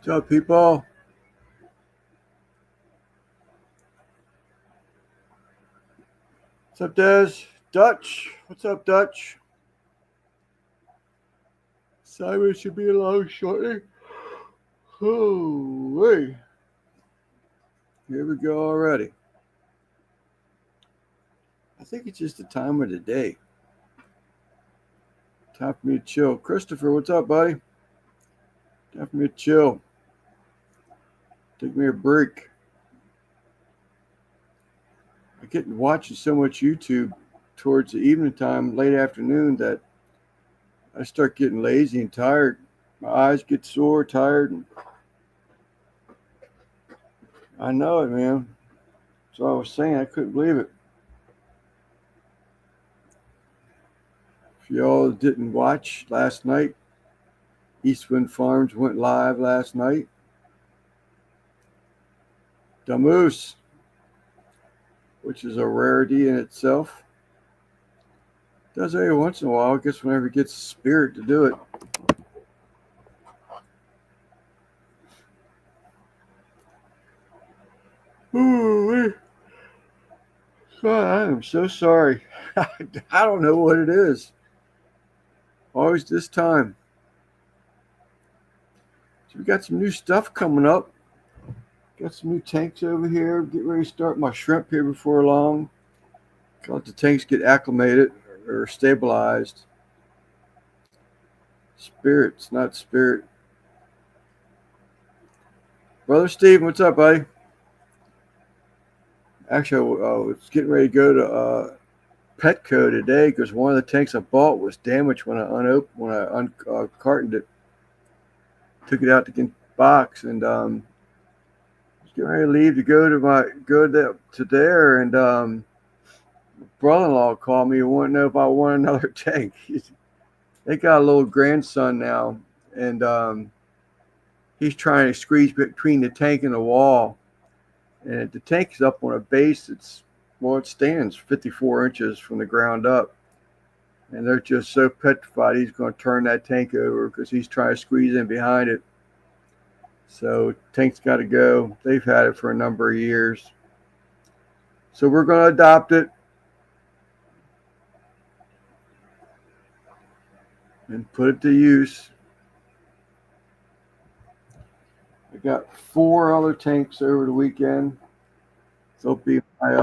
What's up, people? What's up, Des? Dutch? What's up, Dutch? Simon should be along shortly. Oh, hey. Here we go already. I think it's just the time of the day. Time for me to chill. Christopher, what's up, buddy? Time for me to chill. Take me a break. I get watching so much YouTube towards the evening time, late afternoon, that I start getting lazy and tired. My eyes get sore, tired. And I know it, man. So I was saying, I couldn't believe it. If y'all didn't watch last night, Eastwind Farms went live last night. The moose, which is a rarity in itself, does it every once in a while. I guess whenever it gets the spirit to do it. Ooh, God, I am so sorry. I don't know what it is. Always this time. So we got some new stuff coming up. Got some new tanks over here. Get ready to start my shrimp here before long. Let the tanks get acclimated or stabilized. Spirits, not spirit. Brother Steve, what's up, buddy? Actually, I was getting ready to go to Petco today because one of the tanks I bought was damaged when I uncartoned it. Took it out to get box and was getting ready to leave to go to there and brother-in-law called me and wanted to know if I want another tank. They got a little grandson now, and he's trying to squeeze between the tank and the wall. And the tank is up on a base it stands 54 inches from the ground up. And they're just so petrified he's going to turn that tank over because he's trying to squeeze in behind it. So tank's got to go. They've had it for a number of years. So we're going to adopt it and put it to use. I got 4 other tanks over the weekend. They'll be my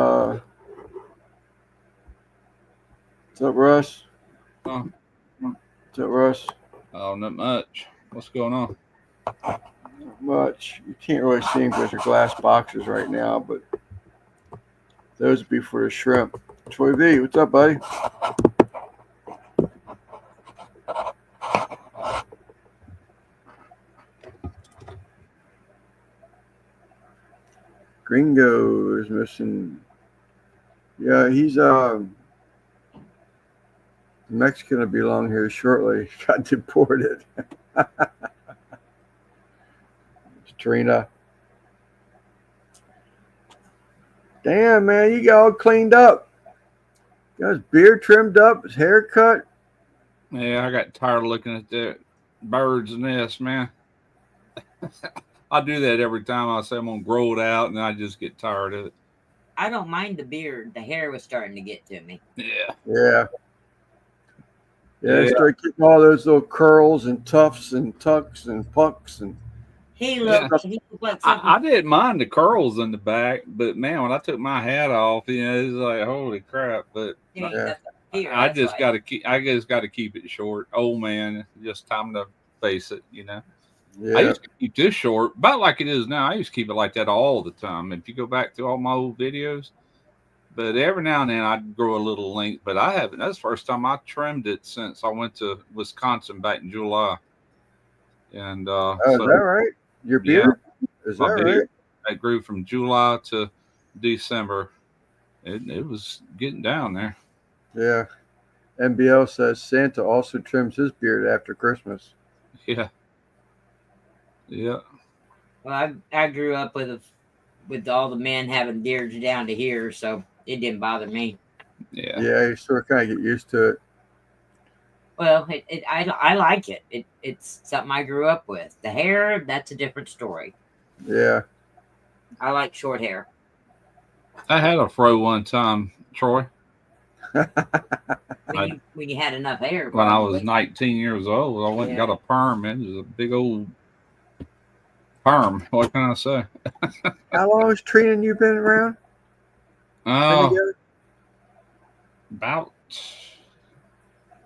what's up, Russ? Oh, What's up, Russ? oh, not much. What's going on? Not much. You can't really see them because they're glass boxes right now, but those would be for the shrimp. Troy V, what's up, buddy? Gringo is missing. Yeah, he's Mexican to be along here shortly. Got deported. Trina. Damn, man, you got all cleaned up. Got his beard trimmed up, his hair cut. Yeah, I got tired of looking at that bird's nest, man. I do that every time I say I'm gonna grow it out, and I just get tired of it. I don't mind the beard. The hair was starting to get to me. Yeah, Yeah. Yeah, yeah, start getting all those little curls and tufts and tucks and pucks and He yeah. looked like something. I didn't mind the curls in the back, but man, when I took my hat off, it's like holy crap. But You ain't yeah. got the hair, I that's just why. got to keep. I just got to keep it short. Oh man, just time to face it. I Yeah. used to keep this short, about like it is now. I used to keep it like that all the time. If you go back to all my old videos, but every now and then I'd grow a little length. But I haven't. That's the first time I trimmed it since I went to Wisconsin back in July. And Oh, is that right? Your yeah, beard? Is that my right? beard that grew from July to December. It was getting down there. Yeah. NBL says Santa also trims his beard after Christmas. Yeah, yeah, Well, I grew up with all the men having beards down to here, so it didn't bother me. yeah. Yeah, you sort of kind of get used to it. Well, I like it. It's something I grew up with. The hair, that's a different story. Yeah. I like short hair. I had a fro one time, Troy. When you had enough hair, When I was probably. 19 years old, I went and Yeah. got a perm. It was a big old perm. What can I say? How long has Trina and you been around? Been Oh, together? about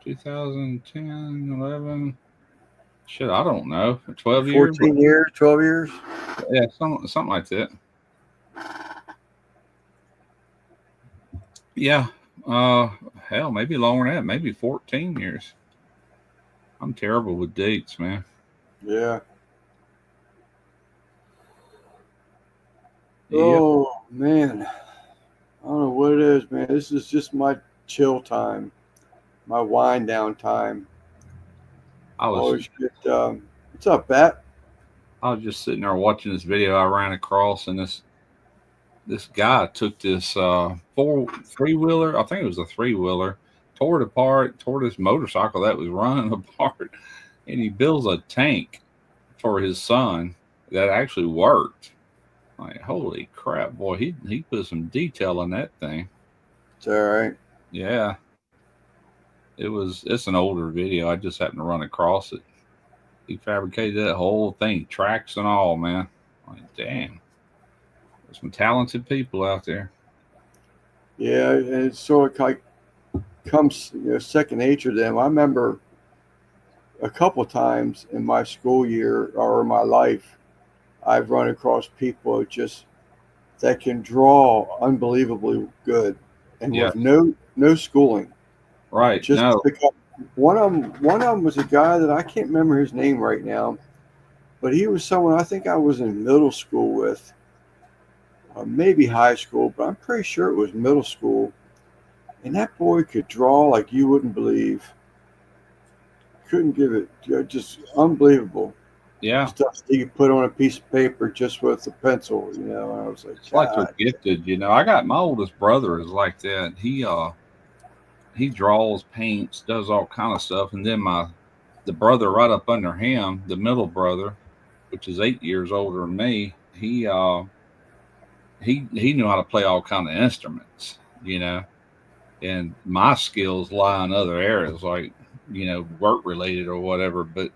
2010, 11. Shit, I don't know. 12 years? 14 years, 12 years? Yeah, something like that. Yeah. Uh, hell, maybe longer than that. Maybe 14 years. I'm terrible with dates, man. Yeah. Yep. Oh, man. I don't know what it is, man. This is just my chill time, my wind down time. I was Always get, what's up, Bat? I was just sitting there watching this video I ran across, and this guy took this three wheeler. I think it was a three wheeler, tore it apart, tore this motorcycle that was running apart, and he builds a tank for his son that actually worked. Like, holy crap, boy! He put some detail in that thing. It's all right. Yeah, it's an older video. I just happened to run across it. He fabricated that whole thing, tracks and all, man. Like, damn, there's some talented people out there. Yeah, and it's sort of like comes second nature to them. I remember a couple times in my school year or in my life, I've run across people just that can draw unbelievably good and Yeah, with no schooling. right. Just No, pick up one of them was a guy that I can't remember his name right now, but he was someone I think I was in middle school with, maybe high school, but I'm pretty sure it was middle school. And that boy could draw like you wouldn't believe. Couldn't give it, just unbelievable yeah. stuff that you could put on a piece of paper just with a pencil. And I was like, It's like they're God. gifted, you know. I got my oldest brother is like that. He draws, paints, does all kind of stuff, and then the brother right up under him, the middle brother, which is 8 years older than me, he knew how to play all kind of instruments, you know. And my skills lie in other areas, like work related or whatever. But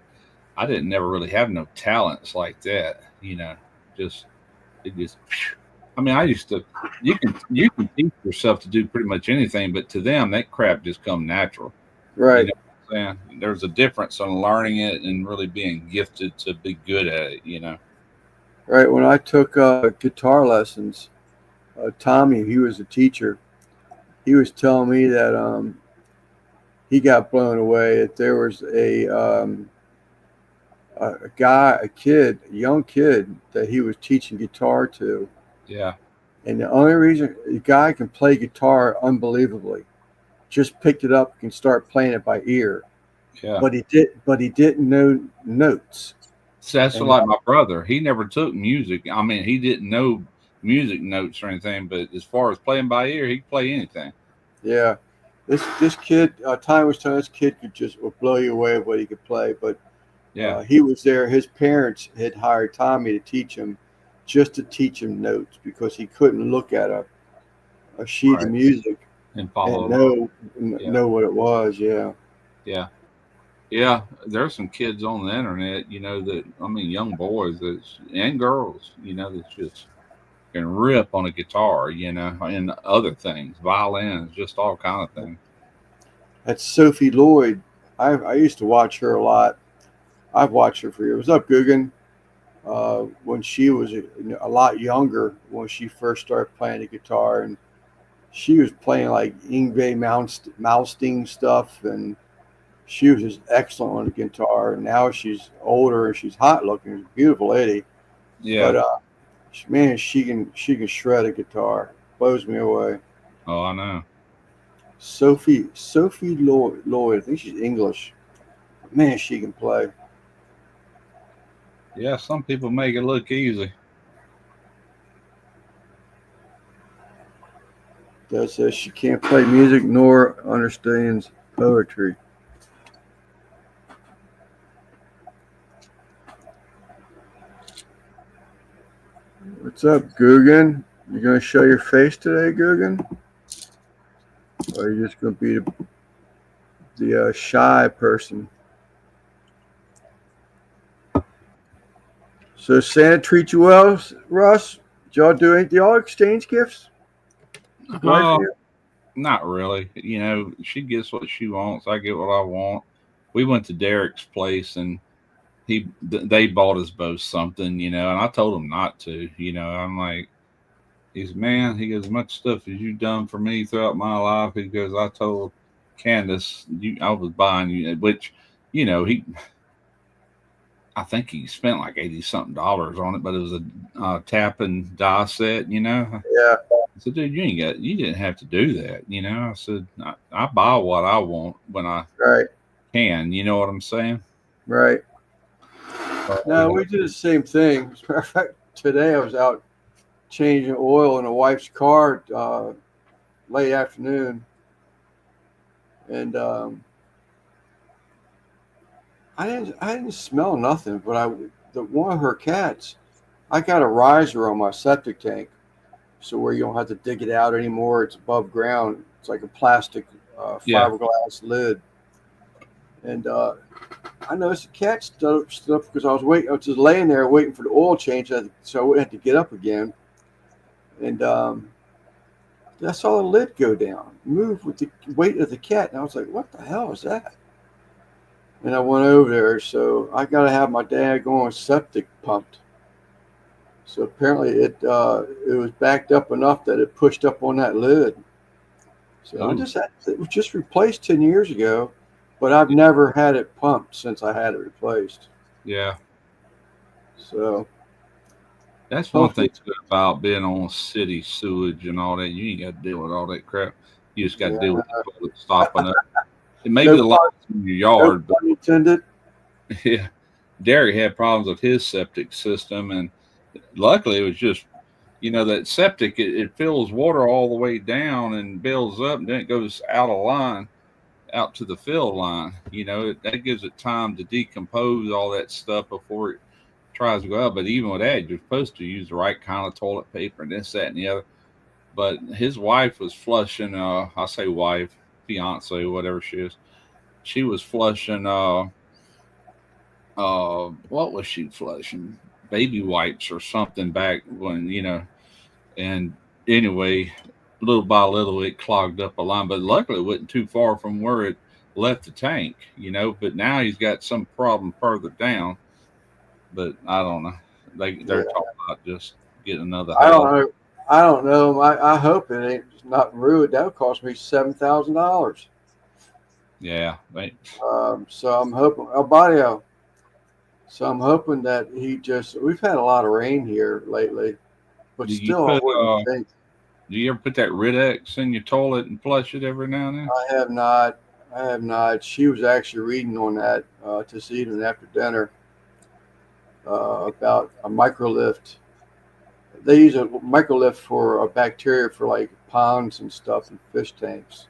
I didn't never really have no talents like that, you know. Just it just I mean, I used to. You can teach yourself to do pretty much anything, but to them, that crap just come natural. You Right, know what I'm saying? There's a difference on learning it and really being gifted to be good at it. You know? right. When I took guitar lessons, Tommy, he was a teacher. He was telling me that he got blown away that there was a guy, a young kid that he was teaching guitar to, Yeah, and the only reason the guy can play guitar unbelievably, just picked it up and start playing it by ear, yeah. but he didn't know notes, So that's and like my brother. He never took music. I mean, he didn't know music notes or anything, but as far as playing by ear, he could play anything. yeah, this kid, Tommy was telling this kid could just would blow you away with what he could play, but Yeah, he was there. His parents had hired Tommy to teach him, just to teach him notes because he couldn't look at a sheet of right. music And and follow along. Yeah, know what it was. Yeah, yeah. Yeah, there's some kids on the internet, that I mean, young boys and girls, that just can rip on a guitar, and other things, violins, just all kind of things. that's Sophie Lloyd. I used to watch her a lot. I've watched her for years. What's up, Guggen? When she was a lot younger, when she first started playing the guitar, and she was playing like Yngwie Malmsteen stuff, and she was just excellent on the guitar. And now she's older and she's hot looking, beautiful lady. Yeah. But man, she can shred a guitar. Blows me away. Oh, I know. Sophie Lloyd. I think she's English. Man, she can play. Yeah, some people make it look easy. That says she can't play music nor understands poetry. What's up, Guggen? You gonna show your face today, Guggen? Or are you just gonna be the shy person? So Santa treat you well, Russ? Did y'all do anything? Y'all exchange gifts? Wife Oh, here? not really. She gets what she wants. I get what I want. We went to Derek's place and they bought us both something, and I told him not to. I'm like, man, he goes, as much stuff as you've done for me throughout my life. He goes, I told Candace I was buying you, which, he, I think he spent like 80 something dollars on it, but it was a tap and die set. Yeah, I said, dude, you didn't have to do that. I said, I buy what I want when I right, can. You know what I'm saying? right. We No, we did the same thing. As a matter of fact, today I was out changing oil in a wife's car late afternoon, and I didn't smell nothing, but one of her cats, I got a riser on my septic tank, so where you don't have to dig it out anymore. It's above ground. It's like a plastic Yeah. fiberglass lid, and I noticed the cat stood up because I was just laying there waiting for the oil change, so I wouldn't have to get up again, and I saw the lid go down, move with the weight of the cat, and I was like, "What the hell is that?" And I went over there, so I got to have my dad going septic pumped. So apparently it was backed up enough that it pushed up on that lid. So it was just replaced 10 years ago, but I've never had it pumped since I had it replaced. Yeah. So that's one thing good about being on city sewage and all that. You ain't got to deal with all that crap. You just got to deal with the toilet stopping up. It may be the lines in your yard, but intended. Yeah, Derek had problems with his septic system, and luckily it was just that septic it fills water all the way down and builds up, and then it goes out of line out to the fill line. That gives it time to decompose all that stuff before it tries to go out. But even with that, you're supposed to use the right kind of toilet paper and this, that, and the other. But his wife was flushing. I say wife, fiance, whatever she is. She was flushing. What was she flushing? Baby wipes or something back when And anyway, little by little, it clogged up a line. But luckily, it wasn't too far from where it left the tank. But now he's got some problem further down. But I don't know. They're talking about just getting another house. I don't know. I hope it ain't not ruined. That would cost me $7,000. Yeah. So I'm hoping Abadio. So I'm hoping that we've had a lot of rain here lately, but still I wouldn't think. Do you ever put that Rid-X in your toilet and flush it every now and then? I have not. I have not. She was actually reading on that this evening after dinner about a microlift. They use a microlift for a bacteria for like ponds and stuff and fish tanks.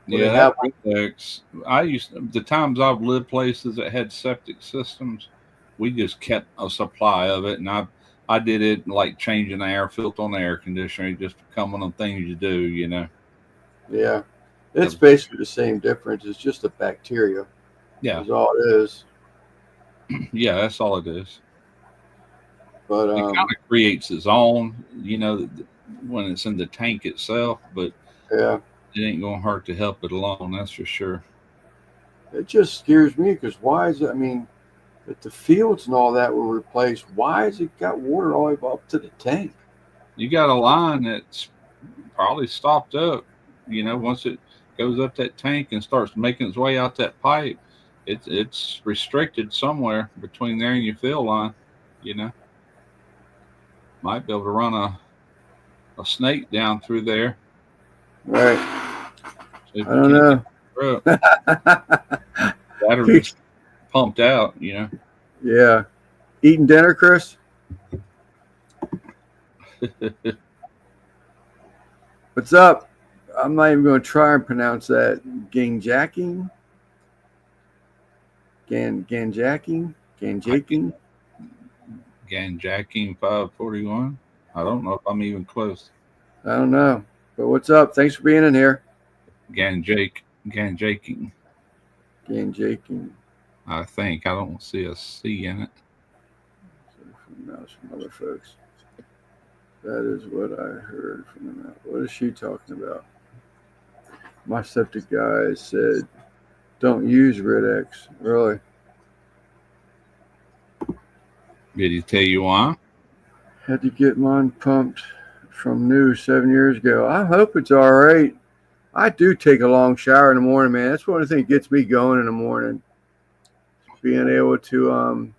Yeah, Rid-X. The times I've lived places that had septic systems, we just kept a supply of it, and I did it like changing the air filter on the air conditioner, just become one of the things you do, Yeah, it's basically the same difference. It's just a bacteria. Yeah, is all it is. Yeah, that's all it is. But it kind of creates its own, when it's in the tank itself. But yeah, it ain't gonna hurt to help it along. That's for sure. It just scares me because why is it? I mean, if the fields and all that were replaced, why has it got water all the way up to the tank? You got a line that's probably stopped up. Once it goes up that tank and starts making its way out that pipe, it's restricted somewhere between there and your fill line. Might be able to run a snake down through there. Right. So I don't know. Batteries pumped out, Yeah. Eating dinner, Chris? What's up? I'm not even going to try and pronounce that. Ganjaking? Ganjaking? 541? I don't know if I'm even close. I don't know. But what's up? Thanks for being in here. Jaking. Again, Jaking. I think I don't see a C in it. From other folks. That is what I heard from them. What is she talking about? My septic guy said, "Don't use Red X." Really? Did he tell you why? Had to get mine pumped from new 7 years ago. I hope it's all right. I do take a long shower in the morning, man. That's one of the things that gets me going in the morning. Being able to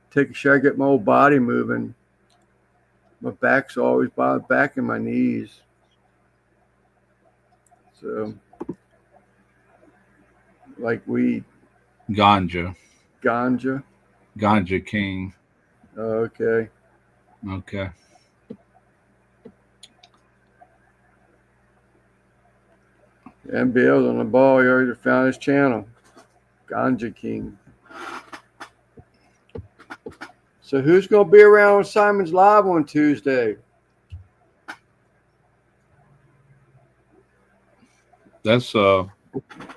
take a shower, get my whole body moving. My back's always back and my knees. So, like weed. Ganja Ganja. King. Okay. Okay. NBL's on the ball. He already found his channel. Ganja King. So who's going to be around on Simon's Live on Tuesday? That's New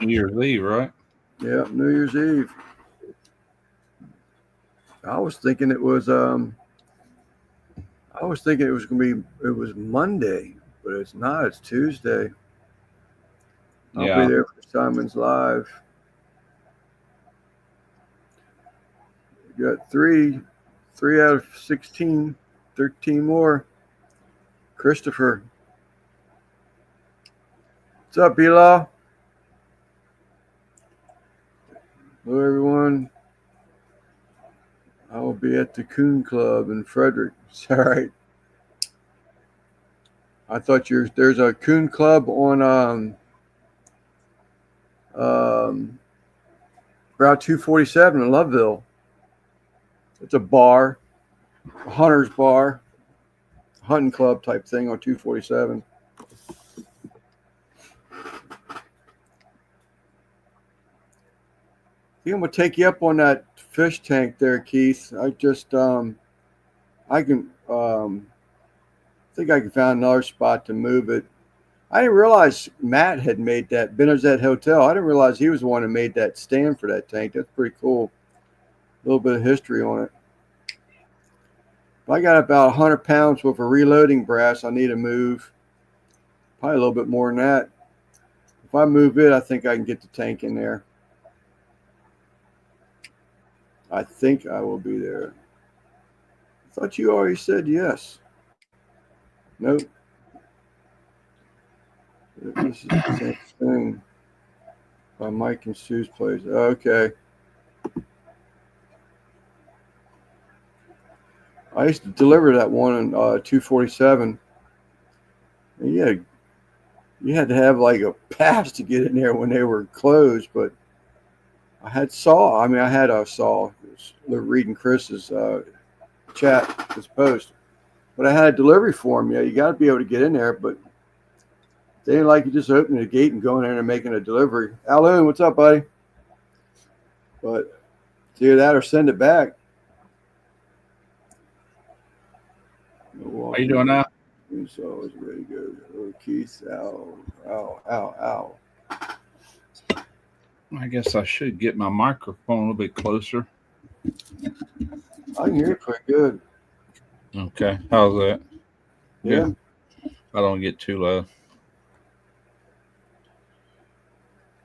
Year's Eve, right? Yeah, New Year's Eve. I was thinking it was going to be Monday, but it's not. It's Tuesday. I'll be there for Simon's Live. You got three out of 16, 13 more. Christopher. What's up, B-Law? Hello, everyone. I will be at the Coon Club in Frederick. It's all right. I thought there's a Coon Club on Route 247 in Loveville. It's a bar, a hunter's bar, hunting club type thing on 247. I think I'm gonna take you up on that fish tank there, Keith. I just I can think I can find another spot to move it. I didn't realize Matt had made that Benazet Hotel. I didn't realize he was the one who made that stand for that tank. That's pretty cool. A little bit of history on it. I got about 100 pounds worth of reloading brass I need to move. Probably a little bit more than that. If I move it, I think I can get the tank in there. I think I will be there. I thought you already said yes. Nope. This is the same thing. By Mike and Sue's place. Okay. I used to deliver that one on 247. And you had to have like a pass to get in there when they were closed, but I had saw. I mean, I had a saw. Reading Chris's chat, his post, but I had a delivery form. Yeah, you got to be able to get in there, but they didn't like you just opening the gate and going in and making a delivery. Alan, what's up, buddy? But it's either that or send it back. How you doing now? So I was ready to go. Oh, Keith, ow. I guess I should get my microphone a little bit closer. I can hear it pretty good. Okay, how's that? Yeah. I don't get too low.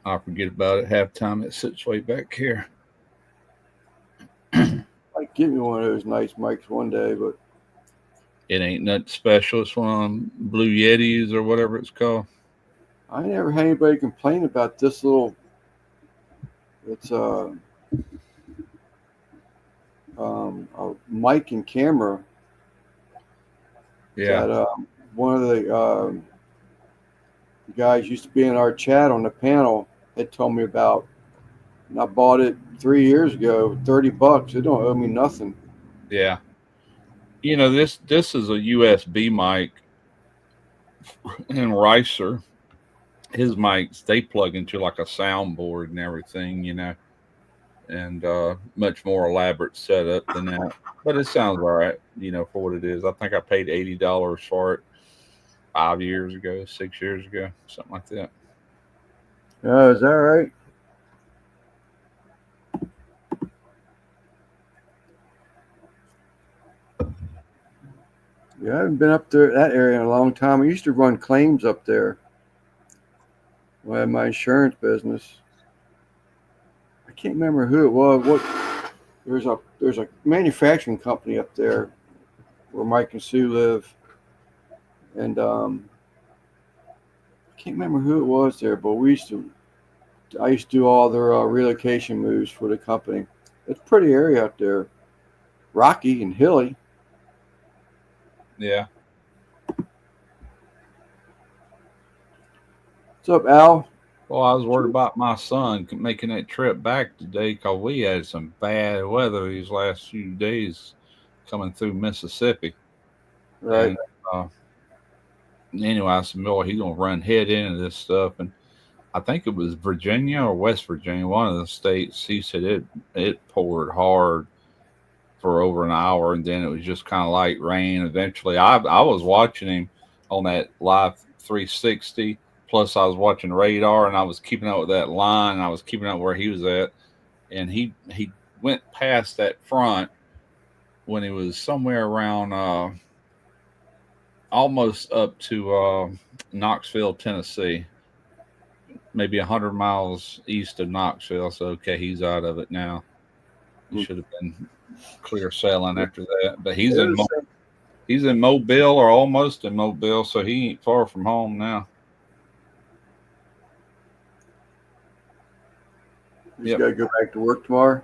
I'll forget about it halftime. It sits way back here. I'd give me one of those nice mics one day, but it ain't nothing special. It's one of them Blue Yetis or whatever it's called. I never had anybody complain about this little. It's a mic and camera. Yeah. That one of the guys used to be in our chat on the panel had told me about. And I bought it 3 years ago, $30. It don't owe me nothing. Yeah. You know, this is a USB mic, and Ricer, his mics, they plug into like a soundboard and everything, you know. and much more elaborate setup than that. But it sounds all right, for what it is. I think I paid $80 for it 5 years ago, 6 years ago, something like that. Oh, is that right? Yeah, I haven't been up there that area in a long time. I used to run claims up there when I had my insurance business. I can't remember who it was. There's a manufacturing company up there where Mike and Sue live, and I can't remember who it was there, but I used to do all their relocation moves for the company. It's a pretty area out there, rocky and hilly. Yeah. What's up, Al? Well, I was worried about my son making that trip back today because we had some bad weather these last few days coming through Mississippi. Right. And anyway, I said, "Miller, he's gonna run head into this stuff." And I think it was Virginia or West Virginia, one of the states. He said it poured hard for over an hour, and then it was just kind of light rain. Eventually, I was watching him on that live 360. Plus, I was watching radar, and I was keeping up with that line. And I was keeping up where he was at, and he went past that front when he was somewhere around almost up to Knoxville, Tennessee, maybe 100 miles east of Knoxville. So okay, he's out of it now. He should have been clear sailing after that. But he's in Mobile or almost in Mobile, so he ain't far from home now. He's got to go back to work tomorrow.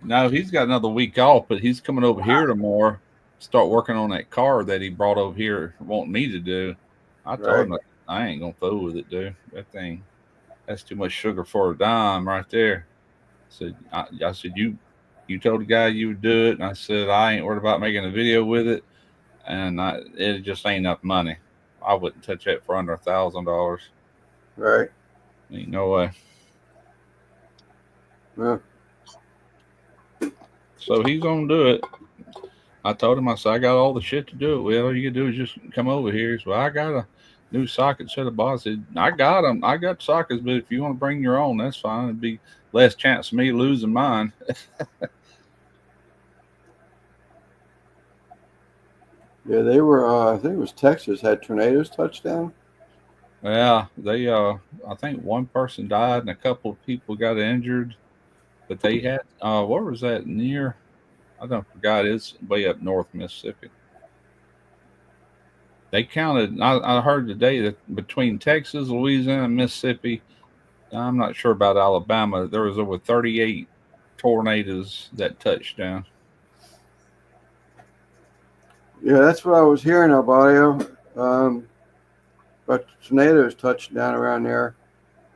No, he's got another week off, but he's coming over here tomorrow. Start working on that car that he brought over here, wanting me to do. I told him I ain't gonna fool with it, dude. That thing, that's too much sugar for a dime right there. I said you told the guy you would do it, and I said I ain't worried about making a video with it, and it just ain't enough money. I wouldn't touch that for under $1,000. Right. Ain't no way. Yeah. So he's gonna do it. I told him, I said, I got all the shit to do it with. All you can do is just come over here. So I got a new socket set of balls. I said, I got them. I got sockets, but if you want to bring your own, that's fine. It'd be less chance of me losing mine. Yeah, they were. I think it was Texas had tornadoes touchdown. Yeah, they. I think one person died and a couple of people got injured. But they had. Where was that near? I don't forgot. It's way up north Mississippi. They counted. I heard today that between Texas, Louisiana, and Mississippi, I'm not sure about Alabama. There was over 38 tornadoes that touched down. Yeah, that's what I was hearing, Albayo. But tornadoes touching down around there.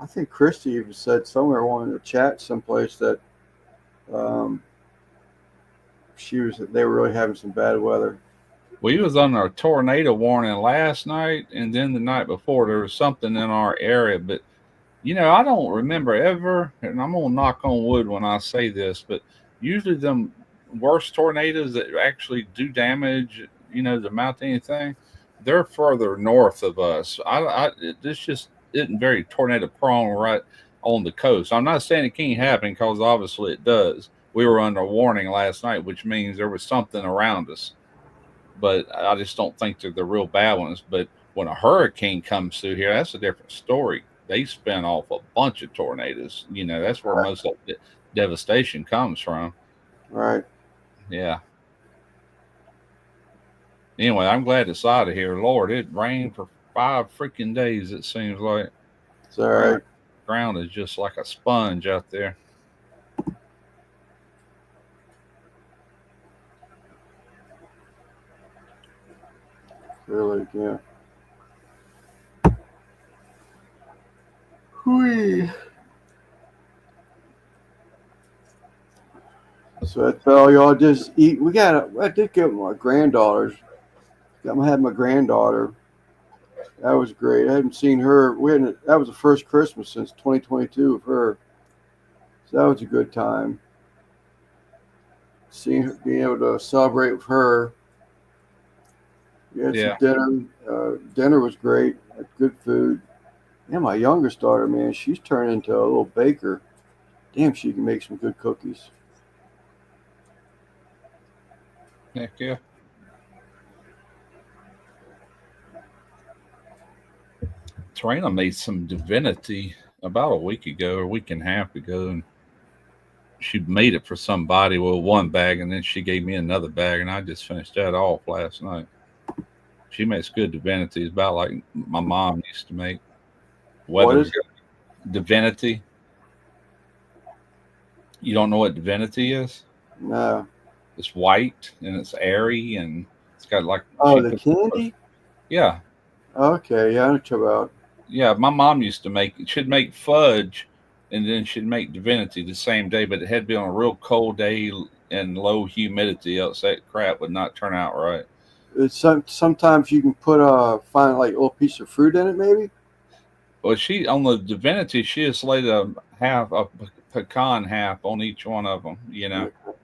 I think Christy even said somewhere in the chat someplace that they were really having some bad weather. We was on a tornado warning last night, and then the night before there was something in our area. But I don't remember ever, and I'm gonna knock on wood when I say this, but usually them worst tornadoes that actually do damage, to mount anything, they're further north of us. This just isn't very tornado prone right on the coast. I'm not saying it can't happen because obviously it does. We were under warning last night, which means there was something around us. But I just don't think they're the real bad ones. But when a hurricane comes through here, that's a different story. They spin off a bunch of tornadoes. That's where most of the devastation comes from. Right. Yeah. Anyway, I'm glad it's out of here. Lord, it rained for 5 freaking days, it seems like. It's all right. Ground is just like a sponge out there. Really, yeah. Whee. So that's all y'all just eat. I did get my granddaughters. Had my granddaughter. That was great. I hadn't seen her. That was the first Christmas since 2022 of her. So that was a good time. being able to celebrate with her. We had some Yeah. dinner. Dinner was great. Had good food. Yeah, my youngest daughter, man, she's turned into a little baker. Damn, she can make some good cookies. Heck yeah. Trina made some divinity about a week ago or a week and a half ago, and she made it for somebody with one bag, and then she gave me another bag, and I just finished that off last night. She makes good divinity. It's about like my mom used to make. What Weather's is it? divinity. You don't know what divinity is? No. It's white and it's airy and it's got like Oh, she the put. candy? Yeah, Okay, yeah, I know what you're about. yeah. My mom used to make. She'd make fudge, and then she'd make divinity the same day, but it had to be on a real cold day and low humidity, else that crap would not turn out right. Sometimes you can put find like a little piece of fruit in it, maybe. Well, she on the divinity, she just laid a pecan half on each one of them. You know, Okay.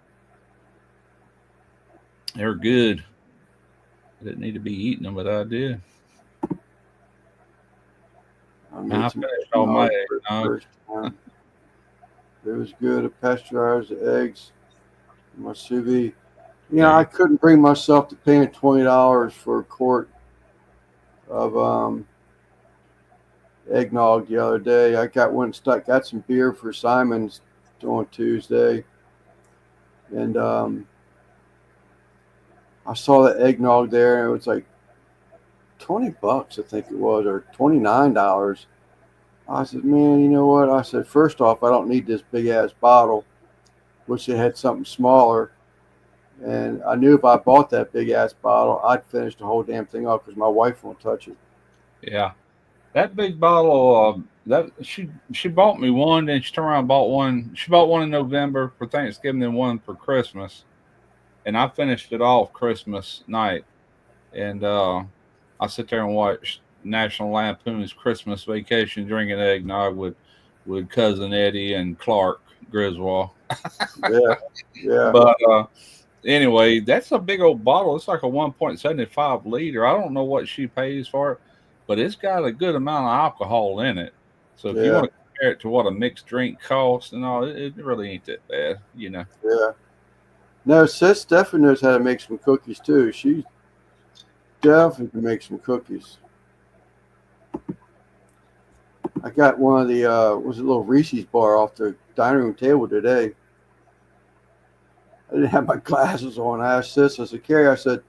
they're good. I didn't need to be eating them, but I did. I I made some finished all my eggnog for the eggnog. first time. It was good. I pasteurized the eggs in my sous vide. There I you couldn't bring myself to paying $20 for a quart of eggnog the other day. I got some beer for Simon's on Tuesday, and I saw the eggnog there, and it was like $20, I think it was, or $29. I said, man, you know what? I said, first off, I don't need this big ass bottle. Wish they had something smaller. And I knew if I bought that big ass bottle, I'd finish the whole damn thing off because my wife won't touch it. Yeah, that big bottle. That she bought me one, then she turned around and bought one. She bought one in November for Thanksgiving, then one for Christmas, and I finished it off Christmas night. And I sit there and watch National Lampoon's Christmas Vacation, drinking eggnog with cousin Eddie and Clark Griswold. Yeah, yeah, But anyway, that's a big old bottle. It's like a 1.75 liter. I don't know what she pays for it, but it's got a good amount of alcohol in it. So if you yeah, want to compare it to what a mixed drink costs and all, it really ain't that bad, you know. yeah. No, Sis definitely knows how to make some cookies too. She definitely can make some cookies. I got one of the was a little Reese's bar off the dining room table today. I didn't have my glasses on. I asked Sis, I said, Carrie, I said,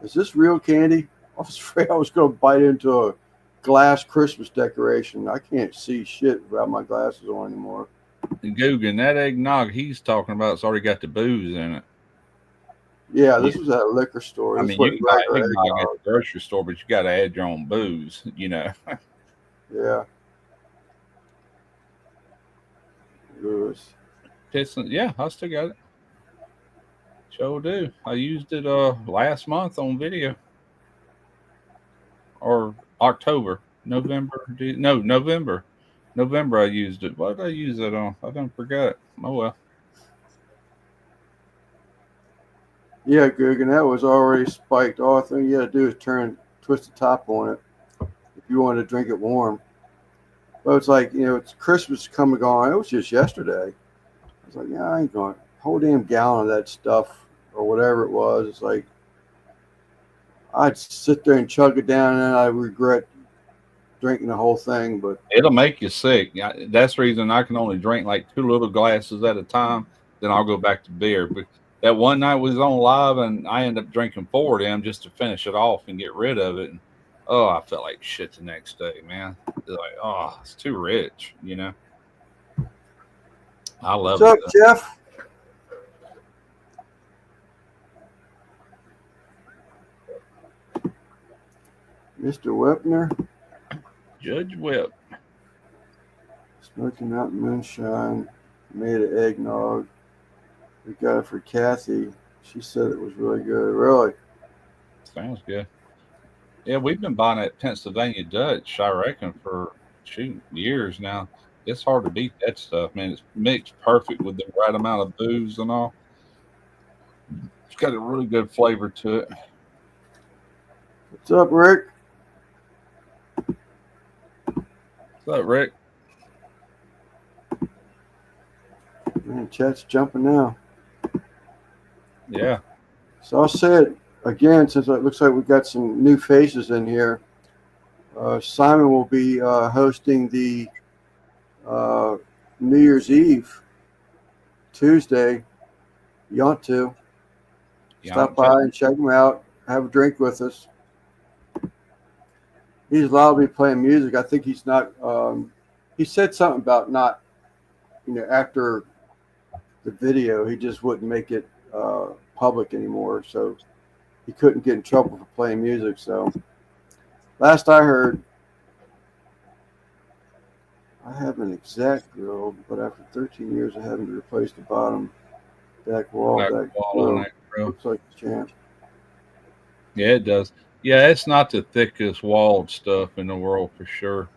is this real candy? I was afraid I was going to bite into a glass Christmas decoration. I can't see shit without my glasses on anymore. And Guggen, that eggnog he's talking about, it's already got the booze in it. Yeah, Yeah. this was at a liquor store. I This mean, you wasn't can buy regular eggnog at eggnog. the grocery store, but you got to add your own booze, you know. Yeah, it was. Yeah, I still got it. Sure do. I used it last month on video or October, November. No, November. November I used it. What did I use it on? I don't forget. Oh well. Yeah, Guggen, that was already spiked. All thing you had to do is twist the top on it if you wanted to drink it warm. But it's like, it's Christmas coming and gone. It was just yesterday. I was like, yeah, I ain't going to whole damn gallon of that stuff or whatever it was. It's like, I'd sit there and chug it down and I regret drinking the whole thing. But It'll make you sick. Yeah, that's the reason I can only drink like 2 little glasses at a time. Then I'll go back to beer. But that one night we was on live and I ended up drinking 4 of them just to finish it off and get rid of it. And, oh, I felt like shit the next day, man. Like, oh, it's too rich, you know. I what's love it up, though. Jeff? Mr. Wepner, Judge Whip. Smoky Mountain Moonshine, made an eggnog. We got it for Kathy. She said it was really good. Really? Sounds good. Yeah, we've been buying that Pennsylvania Dutch, I reckon, for shoot years now. It's hard to beat that stuff, man. It's mixed perfect with the right amount of booze and all. It's got a really good flavor to it. What's up, Rick? What's up, Rick? Man, chat's jumping now. Yeah. So I'll say it again, since it looks like we've got some new faces in here. Simon will be hosting the New Year's Eve, Tuesday. You want to stop by and check him out, have a drink with us. He's allowed to be playing music. I think he's not. He said something about not, after the video, he just wouldn't make it public anymore. So he couldn't get in trouble for playing music. So last I heard, I have an exact grill, but after 13 years of having to replace the bottom back wall, that grill looks like a champ. Yeah, it does. Yeah, it's not the thickest walled stuff in the world for sure.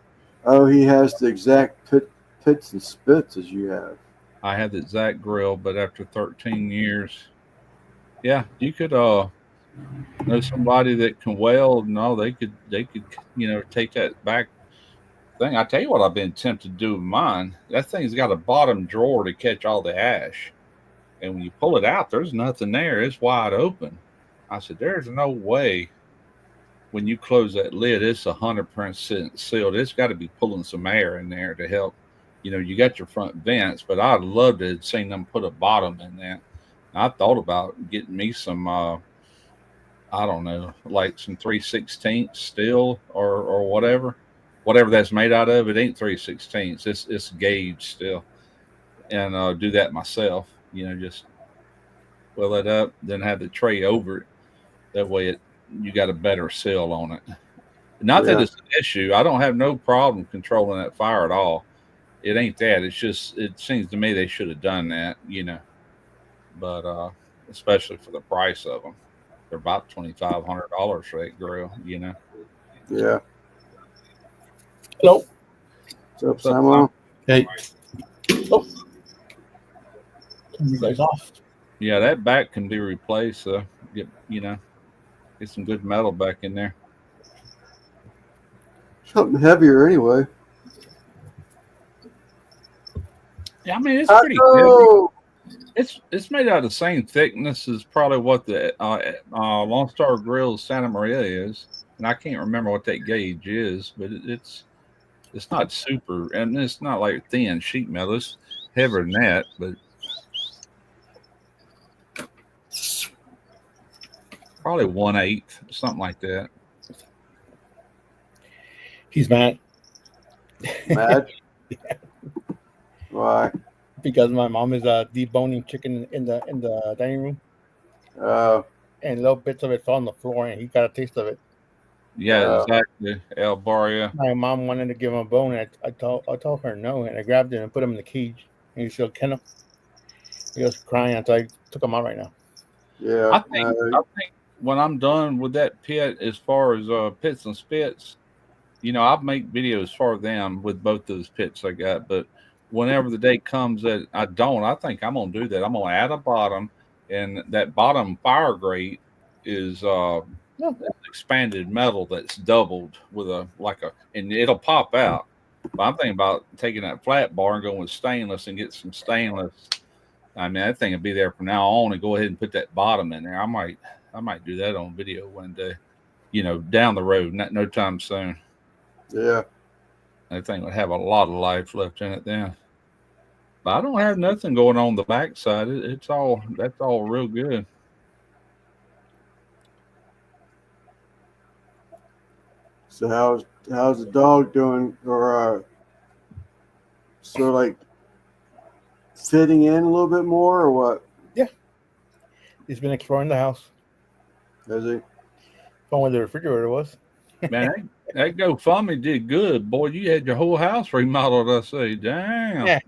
Oh, he has the exact pits and spits as you have. I have the exact grill, but after 13 years, yeah, you could know somebody that can weld. No, they could take that back thing. I tell you what, I've been tempted to do with mine. That thing's got a bottom drawer to catch all the ash, and when you pull it out, there's nothing there. It's wide open. I said, there's no way when you close that lid, it's 100% sealed. It's got to be pulling some air in there to help. You got your front vents, but I'd love to have seen them put a bottom in that. I thought about getting me some, I don't know, like some 3/16 steel or whatever that's made out of. It ain't 3/16. It's gauge still, and do that myself. Just fill it up, then have the tray over it. That way, you got a better seal on it. Not that it's an issue. I don't have no problem controlling that fire at all. It ain't that. It's just it seems to me they should have done that. But especially for the price of them, they're about $2,500 for that grill. Yeah. Hello. What's up, Simon? Hey. Oh. Turn you guys off. Yeah, that back can be replaced. Get some good metal back in there. Something heavier anyway. Yeah, I mean it's pretty heavy. It's made out of the same thickness as probably what the Lone Star Grill Santa Maria is, and I can't remember what that gauge is, but it's not super, and it's not like thin sheet metal. It's heavier than that, but probably 1/8, something like that. He's mad. Mad? Yeah. Why? Because my mom is deboning chicken in the dining room. And little bits of it fell on the floor, and he got a taste of it. Yeah, exactly. El Barria. My mom wanted to give him a bone, and I told her no, and I grabbed it and put him in the cage. And he still Ken him. He was crying until I took him out right now. Yeah, I think when I'm done with that pit, as far as pits and spits, I'll make videos for them with both those pits I got. But whenever the day comes that I don't, I think I'm gonna do that. I'm gonna add a bottom, and that bottom fire grate is expanded metal that's doubled with and it'll pop out. But I'm thinking about taking that flat bar and going with stainless and get some stainless. I mean, that thing will be there from now on, and go ahead and put that bottom in there. I might do that on video one day, down the road, not no time soon. Yeah. That thing would have a lot of life left in it then. But I don't have nothing going on the backside. That's all real good. So how's the dog doing, or sort of like fitting in a little bit more, or what? Yeah. He's been exploring the house. Has he? Found where the refrigerator was. Man, that GoFundMe did good. Boy, you had your whole house remodeled, I say. Damn. Yeah.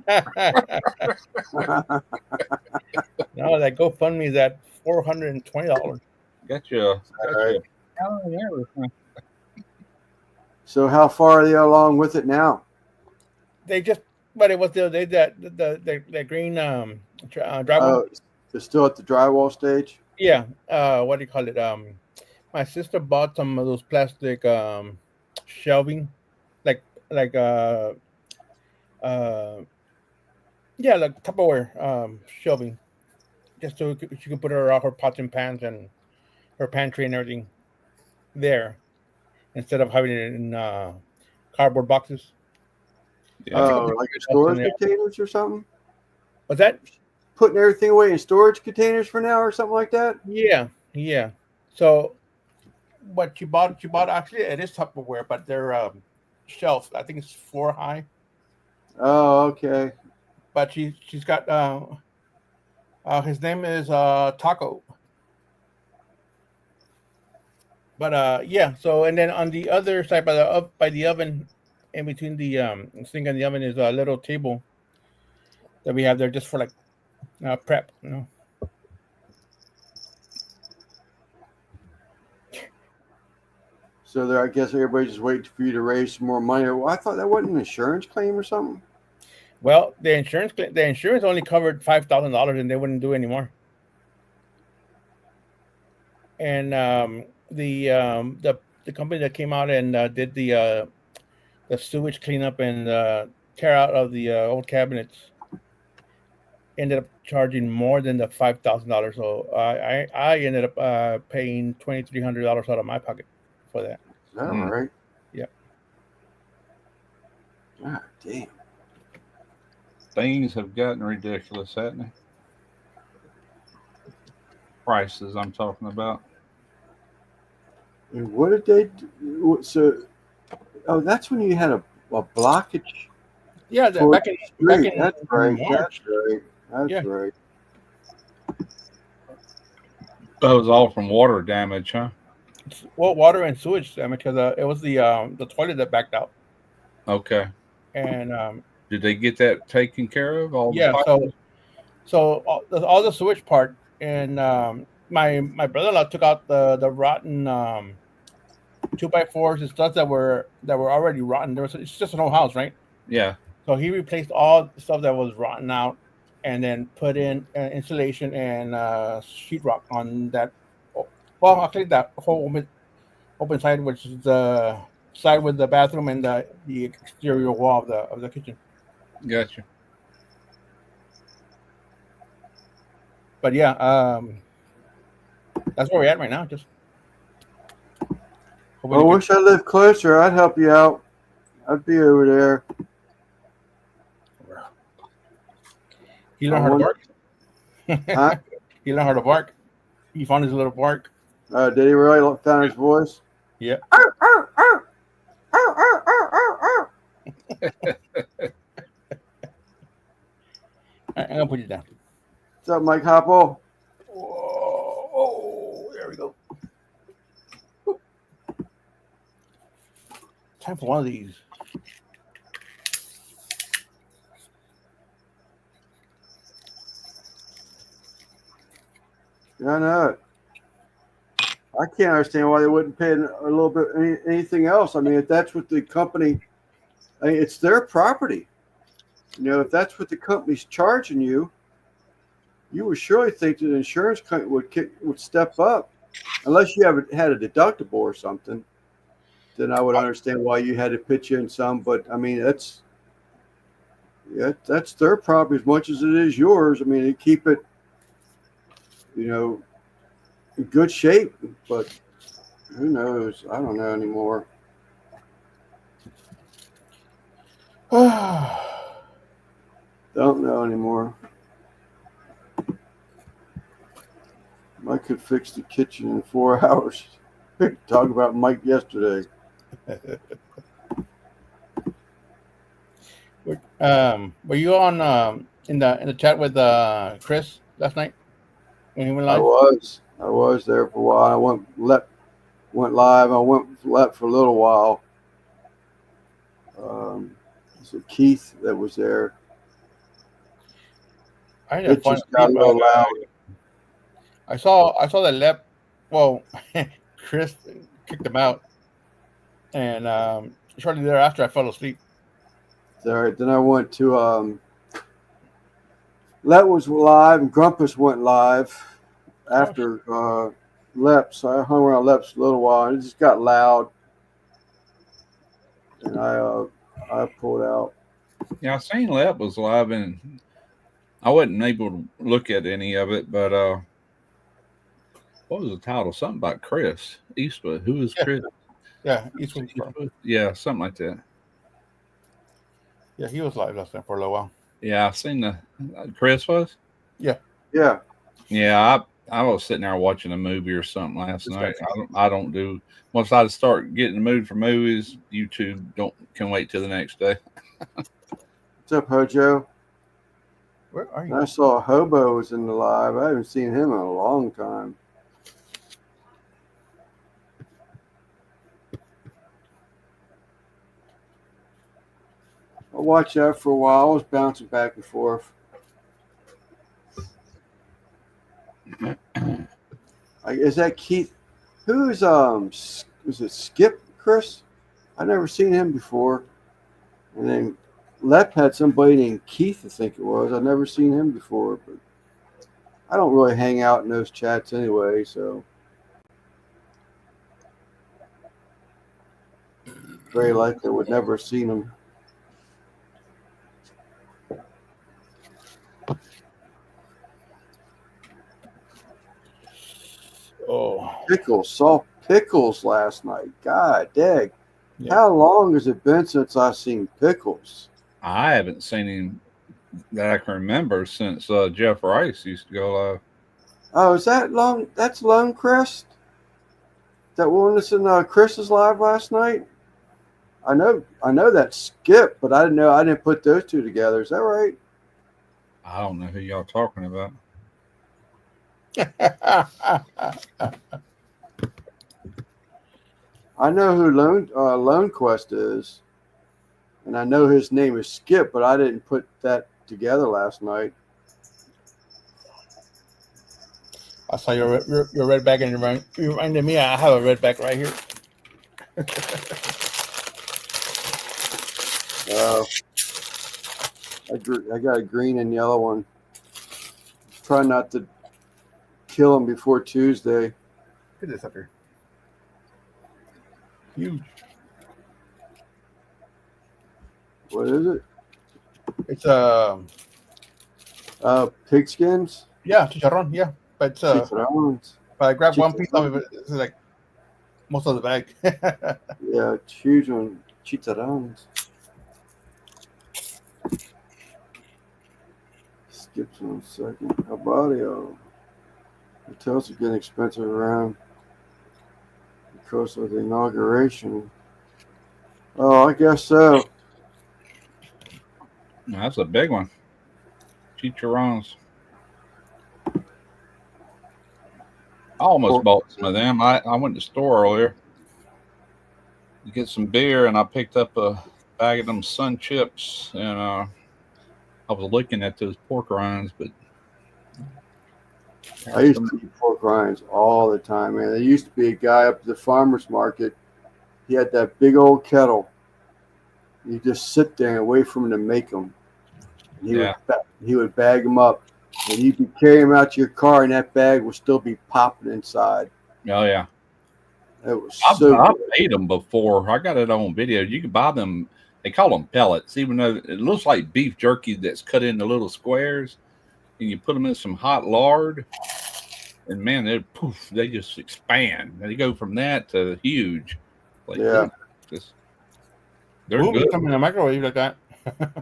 No, that GoFundMe is at $420. Gotcha. So how far are they along with it now? But it was the green drywall. They're still at the drywall stage? Yeah. What do you call it? My sister bought some of those plastic shelving, like like uh uh yeah, like Tupperware shelving, just so she could put her pots and pans and her pantry and everything there instead of having it in cardboard boxes. I Yeah. think Oh, like in else in storage there. containers or something? Was that? Putting everything away in storage containers for now or something like that? Yeah, yeah. So what she bought actually it is Tupperware, but they're shelf. I think it's 4 high. Oh, okay. But she's got his name is Taco. But yeah. So and then on the other side by the oven, in between the sink and the oven is a little table that we have there just for like prep. You know. So there, I guess everybody's just waiting for you to raise some more money. Well, I thought that wasn't an insurance claim or something. Well, the insurance only covered $5,000, and they wouldn't do anymore. And the company that came out and did the sewage cleanup and tear out of the old cabinets ended up charging more than the $5,000. So I ended up paying $2,300 out of my pocket for that. Is that Mm. right? Yeah. God damn. Things have gotten ridiculous, haven't they? Prices I'm talking about. And what did they do? So, oh, that's when you had a blockage Yeah, towards back in the back street. in That's right. March. That's right. Yeah. That's right. That was all from water damage, huh? Well, water and sewage damage because it was the toilet that backed out, Okay. and Did they get that taken care of? All the yeah, pipes? so all the sewage part, and my brother-in-law took out the rotten 2x4s and stuff that were already rotten. It's just an old house, right? Yeah. So he replaced all the stuff that was rotten out, and then put in insulation and sheetrock on that. Well, actually, that whole open side, which is the side with the bathroom and the exterior wall of the kitchen. Gotcha. But yeah, that's where we're at right now. Just Well, I hoping to wish I lived closer. I'd help you out. I'd be over there. he I learned how to wonder, bark. huh? He learned how to bark. He found his little bark. Did he really found his voice? Yeah. I'm gonna put you down. What's up, Mike Hopple? Oh, there we go. Time for one of these. I know it. I can't understand why they wouldn't pay a little bit anything else. I mean, if that's what the company, I mean, it's their property. You know, if that's what the company's charging you, you would surely think that the insurance company would step up, unless you had a deductible or something. Then I would understand why you had to pitch in some. But I mean, that's their property as much as it is yours. I mean, they keep it, you know, in good shape. But who knows? I don't know anymore. Don't know anymore. I could fix the kitchen in 4 hours. Talk about Mike yesterday. Were you on in the chat with Chris last night when he went I live? was there for a while. I went live. I went left for a little while. So Keith that was there. I had It fun. just got a little loud. I saw that Lep. Well, Chris kicked him out, and shortly thereafter, I fell asleep. There. Then I went to Let was live and Grumpus went live. after Leps. I hung around Leps a little while, and it just got loud, and I pulled out. Yeah, I seen Lep was live, and I wasn't able to look at any of it. But what was the title? Something about Chris Eastwood. Who is Yeah. Chris? Yeah, Eastwood. Yeah, something like that. Yeah, he was live last time for a little while. Yeah, I seen the Chris was. Yeah. Yeah. Yeah, I was sitting there watching a movie or something last night. I don't do once I start getting in the mood for movies. YouTube can wait till the next day. What's up, Hojo? Where are And you? I saw Hobo was in the live. I haven't seen him in a long time. I watched that for a while. I was bouncing back and forth. Is that Keith? Who's was it Skip Chris? I never seen him before. And then Lep had somebody named Keith, I think it was. I've never seen him before, but I don't really hang out in those chats anyway, so very likely I would never have seen him. Oh, Pickles, saw Pickles last night. God dang. Yeah. How long has it been since I've seen Pickles? I haven't seen him that I can remember since Jeff Rice used to go live. Oh, is that long? That's Lone Crest? That one that's in Chris's live last night? I know that's Skip, but I didn't put those two together. Is that right? I don't know who y'all talking about. I know who Lone Quest is, and I know his name is Skip, but I didn't put that together last night. I saw your red bag, and you reminded me I have a red bag right here. I got a green and yellow one. Try not to kill him before Tuesday. Look at this up here. Huge. What is it? It's Pigskins? yeah, chicharrón, yeah. But Chicharrones. but I grabbed one piece of it. It's like most of the bag. Yeah, huge one. Chicharrones. Skips 1 second. Abadio. Hotels are getting expensive around because of the inauguration. Oh, I guess so. That's a big one. Chicharrones. I almost bought some of them. I went to the store earlier to get some beer, and I picked up a bag of them Sun Chips, and I was looking at those pork rinds, but I used to eat pork rinds all the time, man. There used to be a guy up at the farmer's market. He had that big old kettle. You just sit there and wait for him to make them. And he would bag them up, and you could carry them out to your car, and that bag would still be popping inside. oh yeah, It was I've good. made them before. I got it on video. You can buy them. They call them pellets, even though it looks like beef jerky that's cut into little squares, and you put them in some hot lard, and man, they just expand. They go from that to huge. Like, Yeah. They're Ooh, good. come in the microwave like that.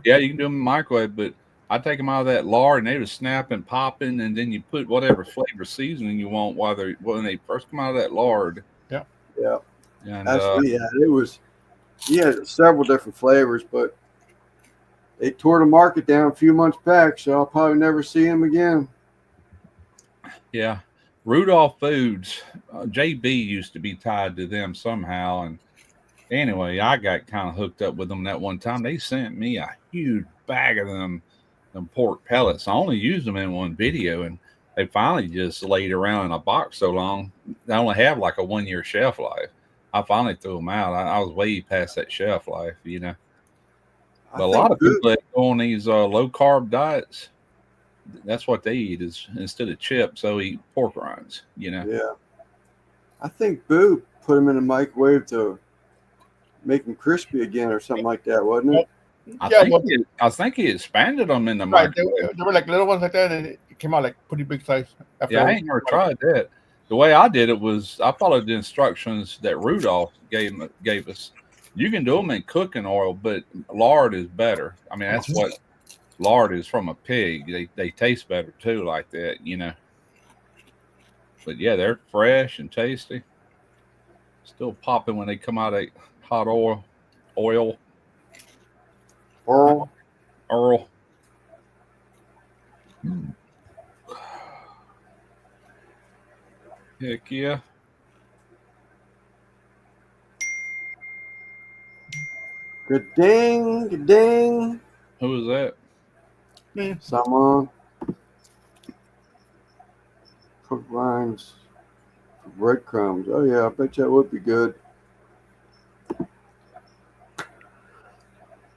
Yeah, you can do them in the microwave, but I take them out of that lard and they was snapping, popping, and then you put whatever flavor seasoning you want when they first come out of that lard. Yeah. And That's what he had. He had several different flavors, but they tore the market down a few months back, so I'll probably never see him again. yeah, Rudolph Foods, JB used to be tied to them somehow, and anyway, I got kind of hooked up with them that one time. They sent me a huge bag of them pork pellets. I only used them in one video, and they finally just laid around in a box so long. They only have like a 1 year shelf life. I finally threw them out. I was way past that shelf life, But a lot of people that go on these low carb diets, That's what they eat is instead of chips, they'll eat pork rinds. Yeah. I think Boo put them in the microwave to make them crispy again or something like that, wasn't it? I think he expanded them in the right. microwave. They were like little ones like that, and it came out like pretty big size. Yeah, I ain't never tried that. The way I did it was I followed the instructions that Rudolph gave us. You can do them in cooking oil, but lard is better. I mean, that's what lard is from a pig. They taste better too, like that. But yeah, they're fresh and tasty. Still popping when they come out of hot oil. Earl. Heck yeah. Good ding, good ding. Who was that? Someone. Cook rinds. Breadcrumbs. Oh yeah, I bet you that would be good.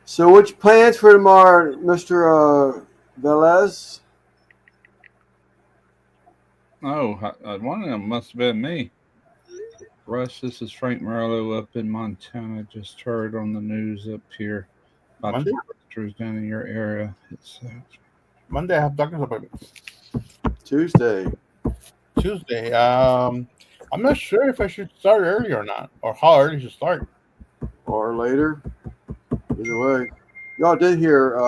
So what's your plans for tomorrow, Mr. Velez? Oh, one of them must have been me. Russ, this is Frank Marlowe up in Montana. Just heard on the news up here about Monday? the temperatures down in your area. It's Monday, I have doctor's appointment. Tuesday. I'm not sure if I should start early or not, or how early to start. Or later. Either way. Y'all did hear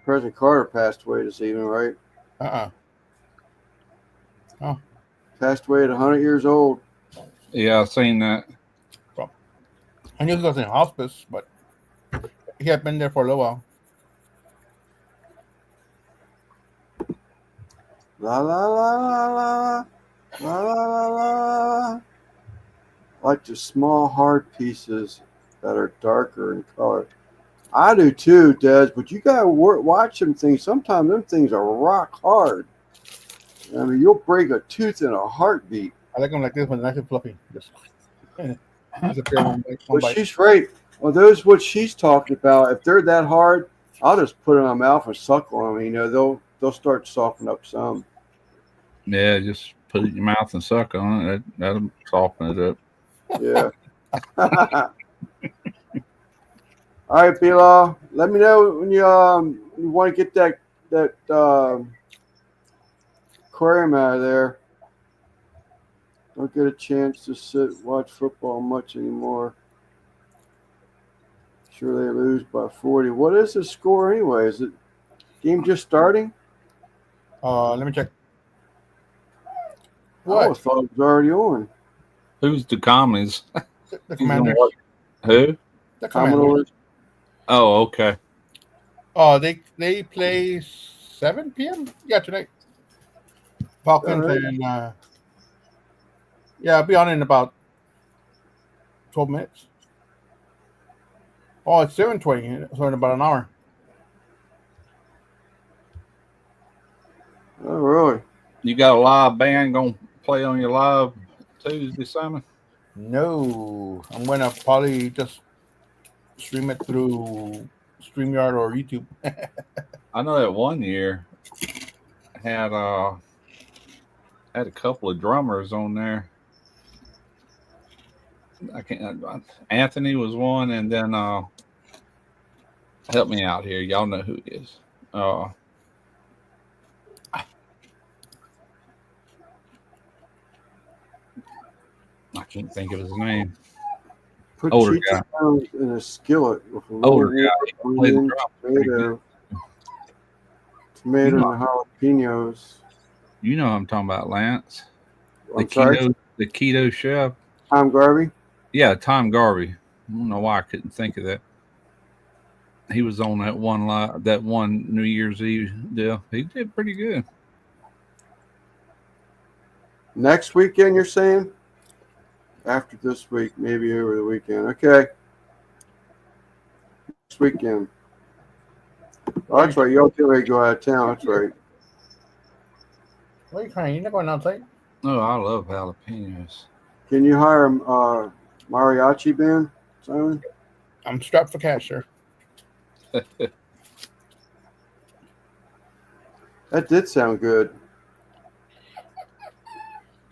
President Carter passed away this evening, right? Oh. Passed away at 100 years old. Yeah, I've seen that. Well, I knew he was in hospice, but he had been there for a little while. La la la la la la la la la. Like the small hard pieces that are darker in color. I do too, Des, but you gotta watch them things. Sometimes them things are rock hard. I mean, you'll break a tooth in a heartbeat. I like them like this one, nice and fluffy. Just But she's right. Well, those what she's talking about. If they're that hard, I'll just put it in my mouth and suck on them. They'll start to soften up some. Yeah, just put it in your mouth and suck on it. That'll soften it up. Yeah. All right, Bila. Let me know when you want to get that aquarium out of there. Don't get a chance to watch football much anymore. Sure they lose by 40. What is the score anyway? Is it game just starting? Let me check. I always thought it was already on. Who's the commies? The Commanders. Who? The Commanders. Oh, okay. Oh, they play 7 p.m. Yeah, tonight. Falcons and I'll be on in about 12 minutes. Oh, it's 7:20, so in about an hour. Oh, really? You got a live band gonna play on your live Tuesday, Simon? No, I'm gonna probably just stream it through StreamYard or YouTube. I know that one year had a couple of drummers on there. I can't. Anthony was one, and then help me out here. Y'all know who it is. I can't think of his name. Put older cheese guy in a skillet with a older little guy. Played the onion, tomato, and jalapenos. You know what I'm talking about, Lance. The keto chef. Tom Garvey? Yeah, Tom Garvey. I don't know why I couldn't think of that. He was on that one New Year's Eve deal. He did pretty good. Next weekend, you're saying? After this week, maybe over the weekend. Okay. Next weekend. Oh, that's right. Y'all get ready to go out of town. That's right. What are you crying? You're not going outside? Oh, I love jalapenos. Can you hire a mariachi band, Simon? I'm strapped for cash, sir. That did sound good.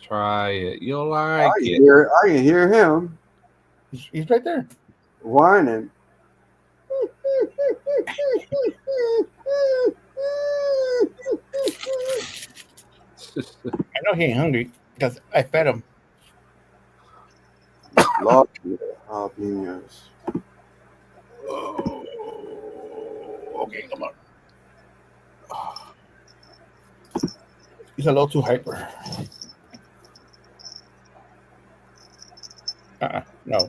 Try it. You'll I like can it. hear. I can hear him He's right there. whining. I know he ain't hungry because I fed him. Love jalapenos. Oh, okay, come on. He's a little too hyper. No.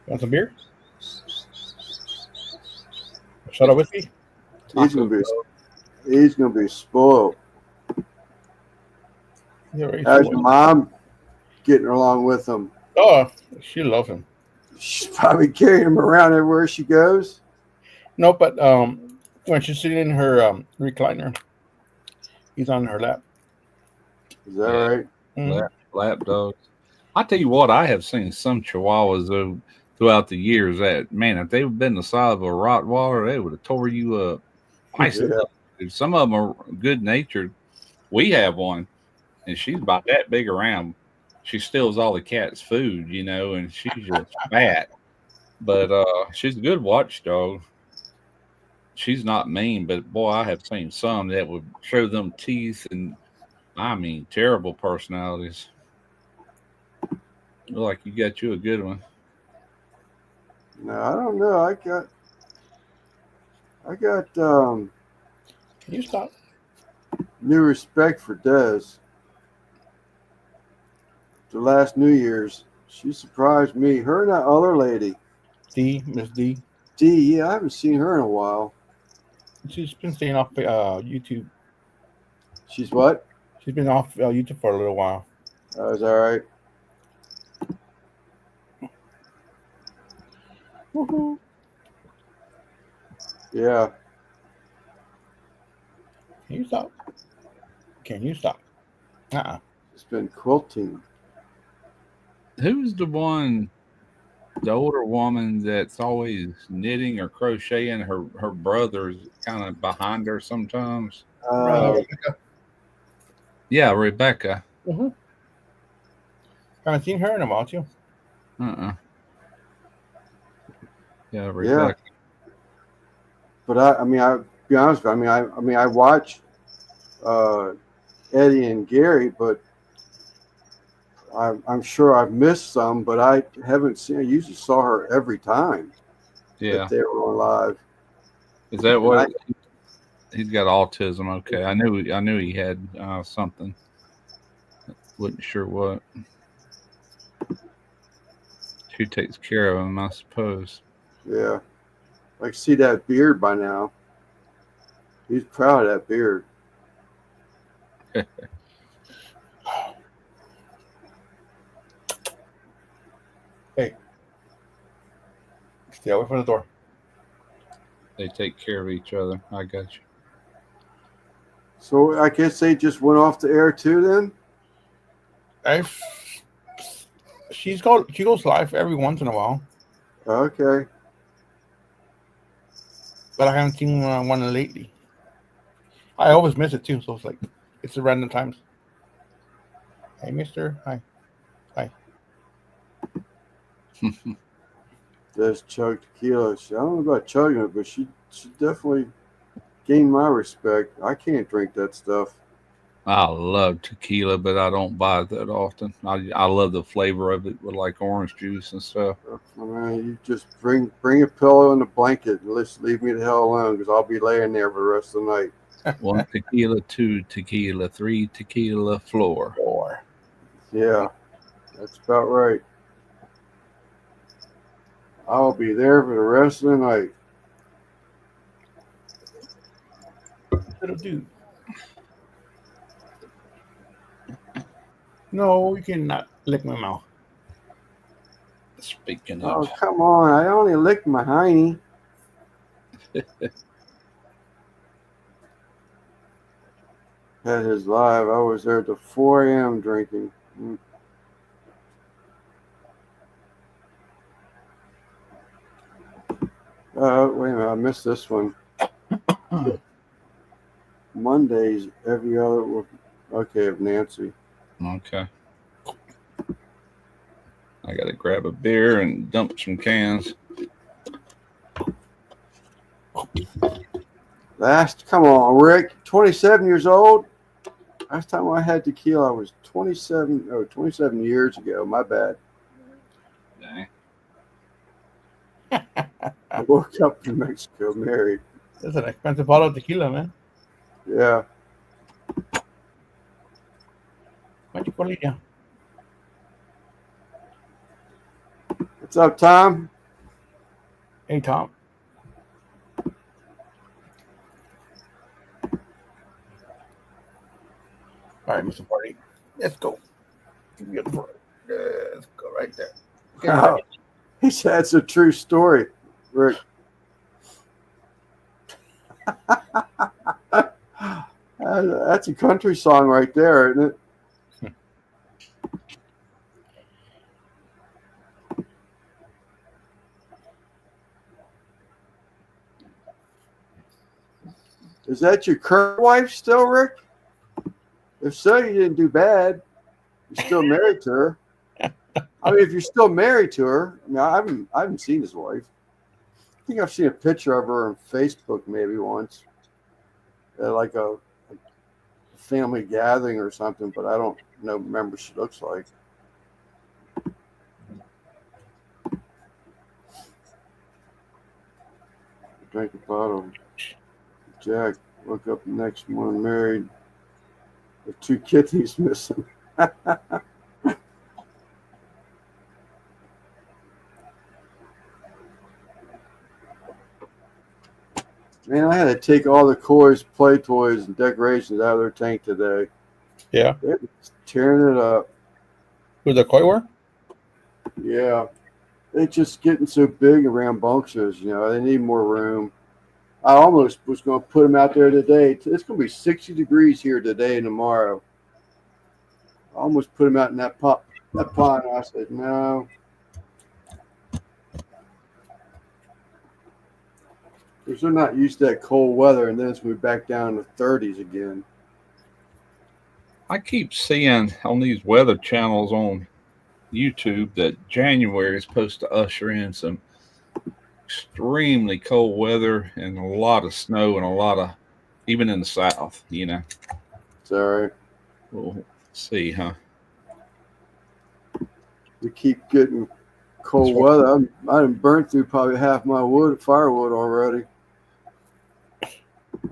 Want some beer? Soda whiskey? He's gonna be. He's gonna be spoiled. He's already How's full. your mom getting along with him? Oh, she loves him. She's probably carrying him around everywhere she goes. No, but when she's sitting in her recliner, he's on her lap. Is that Yeah. right? Mhm. Lap dogs. I tell you what, I have seen some Chihuahuas though throughout the years that man, if they've been the size of a Rottweiler, they would have tore you up. Nice Yeah. enough. Some of them are good natured. We have one, and she's about that big around. She steals all the cat's food, and she's just fat. But she's a good watchdog. She's not mean, but boy, I have seen some that would show them teeth and I mean terrible personalities. Look like you got you a good one. No, I don't know. I got Can you stop? new respect for Des. The last New Year's, she surprised me. Her and that other lady, Miss D. Dee. Yeah, I haven't seen her in a while. She's been staying off YouTube. She's what? She's been off YouTube for a little while. Is that right? Woohoo. Yeah. Can you stop? Can you stop? It's been quilting. Who's the older woman that's always knitting or crocheting? Her brother's kind of behind her sometimes. Yeah, Rebecca. Haven't seen her in a while too. Yeah, Rebecca. But I mean, I be honest. I mean, I watch Eddie and Gary, but I'm sure I've missed some. But I haven't seen. I usually saw her every time Yeah. that they were on live. Is that what? He's got autism. Okay, I knew he had something. Wasn't sure what. She takes care of him, I suppose. Yeah, I can see that beard by now. He's proud of that beard. Hey, stay away from the door. They take care of each other. I got you. So I guess they just went off the air too. Then She goes live every once in a while, okay. but I haven't seen one lately. I always miss it too, so it's like it's at random times. Hey, Mister, hi. Does chug tequila. I don't know about chugging it, but she definitely gained my respect. I can't drink that stuff. I love tequila, but I don't buy it that often. I love the flavor of it with like orange juice and stuff. I mean, you just bring a pillow and a blanket and let's leave me the hell alone because I'll be laying there for the rest of the night. 1 tequila, 2 tequila, 3 tequila, floor. 4. Yeah, that's about right. I'll be there for the rest of the night. Little dude. No, you cannot lick my mouth. Speaking Oh, of, come on. I only licked my hiney. Had his live. I was there till 4 a.m. drinking. Wait a minute. I missed this one. Mondays, every other. Okay, of Nancy. Okay. I got to grab a beer and dump some cans. Come on, Rick. 27 years old. Last time I had tequila, I was 27 years ago. My bad. Dang. I woke up in Mexico married. That's an expensive bottle of tequila, man. Yeah. Why'd you call it? Yeah. What's up, Tom? Hey, Tom. All right, Mr. Party. Let's go. Let's go right there. Oh, he said it's a true story, Rick. That's a country song right there, isn't it? Is that your current wife still, Rick? If so, you didn't do bad. You're still married to her. I mean, if you're still married to her, I mean, I haven't seen his wife. I think I've seen a picture of her on Facebook maybe once, at like a family gathering or something, but I don't remember what she looks like. Drink a bottle. Jack woke up the next morning married with 2 kidneys missing. Man, I had to take all the toys, play toys, and decorations out of their tank today. Yeah. They're tearing it up. Who's the koi were? Yeah. They're just getting so big and rambunctious, they need more room. I almost was going to put them out there today. It's going to be 60 degrees here today and tomorrow. I almost put them out in that pond. I said, no. Because they're not used to that cold weather, and then it's going to be back down to 30s again. I keep seeing on these weather channels on YouTube that January is supposed to usher in some extremely cold weather and a lot of snow and a lot of, even in the south, It's all right. We'll see, huh? We keep getting cold weather. I done burnt through probably half my firewood already.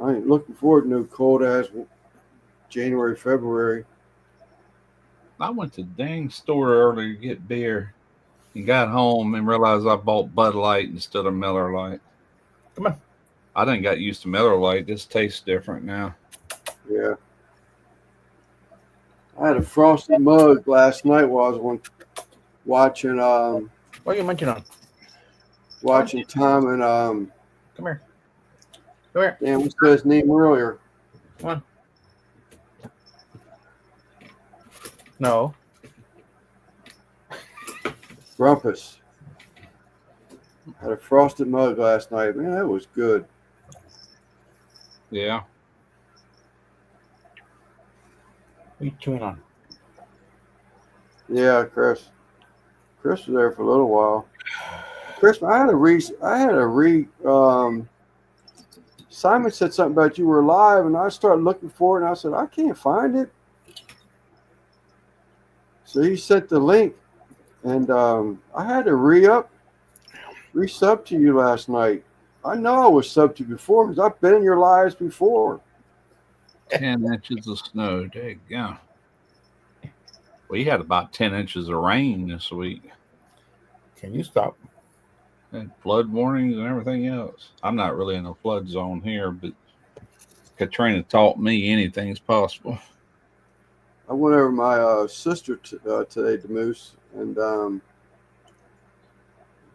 I ain't looking forward to no cold ass January, February. I went to the dang store earlier to get beer and got home and realized I bought Bud Light instead of Miller Lite. Come on. I didn't got used to Miller Lite. This tastes different now. Yeah. I had a frosted mug last night while I was watching What are you munching on? watching Tom and Come here. Come here. damn, we said his name earlier. Come on. No. Rumpus. Had a frosted mug last night. Man, that was good. Yeah. What are you chewing on? Yeah, Chris. Chris was there for a little while. Chris, Simon said something about you were live, and I started looking for it, and I said, I can't find it. So he sent the link, and I had to re-sub to you last night. I know I was subbed to you before because I've been in your lives before. 10 inches of snow. Dang, yeah. We had about 10 inches of rain this week. Can you stop? And flood warnings and everything else. I'm not really in a flood zone here, but Katrina taught me anything's possible. I went over my sister today to Moose, and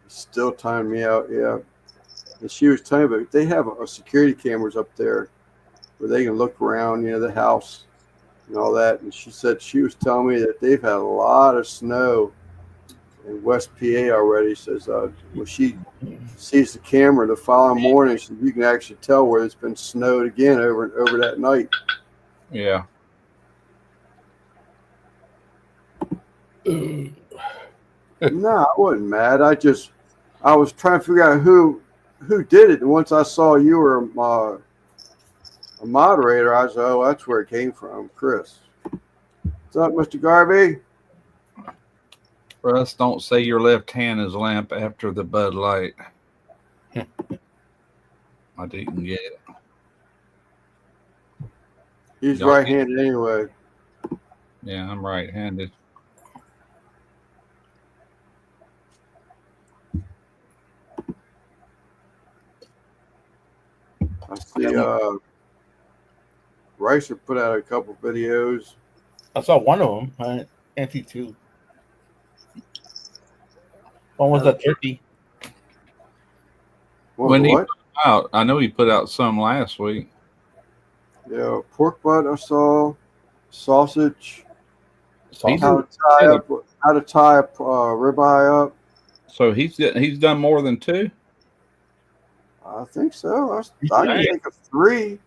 still timing me out. Yeah, and she was telling me, but they have security cameras up there where they can look around, the house and all that. And she said she was telling me that they've had a lot of snow in West PA already. Says when she sees the camera the following morning, you can actually tell where it's been snowed again over that night. Yeah. No, I wasn't mad. I was trying to figure out who did it. And once I saw you were a moderator, I said, "Oh, that's where it came from, Chris." What's up, Mr. Garvey? Russ, don't say your left hand is limp after the Bud Light. I didn't get it. He's right-handed anyway. Yeah, I'm right-handed. I see Ricer put out a couple videos. I saw one of them. I can't see two. One was a turkey. When he put out, I know he put out some last week. Yeah, pork butt I saw, sausage. How to tie a ribeye up. So he's done more than two? I think so. I can think of three.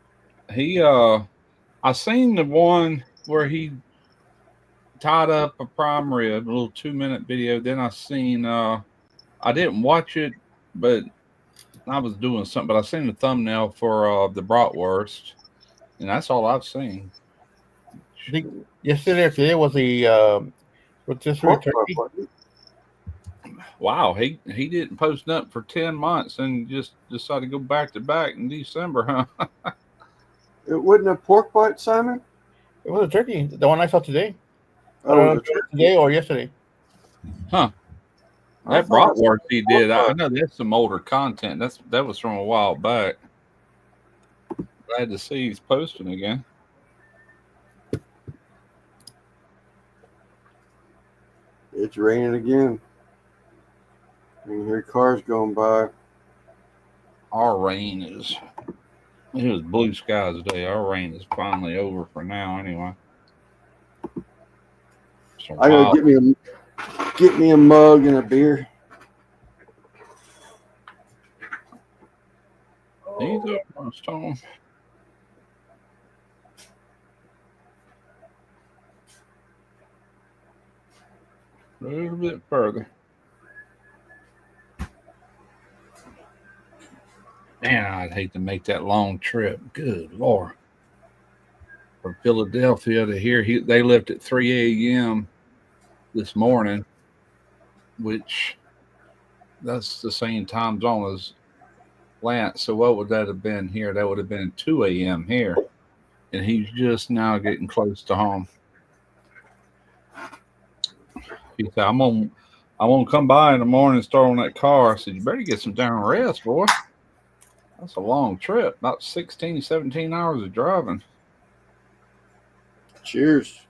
I seen the one where he tied up a prime rib, a little 2-minute video. Then I seen I didn't watch it, but I was doing something. But I seen the thumbnail for the bratwurst, and that's all I've seen. I think yesterday or today was a rotisserie turkey. Wow, he didn't post nothing for 10 months and just decided to go back to back in December, huh? It wasn't a pork butt, Simon? It was a turkey. The one I saw today. Oh, today or yesterday. Huh. That bratwurst he did. I know that's some older content. That was from a while back. Glad to see he's posting again. It's raining again. You can hear cars going by. Our rain it was blue skies today. Our rain is finally over for now anyway. I gotta get me a mug and a beer. He's up on stone. A little bit further. Man, I'd hate to make that long trip. Good Lord. From Philadelphia to here, they left at 3 a.m. this morning, which that's the same time zone as Lance. So what would that have been here? That would have been 2 a.m. here. And he's just now getting close to home. He said, I'm gonna come by in the morning and start on that car. I said, you better get some damn rest, boy. That's a long trip. About 16, 17 hours of driving. Cheers.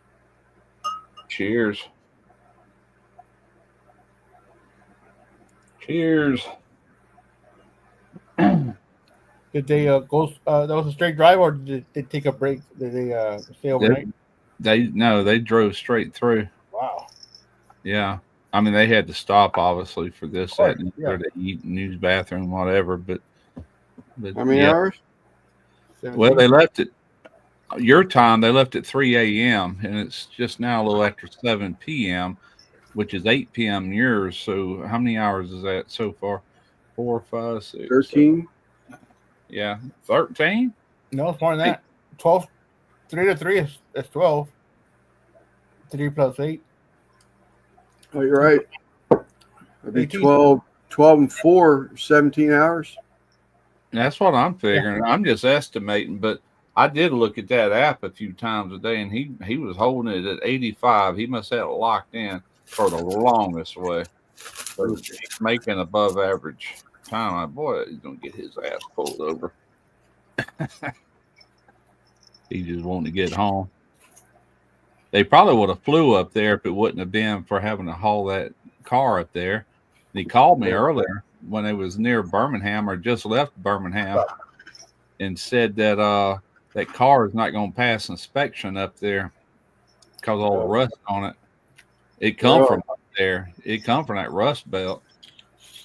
Cheers. Cheers. Did they go? That was a straight drive, or did they take a break? Did they stay overnight? They drove straight through. Wow. Yeah. I mean, they had to stop obviously for this, that, and yeah. to eat, and use bathroom, whatever. But how many hours? 17? Well, they left at your time. They left at 3 a.m. and it's just now a little after 7 p.m., which is 8 p.m. yours. So how many hours is that so far? 4, 5, 6, 13. Yeah, 13. No, it's more than that. 12. 3 to 3 is 12. 3 plus 8. Oh, you're right. It'd be 12 and 4, 17 hours. That's what I'm figuring. Yeah. I'm just estimating, but I did look at that app a few times a day, and he was holding it at 85. He must have it locked in for the longest way. So he's making above average time. Like, boy, he's gonna get his ass pulled over. He just wanted to get home. They probably would have flew up there if it wouldn't have been for having to haul that car up there. And he called me earlier when it was near Birmingham or just left Birmingham and said that that car is not going to pass inspection up there because all the rust on it. It come from there. It come from that rust belt.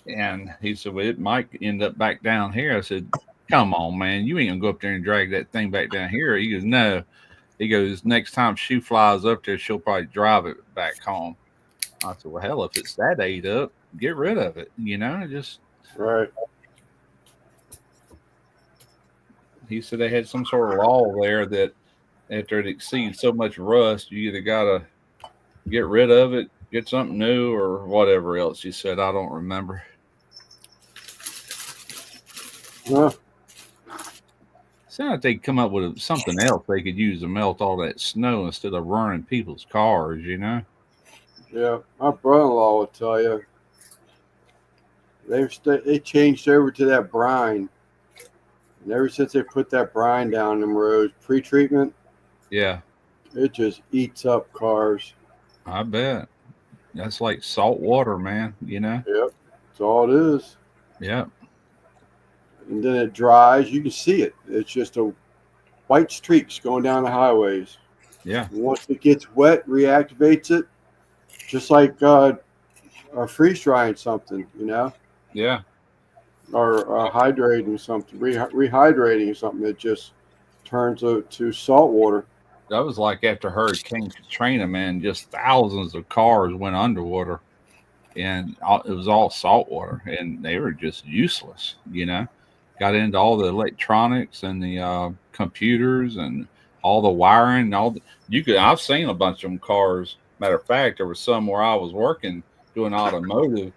And he said, well, it might end up back down here. I said, come on, man. You ain't going to go up there and drag that thing back down here. He goes, no. He goes, next time she flies up there, she'll probably drive it back home. I said, well, hell, if it's that ate up, get rid of it. Just. Right. He said they had some sort of law there that after it exceeds so much rust, you either got to get rid of it, get something new, or whatever else. He said, I don't remember. Huh. Sounded like they'd come up with something else they could use to melt all that snow instead of running people's cars, Yeah, my brother-in-law will tell you they changed over to that brine, and ever since they put that brine down them roads, pre-treatment, yeah, it just eats up cars. I bet. That's like salt water, man. Yep, that's all it is. Yeah. And then it dries. You can see it. It's just a white streaks going down the highways. Yeah. And once it gets wet, reactivates it, just like freeze drying something, Yeah. or hydrating something, rehydrating something. It just turns to salt water. That was like after Hurricane Katrina, man. Just thousands of cars went underwater, and it was all salt water, and they were just useless. Got into all the electronics and the computers and all the wiring. And I've seen a bunch of them cars. Matter of fact, there was some where I was working doing automotive,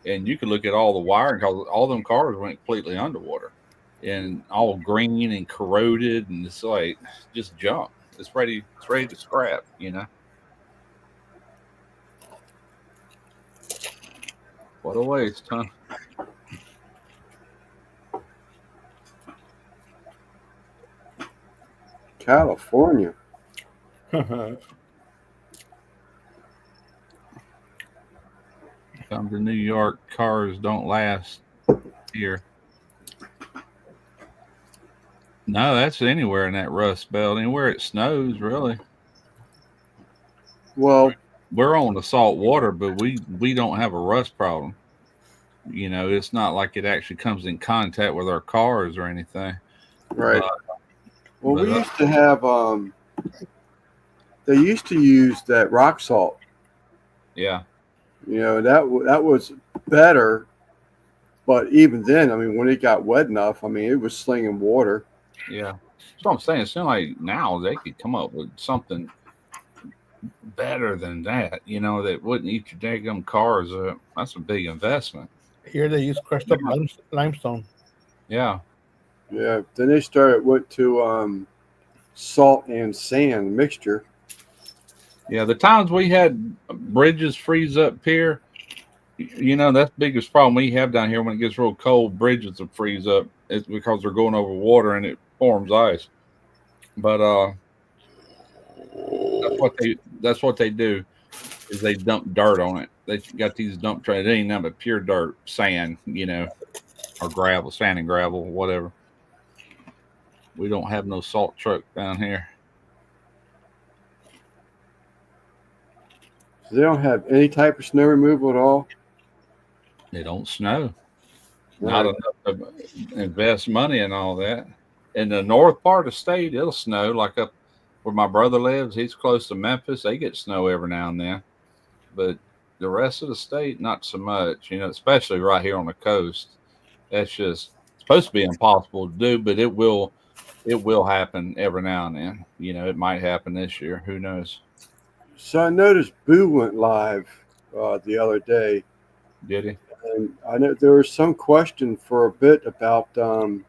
and you could look at all the wiring because all them cars went completely underwater and all green and corroded, and it's like just junk. It's ready to scrap. What a waste, huh? California. Come to New York, cars don't last here. No, that's anywhere in that rust belt. Anywhere it snows, really. Well, we're on the salt water, but we don't have a rust problem. It's not like it actually comes in contact with our cars or anything. Right. We used to have they used to use that rock salt. Yeah. That was better, but even then, when it got wet enough, it was slinging water. Yeah. That's what I'm saying. It seems like now they could come up with something better than that, that wouldn't eat your daggum cars up. That's a big investment. Here they use crushed up limestone. Yeah. Yeah. Then they went to salt and sand mixture. Yeah, the times we had bridges freeze up here, that's the biggest problem we have down here when it gets real cold. Bridges will freeze up. It's because they're going over water and it forms ice. But that's what they do is they dump dirt on it. They got these dump trucks. It ain't nothing but pure dirt, sand, or gravel, sand and gravel, whatever. We don't have no salt truck down here. So they don't have any type of snow removal at all? They don't snow. Right. Not enough to invest money in all that. In the north part of the state, it'll snow. Like up where my brother lives, he's close to Memphis. They get snow every now and then. But the rest of the state, not so much, especially right here on the coast. That's just supposed to be impossible to do, but it will happen every now and then. It might happen this year. Who knows? So I noticed Boo went live the other day. Did he? And I know there was some question for a bit about that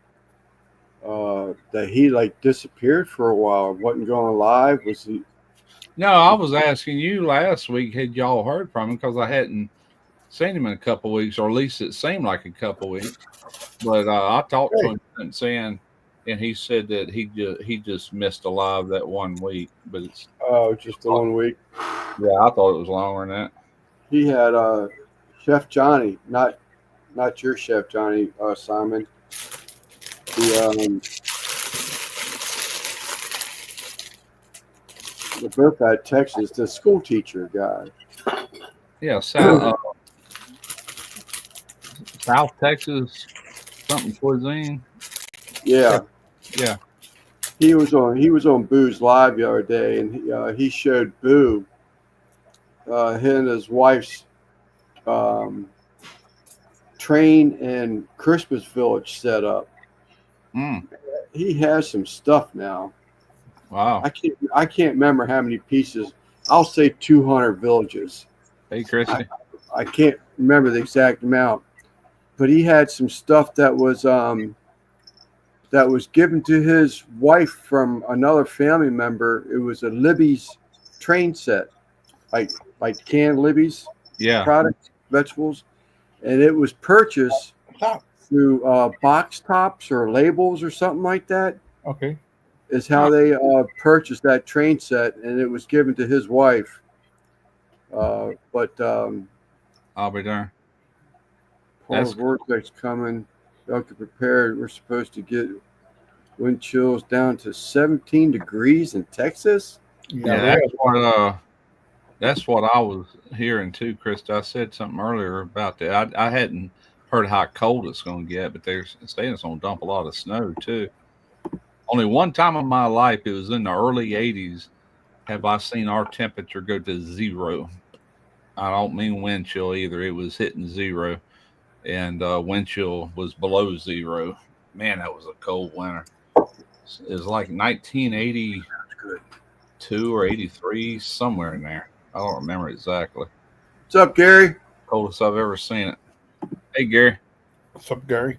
he disappeared for a while, wasn't going live. Was he? No, I was asking you last week, had y'all heard from him? Because I hadn't seen him in a couple of weeks, or at least it seemed like a couple of weeks. But I talked to him since then, and he said that he just missed a live that 1 week. But it's just the 1 week. Yeah, I thought it was longer than that. He had Chef Johnny, not your Chef Johnny, Simon. The Burkett, Texas, the school teacher guy. Yeah, South Texas something cuisine. Yeah, Yeah. he was on Boo's live the other day, and he showed Boo him and his wife's um, train and Christmas village set up. Mm, He has some stuff now. wow. I can't remember how many pieces. I'll say 200 villages. Hey, Christy. I can't remember the exact amount, but he had some stuff that was given to his wife from another family member. It was a Libby's train set, like canned Libby's Yeah. products, vegetables, and it was purchased through box tops or labels or something like that. Okay. Is how they purchased that train set, and it was given to his wife. But I'll be darned. polar That's vortex coming. Y'all get prepared. We're supposed to get wind chills down to 17 degrees in Texas. yeah. That's what I was hearing too, Krista. I said something earlier about that. I hadn't heard how cold it's going to get, but they're saying it's going to dump a lot of snow too. Only one time in my life, it was in the early '80s, have I seen our temperature go to zero. I don't mean wind chill either. It was hitting zero, and wind chill was below zero. Man, that was a cold winter. It was like 1982 or 83, somewhere in there. I don't remember exactly. What's up, Gary? Coldest I've ever seen it. Hey, Gary. What's up, Gary?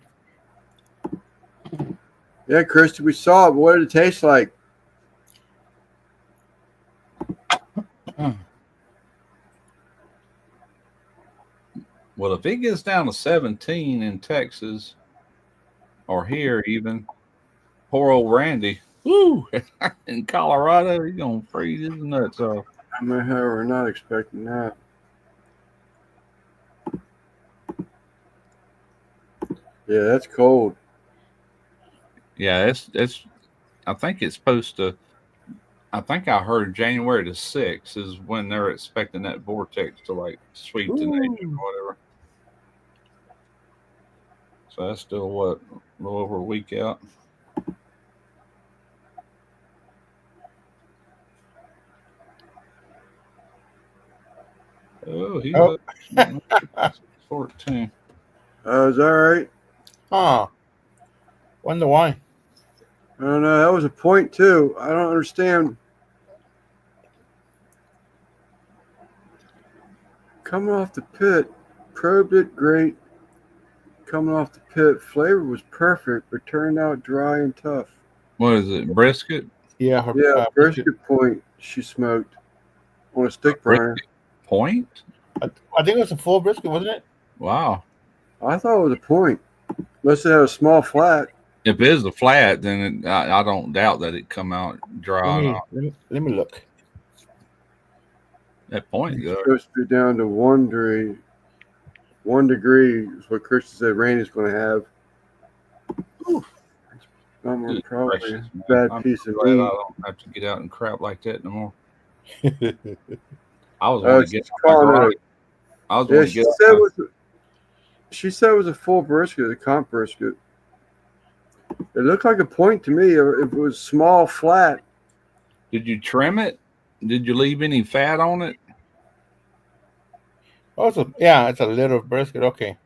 Yeah, Christy, we saw it. What did it taste like? Well, if it gets down to 17 in Texas or here even, poor old Randy, woo, in Colorado, he's going to freeze his nuts off. I mean, we're not expecting that. Yeah, that's cold. Yeah, it's. I think it's supposed to. I think I heard January the 6th is when they're expecting that vortex to like sweep the nation or whatever. So that's still what, a little over a week out. Oh, he's Oh. up 14. Is that right? Huh. Wonder why. I don't know. That was a point, too. I don't understand. Coming off the pit, probed it great. Coming off the pit, flavor was perfect, but turned out dry and tough. What is it, brisket? Yeah. Yeah, brisket point she smoked on a stick burner. Brisket point? I think it was a full brisket, wasn't it? Wow. I thought it was a point. Unless it had a small flat. If it is a flat, then I don't doubt that it come out dry. Let me look. That point, It's good. supposed to be down to 1 degree. 1 degree is what Christian said Randy's going to have. Good Probably gracious, a man. bad I'm piece of glad meat. I don't have to get out and crap like that no more. I was Oh, wanting to get she's out my calling garage. it. I was Yeah, wanting to get out she said it was a full brisket, a comp brisket. It looked like a point to me. If it was small, flat. Did you trim it? Did you leave any fat on it? Also, yeah, it's a little brisket. Okay.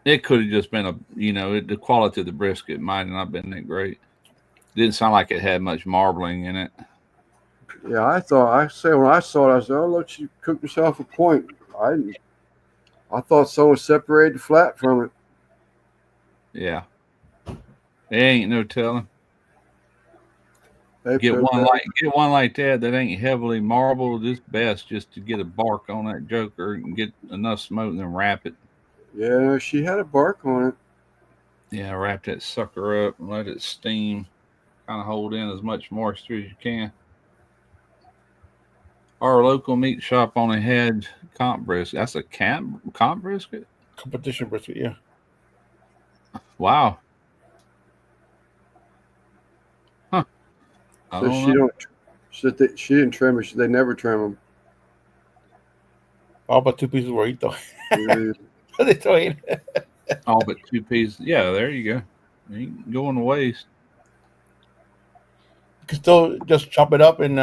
It could have just been the quality of the brisket might have not been that great. Didn't sound like it had much marbling in it. Yeah, when I saw it, I said, "Oh, look, she cooked herself a point." I thought someone separated the flat from it. Yeah. There ain't no telling. They Get put one like that ain't heavily marbled. It's best just to get a bark on that joker and get enough smoke and then wrap it. Yeah, she had a bark on it. Yeah, wrap that sucker up and let it steam. Kind of hold in as much moisture as you can. Our local meat shop only had comp brisket. That's a comp brisket? Competition brisket, yeah. Wow. Huh. I So don't know. she didn't trim them. They never trim them. All but 2 pieces were eat though. Yeah. They still ate it. All but 2 pieces. Yeah, there you go. You can go in the waste. You can still just chop it up and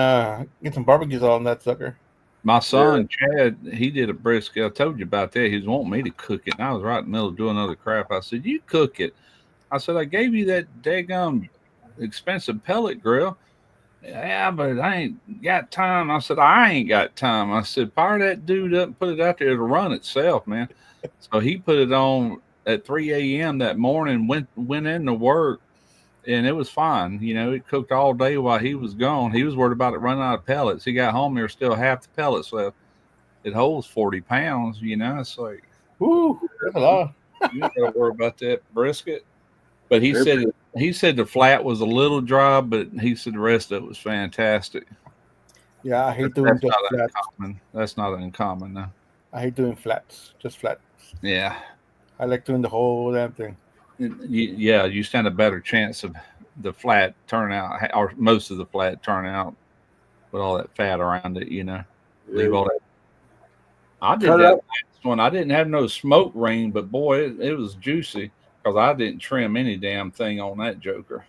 get some barbecue sauce on that sucker. My son Chad, he did a brisket. I told you about that. He was wanting me to cook it, and I was right in the middle of doing other crap. I said, "You cook it." I said, "I gave you that daggum expensive pellet grill." Yeah, but I ain't got time. I said, "I ain't got time." I said, "Fire that dude up and put it out there. It'll run itself, man." So he put it on at 3 a.m. that morning. Went into work, and it was fine. You know, it cooked all day while he was gone. He was worried about it running out of pellets. He got home, there was still half the pellets left. It holds 40 pounds. You know, it's like Woo, that's a lot. you ain't got to worry about that brisket. But he Every- said the flat was a little dry, but he said the rest of it was fantastic. Yeah, I hate doing That's just not flats. uncommon. That's not uncommon, though. I hate doing flats, just flat. Yeah. I like doing the whole damn thing. You stand a better chance of the flat turnout, or most of the flat turnout with all that fat around it. You know, leave all that. I did Cut that up. last one. I didn't have no smoke ring, but boy, it was juicy because I didn't trim any damn thing on that joker.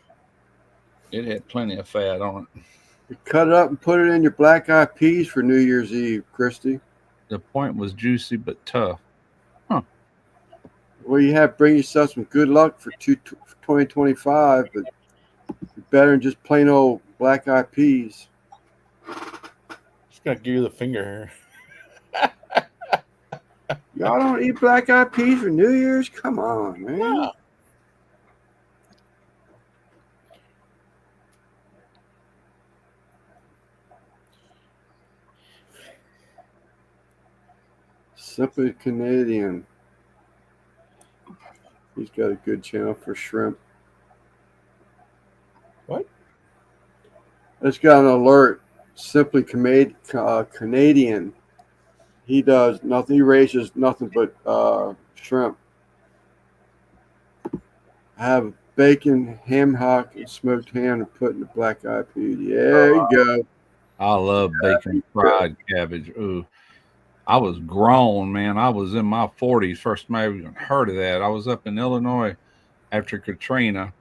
It had plenty of fat on it. You cut it up and put it in your black eyed peas for New Year's Eve, Christy. The point was juicy but tough. Well, you have bring yourself some good luck for 2025, but better than just plain old black eyed peas. Just gonna give you the finger here. Y'all don't eat black eyed peas for New Year's? Come on, man. Yeah. Simply Canadian. He's got a good channel for shrimp. What? I just got an alert. Simply Canadian. He does nothing. He raises nothing but shrimp. I have bacon, ham hock, and smoked ham to put in the black eyed peas. There you go. I love bacon fried cabbage. Ooh. I was grown, man. I was in my 40s. First time I even heard of that. I was up in Illinois after Katrina,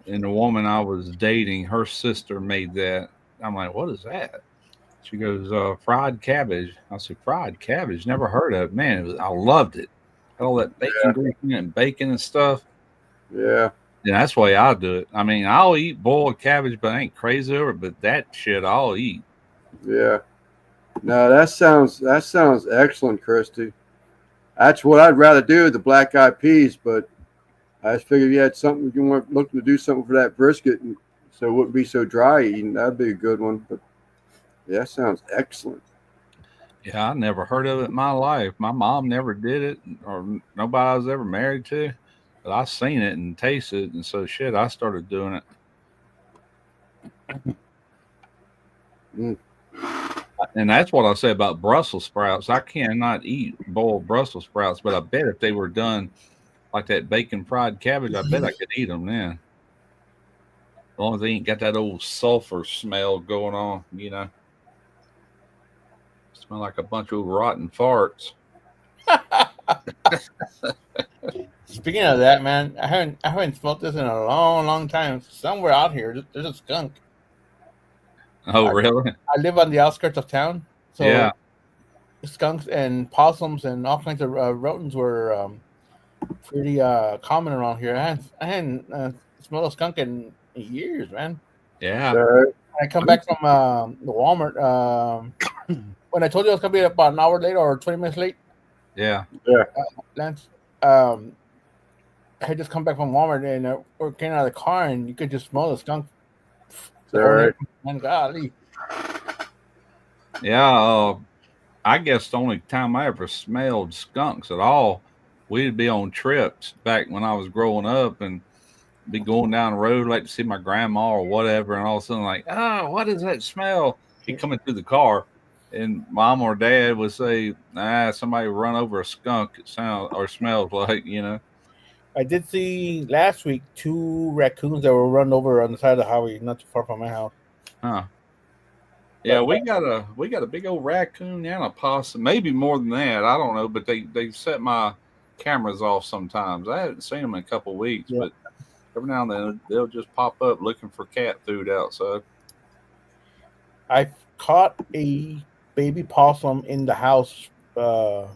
and the woman I was dating, her sister made that. I'm like, what is that? She goes, fried cabbage. I said, fried cabbage? Never heard of it. Man, I loved it. Had all that bacon grease in it and bacon and stuff. Yeah. Yeah, that's the way I do it. I mean, I'll eat boiled cabbage, but I ain't crazy over it. But that shit I'll eat. Yeah. No, that sounds excellent, Christy. That's what I'd rather do, the black eyed peas, but I just figured you had something you weren't looking to do something for that brisket, and so it wouldn't be so dry eating. That'd be a good one. But yeah, that sounds excellent. Yeah, I never heard of it in my life. My mom never did it, or nobody I was ever married to. But I seen it and tasted it, and so shit, I started doing it. Mm. And that's what I say about Brussels sprouts. I cannot eat boiled Brussels sprouts, but I bet if they were done like that bacon fried cabbage, I bet I could eat them then. As long as they ain't got that old sulfur smell going on, you know. Smell like a bunch of rotten farts. Speaking of that, man, I haven't smoked this in a long time. Somewhere out here, there's a skunk. Oh, really? I live on the outskirts of town, so Yeah. skunks and possums and all kinds of rodents were pretty common around here. I hadn't smelled a skunk in years, man. Yeah. So, I come back from the Walmart. When I told you I was gonna be about an hour late or 20 minutes late, Yeah. Lance, I had just come back from Walmart and we came out of the car and you could just smell the skunk. all right. Man, golly. Yeah. I guess the only time I ever smelled skunks at all, we'd be on trips back when I was growing up and be going down the road, like to see my grandma or whatever, and all of a sudden, like, oh, what is that smell? He coming through the car, and mom or dad would say, somebody run over a skunk. It sounds or smells like, you know. I did see last week 2 raccoons that were run over on the side of the highway, not too far from my house. Huh. Yeah, we got a big old raccoon and a possum, maybe more than that. I don't know, but they set my cameras off sometimes. I haven't seen them in a couple of weeks, Yeah. but every now and then they'll just pop up looking for cat food outside. I caught a baby possum in the house about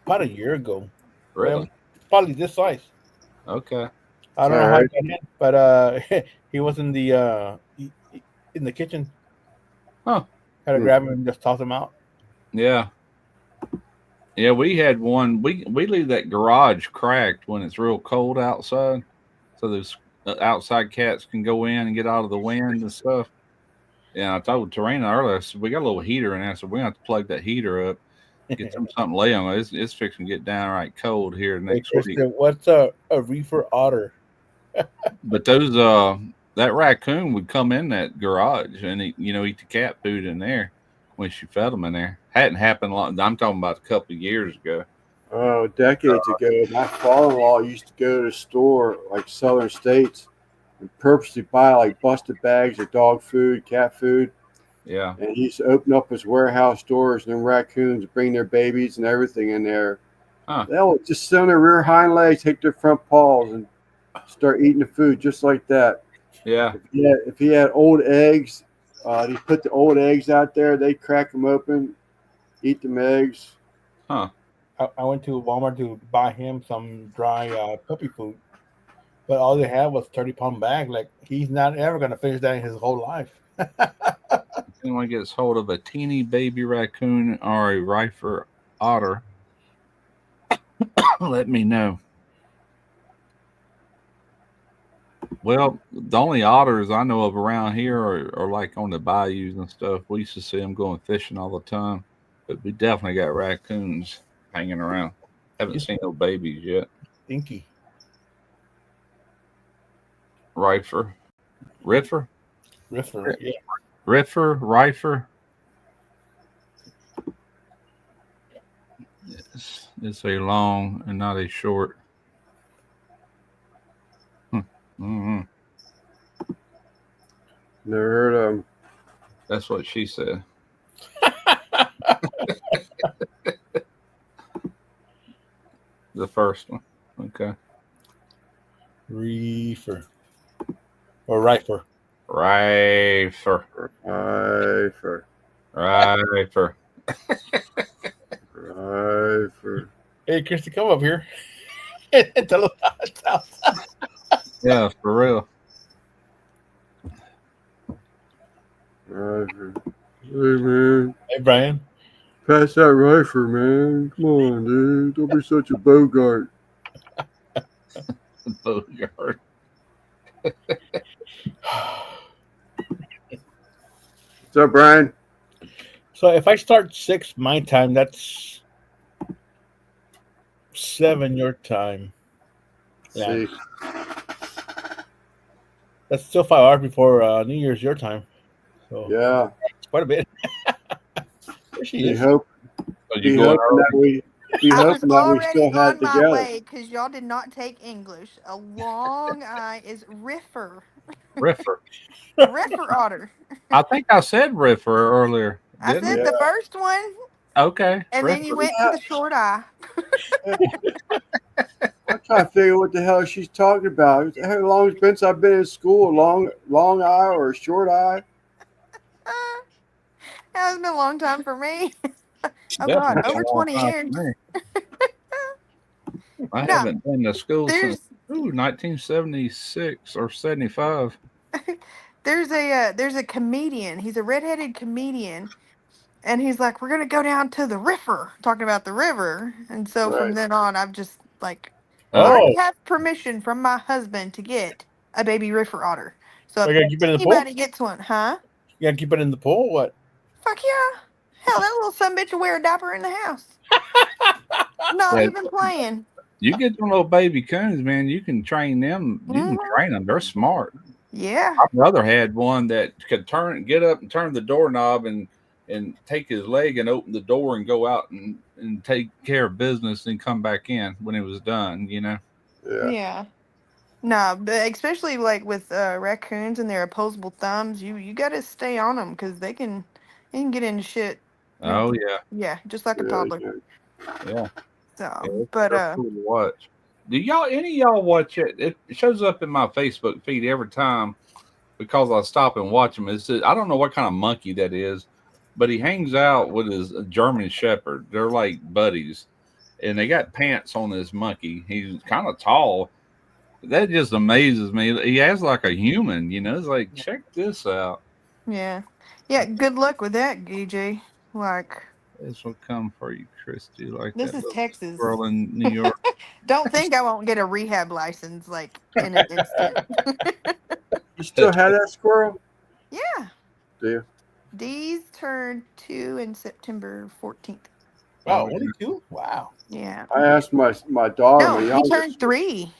a year ago. Really? Probably this size. Okay. I don't know All how right. he got in, but he was in the kitchen. Huh. Had to grab him and just toss him out. Yeah. Yeah, we had one. We leave that garage cracked when it's real cold outside, so those outside cats can go in and get out of the wind and stuff. Yeah, I told Tarina earlier, I said, we got a little heater in there, so we're going to have to plug that heater up, get them something to lay on. It's fixing to get downright cold here Hey, next week. Kristen, what's a reefer otter? But those that raccoon would come in that garage and eat the cat food in there when she fed them in there. Hadn't happened long. I'm talking about a couple of years ago. Oh, decades ago, my father-in-law used to go to the store like Southern States and purposely buy like busted bags of dog food, cat food, Yeah. and he used to open up his warehouse doors and then raccoons bring their babies and everything in there. Huh. They'll just sit on their rear hind legs, take their front paws, and start eating the food just like that. Yeah. If he had old eggs, he put the old eggs out there. They crack them open, eat them eggs. Huh. I went to Walmart to buy him some dry puppy food, but all they had was 30-pound bag. Like, he's not ever gonna finish that in his whole life. If anyone gets hold of a teeny baby raccoon or a rifer otter, let me know. Well, the only otters I know of around here are like on the bayous and stuff. We used to see them going fishing all the time, but we definitely got raccoons hanging around. Haven't seen no babies yet. Stinky. Riffer. Riffer, yeah. Riffer, Rifer. Yes, it's a long and not a short. Mm-hmm. Never heard of them. That's what she said. The first one. Okay. Reefer. Or Rifer. Rifer. Rifer. Rifer. Rifer. Hey, Christy, come up here. And tell us how it sounds. Yeah, for real. Rifer. Hey, man. Hey, Brian. Pass that Rifer, man. Come on, dude. Don't be such a Bogart. Bogart. What's up, Brian? So if I start 6 my time, that's 7 your time. Yeah. See. That's still 5 hours before New Year's your time. So Yeah. it's quite a bit. There she We is. hope. So Be you going hoping that we. Be I was hoping that we already still had on my together. way because y'all did not take English. A long I is riffer. Riffer? Riffer otter. I think I said Riffer earlier. I Didn't said I? the first one, Okay. and then you Riffer. went to the short eye. I'm trying to figure what the hell she's talking about. How long it's been since I've been in school? Long eye or a short eye? That has been a long time for me. Oh Definitely God, over a long 20 time years. for me. I No, haven't been to school since there's 1976 or 75. there's a comedian. He's a redheaded comedian, and he's like, "We're gonna go down to the river," talking about the river. And so from Right. then on, I've just like I Oh, already Oh, have permission from my husband to get a baby river otter. So I if gotta keep it in the pool. anybody gets one, huh? You gotta keep it in the pool. What? Fuck yeah! Hell, that little sumbitch will wear a diaper in the house. Not yeah. even playing. You get them little baby coons, man. You can train them. You can Mhm. train them. They're smart. Yeah. My brother had one that could get up and turn the doorknob and take his leg and open the door and go out and take care of business and come back in when it was done. Yeah. Yeah. No, but especially like with raccoons and their opposable thumbs, you got to stay on them because they can get into shit. Oh yeah, Yeah, just like a Yeah, toddler. yeah. So, but They're cool to watch. Do y'all any of y'all watch it? It shows up in my Facebook feed every time because I stop and watch him. I don't know what kind of monkey that is, but he hangs out with his German Shepherd. They're like buddies, and they got pants on this monkey. He's kind of tall. That just amazes me. He acts like a human. It's like check this out. yeah, yeah. Good luck with that, DJ. Like This will come for you, Christy, like this that is little Texas. girl in New York. Don't think I won't get a rehab license like in an instant. You still have that squirrel? Yeah, Do you? D's turned 2 in September 14th. Wow, Oh, only 2? Wow. Yeah. I asked my daughter, No, my he youngest. turned 3.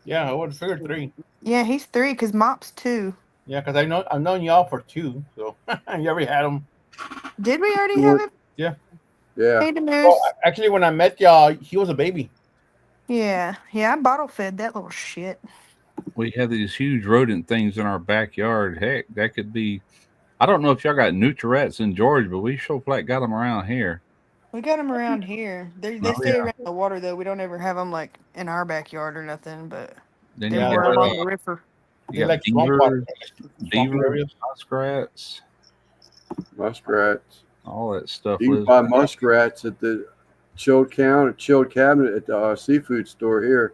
Yeah, I would have figured 3. Yeah, he's 3 because Mop's 2. Yeah, because I've known y'all for 2, so you already had them. Did we already have him? Yeah. Yeah. Hey, the Well, moose. actually, when I met y'all, he was a baby. Yeah, I bottle fed that little shit. we have these huge rodent things in our backyard. Heck, that could be. I don't know if y'all got nutria-rats in Georgia, but we sure flat got them around here. We got them around here. They Oh stay yeah. around the water though. We don't ever have them like in our backyard or nothing. But Then they're you Yeah, more got along the river. you got like swamp water, swampy beavers, areas. muskrats, Muskrats. all that stuff You can lives. buy muskrats at the chilled cabinet at the seafood store here.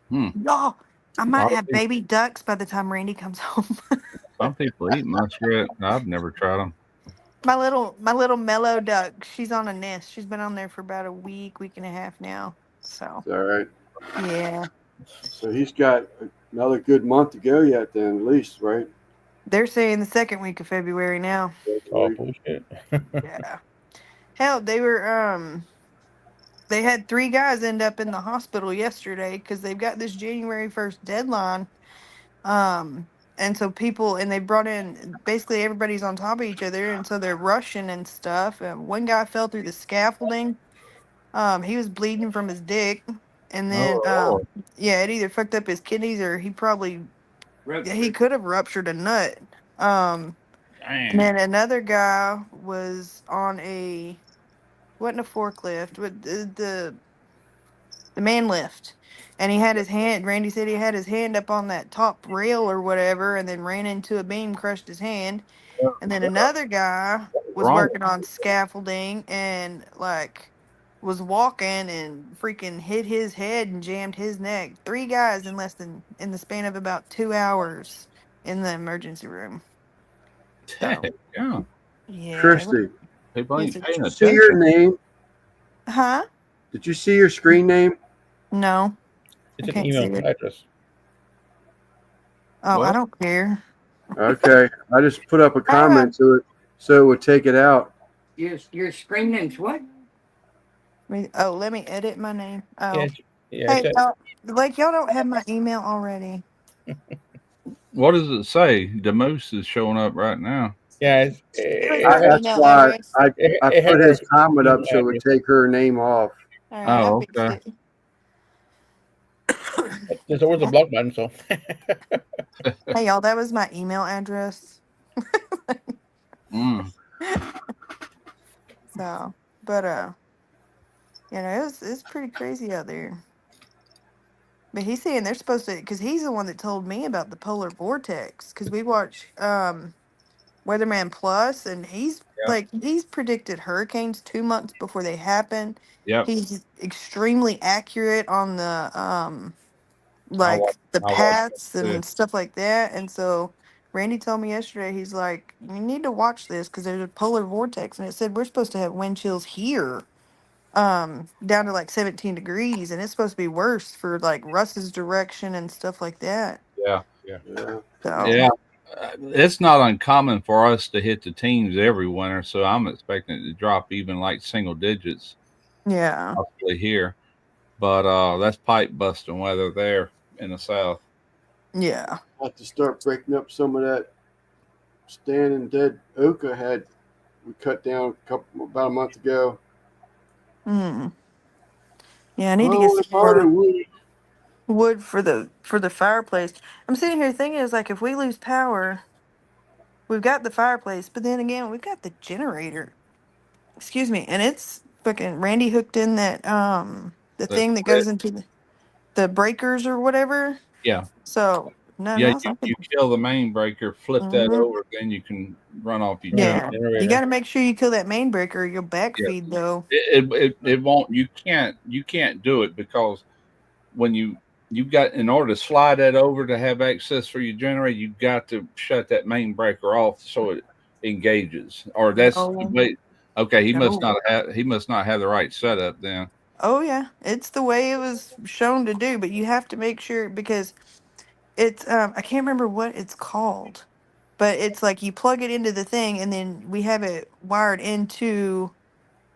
Y'all, I A might lot of have baby ducks by the time Randy comes home. Some people eat muskrat. I've never tried them. my little mellow duck. She's on a nest. She's been on there for about a week and a half now. So Is that right? yeah, So he's got another good month to go yet, then at least, right? they're saying the second week of February now. Oh, bullshit. Yeah. Hell, they had 3 guys end up in the hospital yesterday because they've got this January 1st deadline. And so they brought in basically everybody's on top of each other, and so they're rushing and stuff. And one guy fell through the scaffolding. He was bleeding from his dick, and then Oh Lord. yeah, it either fucked up his kidneys or he could have ruptured a nut. And Damn. then another guy was on wasn't a forklift, but the man lift. And he had his hand, Randy said he had his hand up on that top rail or whatever, and then ran into a beam, crushed his hand. And then another guy was Wrong. working on scaffolding and like was walking and freaking hit his head and jammed his neck. 3 guys in the span of about 2 hours in the emergency room. So, Yeah. yeah. Christy, People Yes, ain't it's paying see your attention. name? Huh? Did you see your screen name? No. It's I an can't email see it. address. Oh, I What? don't care. Okay, I just put up a I don't comment to it so it would take it out. Your screen name's what? let me edit my name. Oh. Yeah, Hey, y'all don't have my email already. What does it say? The moose is showing up right now. yeah, Here's it my That's email why address. I it put has his her comment up email so it would address. take her name off. All right, I Oh, fixed okay. it. There's always a block button, so. Hey, y'all, that was my email address. Mm. So, but it's pretty crazy out there. But he's saying they're supposed to, because he's the one that told me about the polar vortex. Because we watch Weatherman Plus, and he's Yeah. he's predicted hurricanes 2 months before they happen. Yep. He's extremely accurate on the I watch. the I watch paths that too. and stuff like that. And so Randy told me yesterday, he's like, you need to watch this because there's a polar vortex, and it said we're supposed to have wind chills here, down to like 17 degrees, and it's supposed to be worse for like Russ's direction and stuff like that. Yeah. Yeah. So Yeah. It's not uncommon for us to hit the teens every winter, so I'm expecting it to drop even like single digits yeah. possibly here. But that's pipe busting weather there in the south. Yeah. I have to start breaking up some of that standing dead oak I had. We cut down about a month ago. Mm. Yeah, I need to get Oh, some it's harder more. wood. wood for the fireplace. I'm sitting here thinking, is like if we lose power, we've got the fireplace, but then again, we've got the generator. Excuse me, and it's fucking Randy hooked in that the That's thing that it. goes into the breakers or whatever. Yeah. So nothing Yeah, else I you can. kill the main breaker, flip that Mhm. over, then you can run off your Run generator. Yeah, you generator. got to make sure you kill that main breaker. You'll Yeah. backfeed though. It won't. You can't do it because when you got, in order to slide that over to have access for your generator, you got to shut that main breaker off so it engages. Or that's the No, way. Okay, no. he must not have the right setup then. Oh yeah, it's the way it was shown to do, but you have to make sure because it's I can't remember what it's called, but it's like you plug it into the thing and then we have it wired into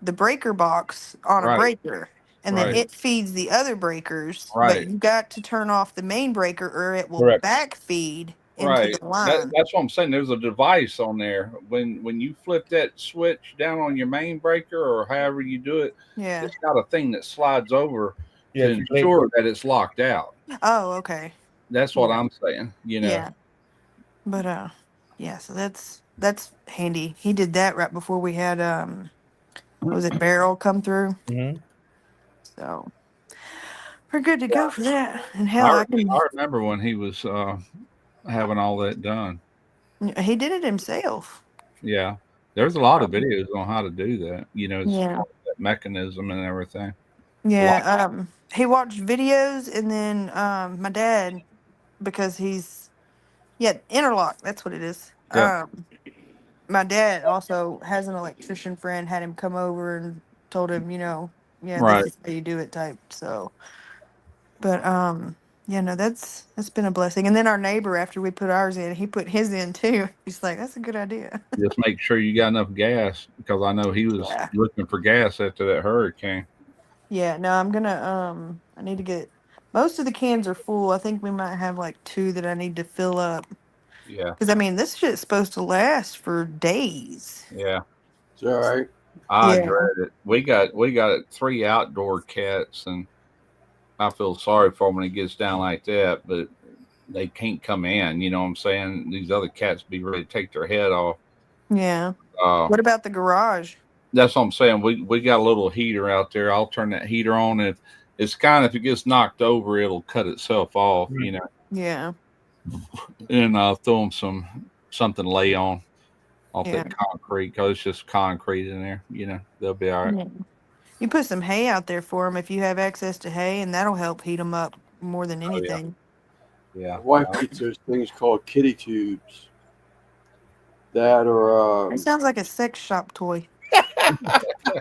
the breaker box on a Right, breaker and then right, it feeds the other breakers, but right, you got to turn off the main breaker or it will Correct. backfeed into right. the line. That's what I'm saying. There's a device on there. When you flip that switch down on your main breaker or however you do it, Yeah. it's got a thing that slides over Yeah, to it's late. ensure that it's locked out. Oh, okay. That's what Yeah. I'm saying. Yeah. But yeah, so that's handy. He did that right before we had what was it Barrel come through? Mm-hmm. So we're good to go for that. And I hell, I can. I remember when he was having all that done. He did it himself. Yeah, there's a lot of videos on how to do that. As Yeah. far as that mechanism and everything. A lot. Yeah. He watched videos and then my dad because he's interlock. That's what it is. Yeah. My dad also has an electrician friend had him come over and told him, yeah, this Right. is how you do it type. So, but yeah, no, that's been a blessing. And then our neighbor, after we put ours in, he put his in too. He's like, that's a good idea. Just make sure you got enough gas because I know he was Yeah. looking for gas after that hurricane. Yeah, no, I'm gonna I need to get most of the cans are full. I think we might have like 2 that I need to fill up. Yeah. Because I mean this shit's supposed to last for days. Yeah. It's all right. I Yeah. dread it. We got 3 outdoor cats, and I feel sorry for them when it gets down like that, but they can't come in. You know what I'm saying? These other cats be ready to take their head off. Yeah. Uh, What about the garage? that's what I'm saying. We got a little heater out there. I'll turn that heater on. If if it gets knocked over, it'll cut itself off. Yeah. And throw them something to lay on off Yeah. that concrete because it's just concrete in there. They'll be all right. Yeah. You put some hay out there for them if you have access to hay, and that'll help heat them up more than Oh, yeah. anything. Yeah. My wife gets those things called kitty tubes. That or It sounds like a sex shop toy.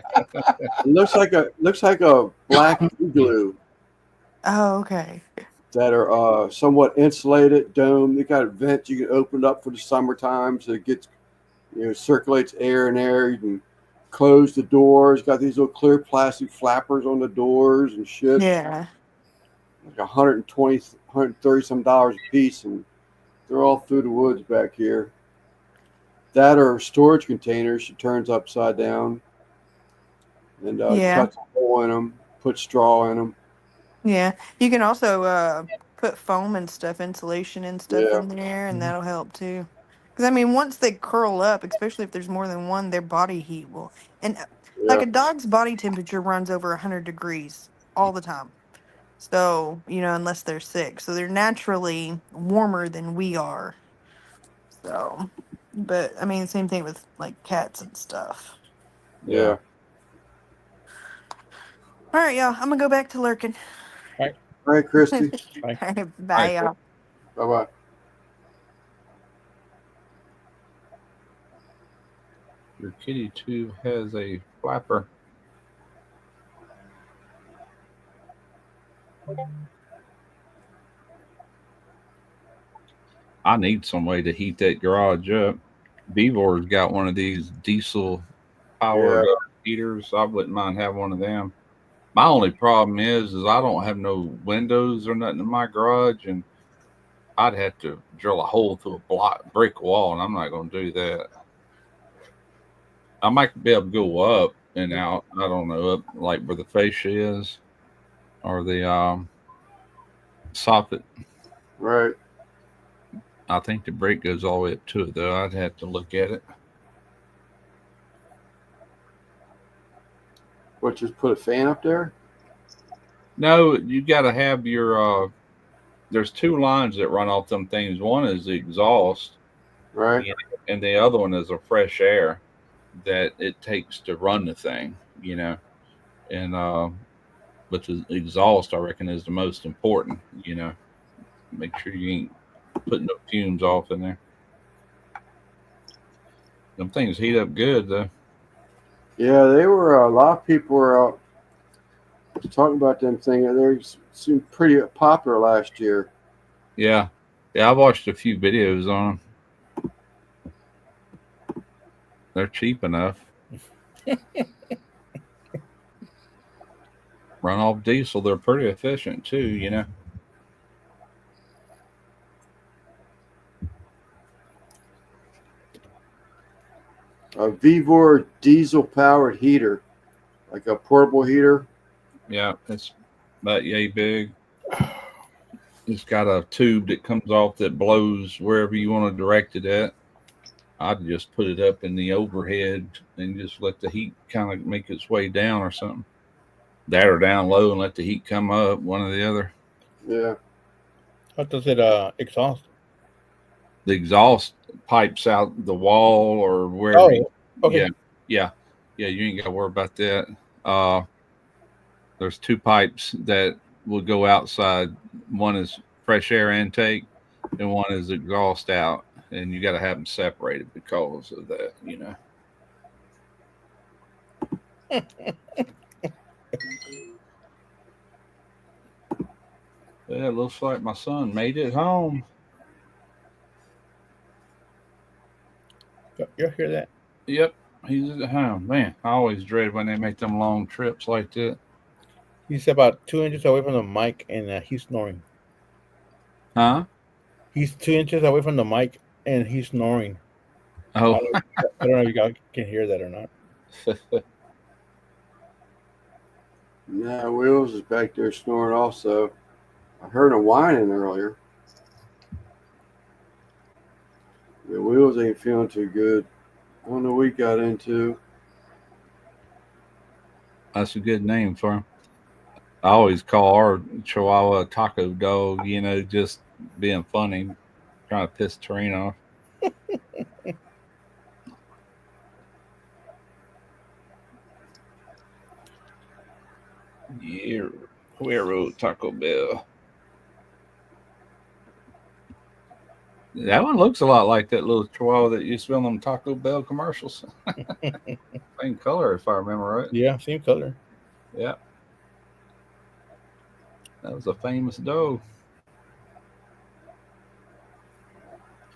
it looks like a black igloo Oh, okay. that are somewhat insulated dome. They got vents you can open up for the summertime so it gets circulates air in there. You can close the doors. Got these little clear plastic flappers on the doors and shit. Yeah. Like $120, $130 some dollars a piece, and they're all through the woods back here. That or storage containers she turns upside down and Yeah. cuts a hole in them, put straw in them. Yeah. You can also put foam and stuff, insulation and stuff Yeah. in there, and Mhm. that'll help too. Because I mean, once they curl up, especially if there's more than one, their body heat will. And like Yeah. a dog's body temperature runs over 100 degrees all the time. So, unless they're sick. So they're naturally warmer than we are. So, but I mean, same thing with like cats and stuff. Yeah. All right, y'all. I'm going to go back to lurking. All right, Christy. All right, bye, y'all. Bye bye. Your kitty tube has a flapper. I need some way to heat that garage up. Beavor's got one of these diesel powered heaters. I wouldn't mind having one of them. My only problem is I don't have no windows or nothing in my garage, and I'd have to drill a hole through a brick wall, and I'm not going to do that. I might be able to go up and out. I don't know, up like where the fascia is, or the soffit. Right. I think the brake goes all the way up to it, though. I'd have to look at it. What, just put a fan up there? No, you got to have your. There's two lines that run off them things. One is the exhaust, Right. and the other one is a fresh air that it takes to run the thing. And but the exhaust, I reckon, is the most important. Make sure you ain't putting no fumes off in there. Them things heat up good, though. Yeah, they were a lot of people were talking about them things. They seemed pretty popular last year. Yeah, I watched a few videos on them. They're cheap enough. Run off diesel. They're pretty efficient too. A Vivor diesel-powered heater, like a portable heater. Yeah, it's about yay big. It's got a tube that comes off that blows wherever you want to direct it at. I'd just put it up in the overhead and just let the heat kind of make its way down or something. That or down low and let the heat come up, one or the other. Yeah. How does it exhaust? The exhaust pipes out the wall or wherever. Oh, okay. Yeah. You ain't got to worry about that. There's two pipes that will go outside. One is fresh air intake, and one is exhaust out. And you got to have them separated because of that. Yeah, it looks like my son made it home. You hear that? Yep, he's at home. Man, I always dread when they make them long trips like that. He's about 2 inches away from the mic, and he's snoring. Huh? He's 2 inches away from the mic, and he's snoring. Oh, I don't know if you guys can hear that or not. Yeah, Wheels is back there snoring also. I heard him whining earlier. The Wheels ain't feeling too good. I don't know what he got into. That's a good name for him. I always call our Chihuahua Taco Dog, just being funny, trying to piss Tarina off. Yeah, where Taco Bell? That one looks a lot like that little Chihuahua that used to be on them Taco Bell commercials. Same color, if I remember right. Yeah, same color. Yeah. That was a famous dog.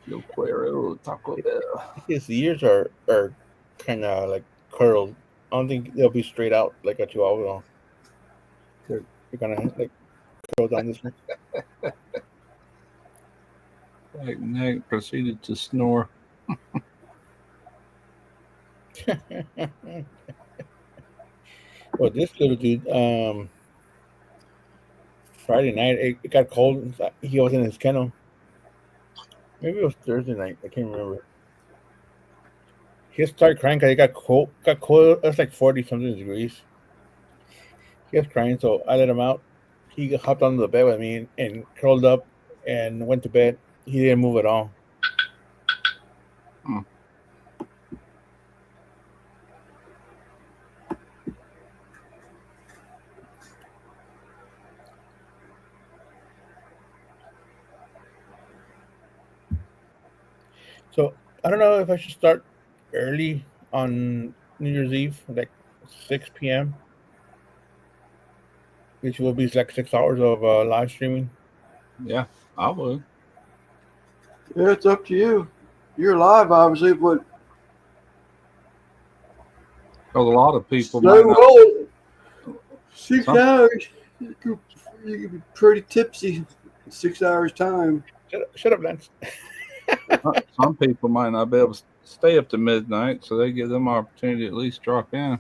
Yo Cuero Taco Bell. His ears are kind of like curled. I don't think they'll be straight out like a Chihuahua. They're gonna like curl down this way. Like Nick proceeded to snore. Well, this little dude, Friday night, it got cold. He was in his kennel. Maybe it was Thursday night. I can't remember. He started crying because it got cold. It was like 40 something degrees. He was crying, so I let him out. He hopped onto the bed with me and curled up and went to bed. He didn't move at all. Hmm. So I don't know if I should start early on New Year's Eve, like 6 p.m., which will be like 6 hours of live streaming. Yeah, I would. Yeah, it's up to you. You're live, obviously, but Because a lot of people so might not. well, 6 Some- hours. You could be pretty tipsy in 6 hours time. Shut up, Lance. Some people might not be able to stay up to midnight, so they give them opportunity to at least drop in.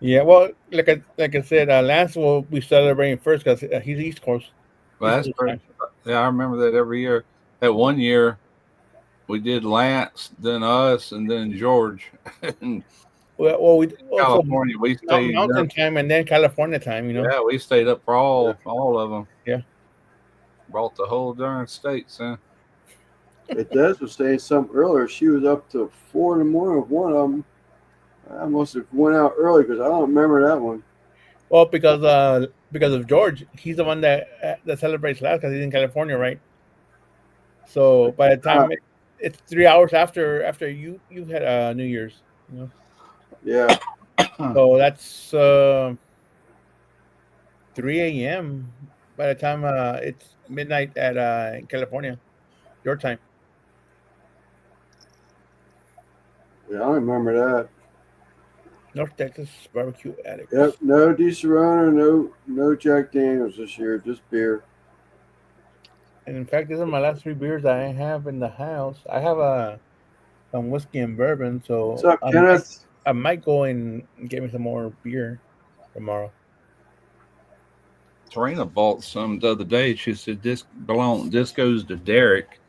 Yeah, well, like I said, Lance will be celebrating first because he's East Coast. Well, It's that's crazy. Yeah, I remember that every year. That one year, we did Lance, then us, and then George. In well, we also California, we stayed mountain up. time and then California time. You know. Yeah, we stayed up for all of them. Yeah. Brought the whole darn states in. Hey, Des was saying something earlier. She was up to 4 in the morning with one of them. I must have went out early because I don't remember that one. Well, because of George, he's the one that celebrates last because he's in California, right? So by the time it's 3 hours after you had New Year's, you know. Yeah. So that's 3 a.m. by the time it's midnight at in California, your time. Yeah, I remember that. North Texas barbecue addicts. Yep. No Di Serrano, no Jack Daniels this year. Just beer. And in fact, these are my last 3 beers I have in the house. I have some whiskey and bourbon, What's so up, Kenneth? I might go and get me some more beer tomorrow. Serena bought some the other day. She said this goes to Derek.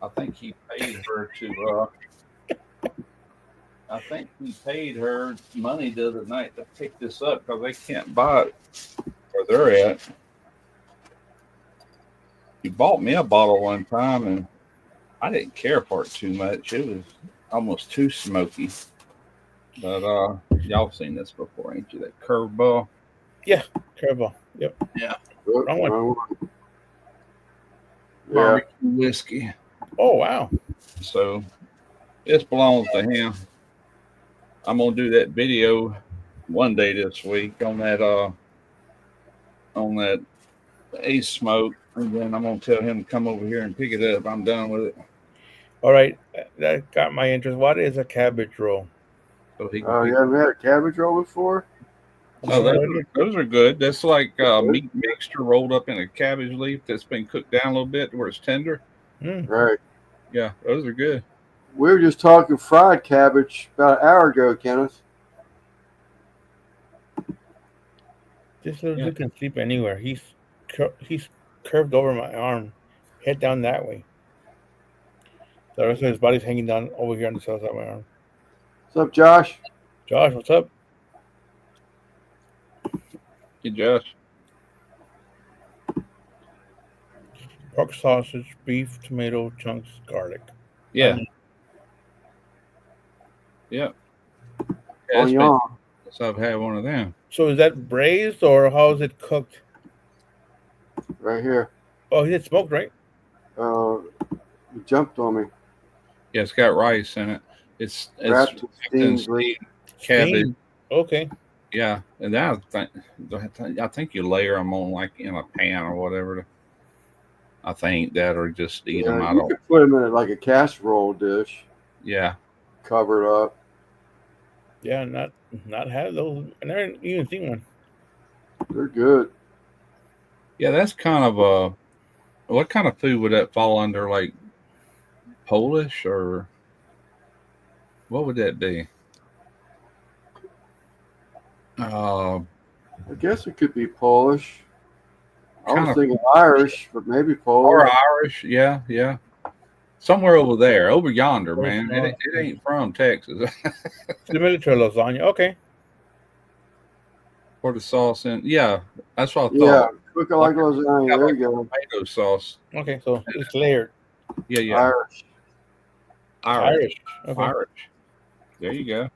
I think he paid her to I think he paid her money the other night to pick this up because they can't buy it where they're at. He bought me a bottle one time and I didn't care for it too much. It was almost too smoky. But y'all seen this before, ain't you? That curveball. Yeah, curveball. Yep. Yeah. Wrong one. Yeah. Barbecue whiskey. Oh wow. So this belongs to him. I'm gonna do that video one day this week on that Ace Smoke, and then I'm gonna tell him to come over here and pick it up. I'm done with it. All right, that got my interest. What is a cabbage roll? So he can Oh, pick you haven't had a cabbage roll before? Oh, those are good. That's like meat mixture rolled up in a cabbage leaf that's been cooked down a little bit where it's tender. Right. Yeah, those are good. We were just talking fried cabbage about an hour ago, Kenneth. This little dude can sleep anywhere. He's curved over my arm, head down that way. The rest of his body's hanging down over here on the south side of my arm. What's up, Josh? Josh, what's up? Hey, Josh. Pork sausage, beef, tomato, chunks, garlic. Yeah. Yeah. Oh, yeah. So I've had one of them. So is that braised or how is it cooked? Right here. Oh, he did smoked, right? You jumped on me. Yeah, it's got rice in it. It's Wrapped in steamed cabbage. Steamed. Okay. Yeah, and then I think you layer them on like in a pan or whatever. I think that or just eat them. I You don't. could put them in like a casserole dish. Yeah. Covered up. Yeah, not had those. I never even seen one. They're good. Yeah, that's kind of a. What kind of food would that fall under? Like Polish or what would that be? I guess it could be Polish. I was Kind of- thinking Irish, but maybe Polish. Or Irish, yeah. Somewhere over there, over yonder, man. It ain't from Texas. Similar to a lasagna. Okay. Pour the sauce in. Yeah, that's what I Yeah, thought. cook it like lasagna. There you go. Tomato sauce. Okay, so it's layered. Yeah. Irish. Okay. Irish. There you go.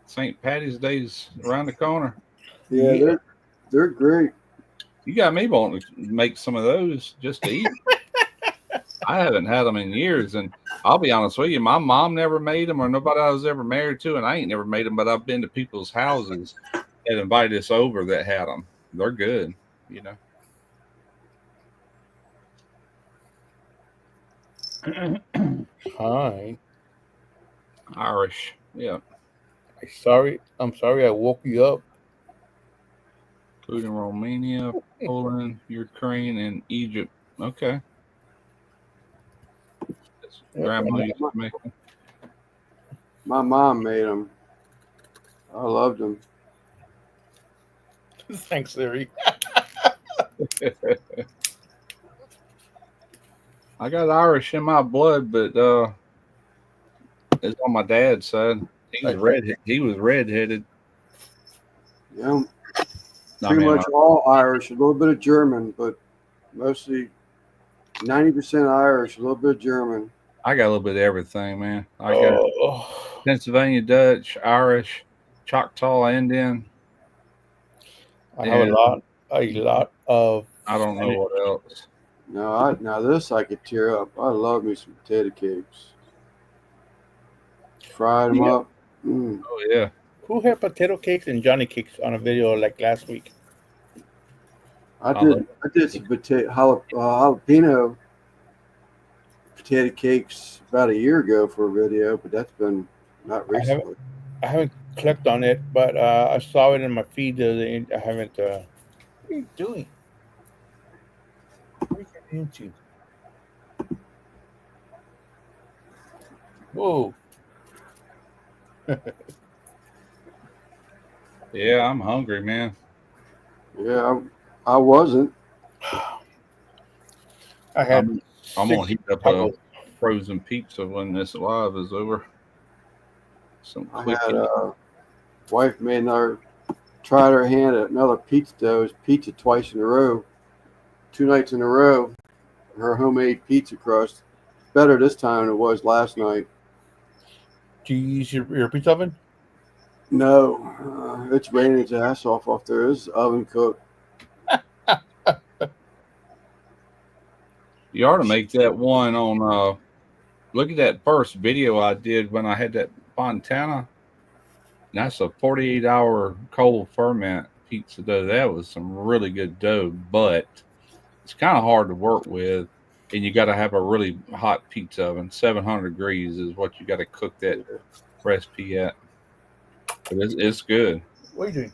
St. Patty's Day's around the corner. Yeah, they're great. You got me wanting to make some of those just to eat. I haven't had them in years, and I'll be honest with you, my mom never made them, or nobody I was ever married to, and I ain't never made them. But I've been to people's houses that invited us over that had them. They're good, you know. Hi. Irish, yeah. I'm sorry I woke you up. Including Romania, Poland, Ukraine, and Egypt. Okay. Grandma used to make them. My mom made them. I loved them. Thanks, Larry. I got Irish in my blood, but it's on my dad's side. He's red. He was redheaded. Yeah, I pretty mean, much all Irish, a little bit of German, but mostly 90% Irish, a little bit of German. I got a little bit of everything, man. I got Pennsylvania Dutch, Irish, Choctaw Indian. I have a lot of. I don't know what else. Now this I could tear up. I love me some potato cakes. Fried them up. Mm. Oh yeah. Who had potato cakes and Johnny cakes on a video like last week? I did some jalapeno potato cakes about a year ago for a video, but that's been not recently. I haven't clicked on it, but I saw it in my feed the other day. I haven't. What are you doing? What are you getting into? Whoa. Yeah, I'm hungry, man. Yeah, I wasn't. I had. I'm gonna heat up a frozen pizza when this live is over. I had wife made tried her hand at another pizza dough. Pizza twice in a row, 2 nights in a row. Her homemade pizza crust better this time than it was last night. Do you use your pizza oven? No, it's raining its ass off there. This oven cooked. You ought to make that one on. Look at that first video I did when I had that Fontana. That's a 48-hour cold ferment pizza dough. That was some really good dough, but it's kind of hard to work with, and you got to have a really hot pizza oven. 700 degrees is what you got to cook that recipe at. But it's good. What are you doing?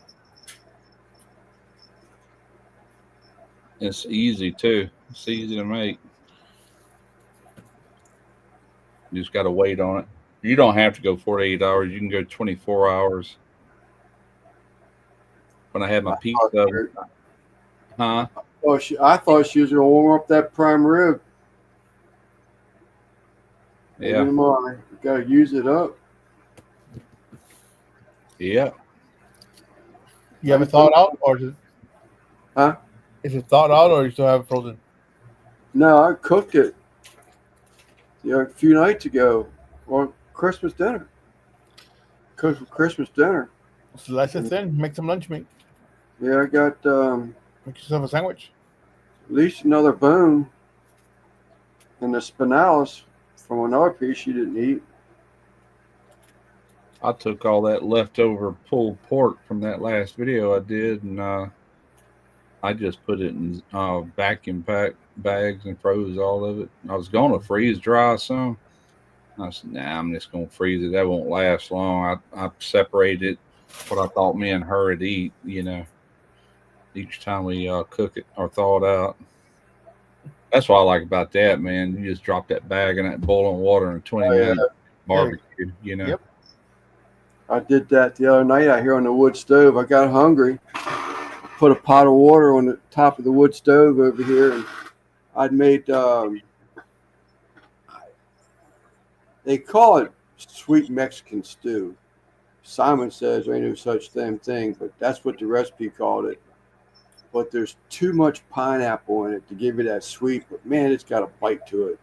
It's easy too. It's easy to make. You just got to wait on it. You don't have to go 48 hours. You can go 24 hours. When I had my pizza oven, huh? Oh, I thought she was going to warm up that prime rib. Yeah. You got to use it up. Yeah. You have it thawed out, or is it? Huh? Is it thawed out, or you still have it frozen? No, I cooked it. A few nights ago, or Christmas dinner. Cooked for Christmas dinner. Slice it thin. Make some lunch meat. Yeah, I got Make yourself a sandwich. at least another bone and the spinalis from another piece you didn't eat. I took all that leftover pulled pork from that last video I did, and I just put it in vacuum pack bags and froze all of it. I was going to freeze dry some. I said, nah, I'm just going to freeze it. That won't last long. I separated what I thought me and her would eat, each time we cook it or thaw it out. That's what I like about that, man. You just drop that bag in that boiling water in 20 minutes, barbecue, Yep. I did that the other night out here on the wood stove. I got hungry. Put a pot of water on the top of the wood stove over here, and I'd made they call it sweet Mexican stew. Simon says there ain't no such thing, but that's what the recipe called it. But there's too much pineapple in it to give you that sweet, but man, it's got a bite to it.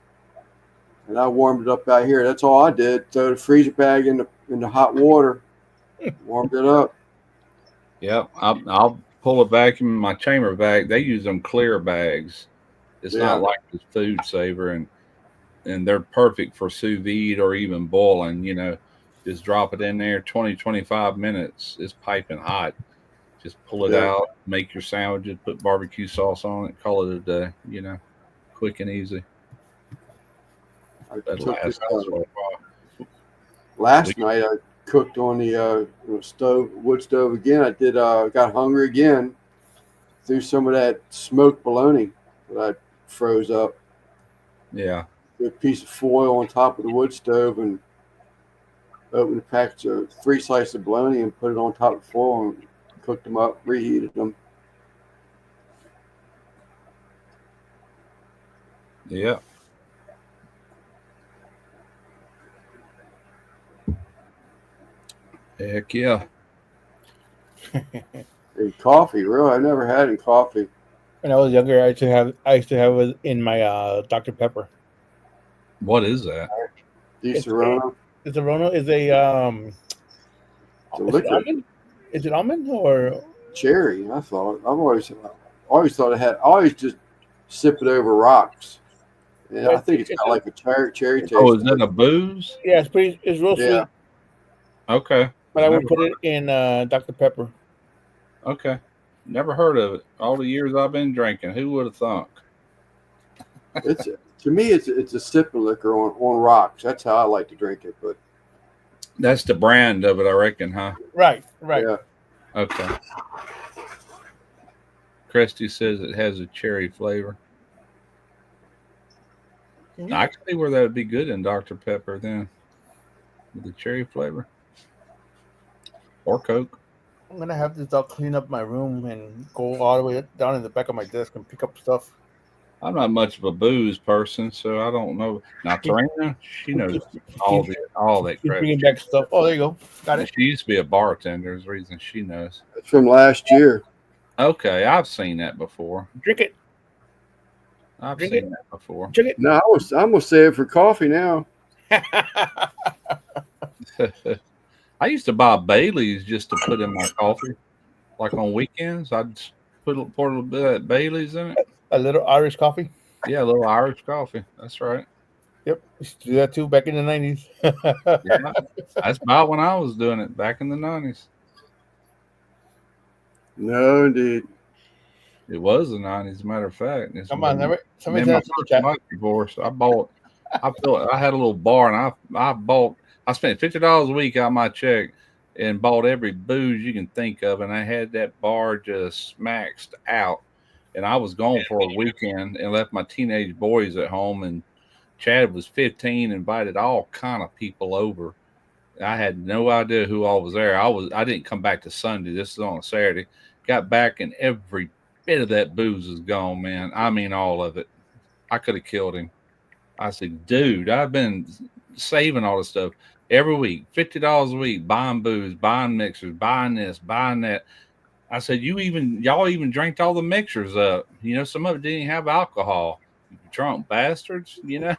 And I warmed it up out here. That's all I did. Throw the freezer bag in the hot water, warmed it up. Yep, I'll pull a vacuum in my chamber bag. They use them clear bags. It's not like this food saver, and they're perfect for sous vide or even boiling. Just drop it in there, 20, 25 minutes. It's piping hot. Just pull it out, make your sandwiches, put barbecue sauce on it, call it a day. Quick and easy. Last night I cooked on the wood stove again. I did. Got hungry again. Threw some of that smoked bologna that I froze up. Yeah. Put a piece of foil on top of the wood stove and opened a package of 3 slices of bologna and put it on top of the foil and cooked them up, reheated them. Yeah. Heck yeah. And coffee, really, I never had any coffee. When I was younger, I used to have it in my Dr Pepper. What is that? These It's Serrano, it's a Rona is a it's a is it liquor. almond? Is it almond or Cherry, I thought. Always thought it had. I always just sip it over rocks. Yeah, I think it's got like a cherry taste. Oh, is that a booze? yeah, it's real Yeah. sweet. Okay. But I would put it in Dr Pepper. Okay. Never heard of it. All the years I've been drinking. Who would have thunk? It's to me, it's a sipping liquor on rocks. That's how I like to drink it. But That's the brand of it, I reckon, huh? Right. yeah, Okay. Christy says it has a cherry flavor. Mhm. I can see where that would be good in Dr. Pepper then. With the cherry flavor. Or Coke. I'm gonna have this all clean up my room and go all the way down in the back of my desk and pick up stuff. I'm not much of a booze person, so I don't know. Now, Tarina, she knows all that Keep crap. bringing back stuff. Oh, there you go. Got it. She used to be a bartender. Is the reason she knows. it's from last year. Okay, I've seen that before. Drink it. I've Drink seen it. that before. Drink it. No, I'm gonna save it for coffee now. I used to buy Baileys just to put in my coffee. Like on weekends, I'd pour a little bit of Baileys in it. A little Irish coffee. Yeah, a little Irish coffee. That's right. Yep. Used to do that too back in the 90s. Yeah, that's about when I was doing it back in the 90s. No, indeed. It was the 90s, as a matter of fact. It's Come on, when- never. Somebody me and said my super chat. first wife divorced. I had a little bar and I spent $50 a week out of my check and bought every booze you can think of, and I had that bar just maxed out. And I was gone for a weekend and left my teenage boys at home, and Chad was 15, invited all kind of people over. I had no idea who all was there. I didn't come back to Sunday. This is on a Saturday. Got back and every bit of that booze is gone, man. I mean all of it. I could have killed him. I said, dude, I've been saving all this stuff every week, $50 a week, buying booze, buying mixers, buying this, buying that. I said, y'all even drank all the mixers up. You know, some of it didn't have alcohol. You drunk bastards, you know.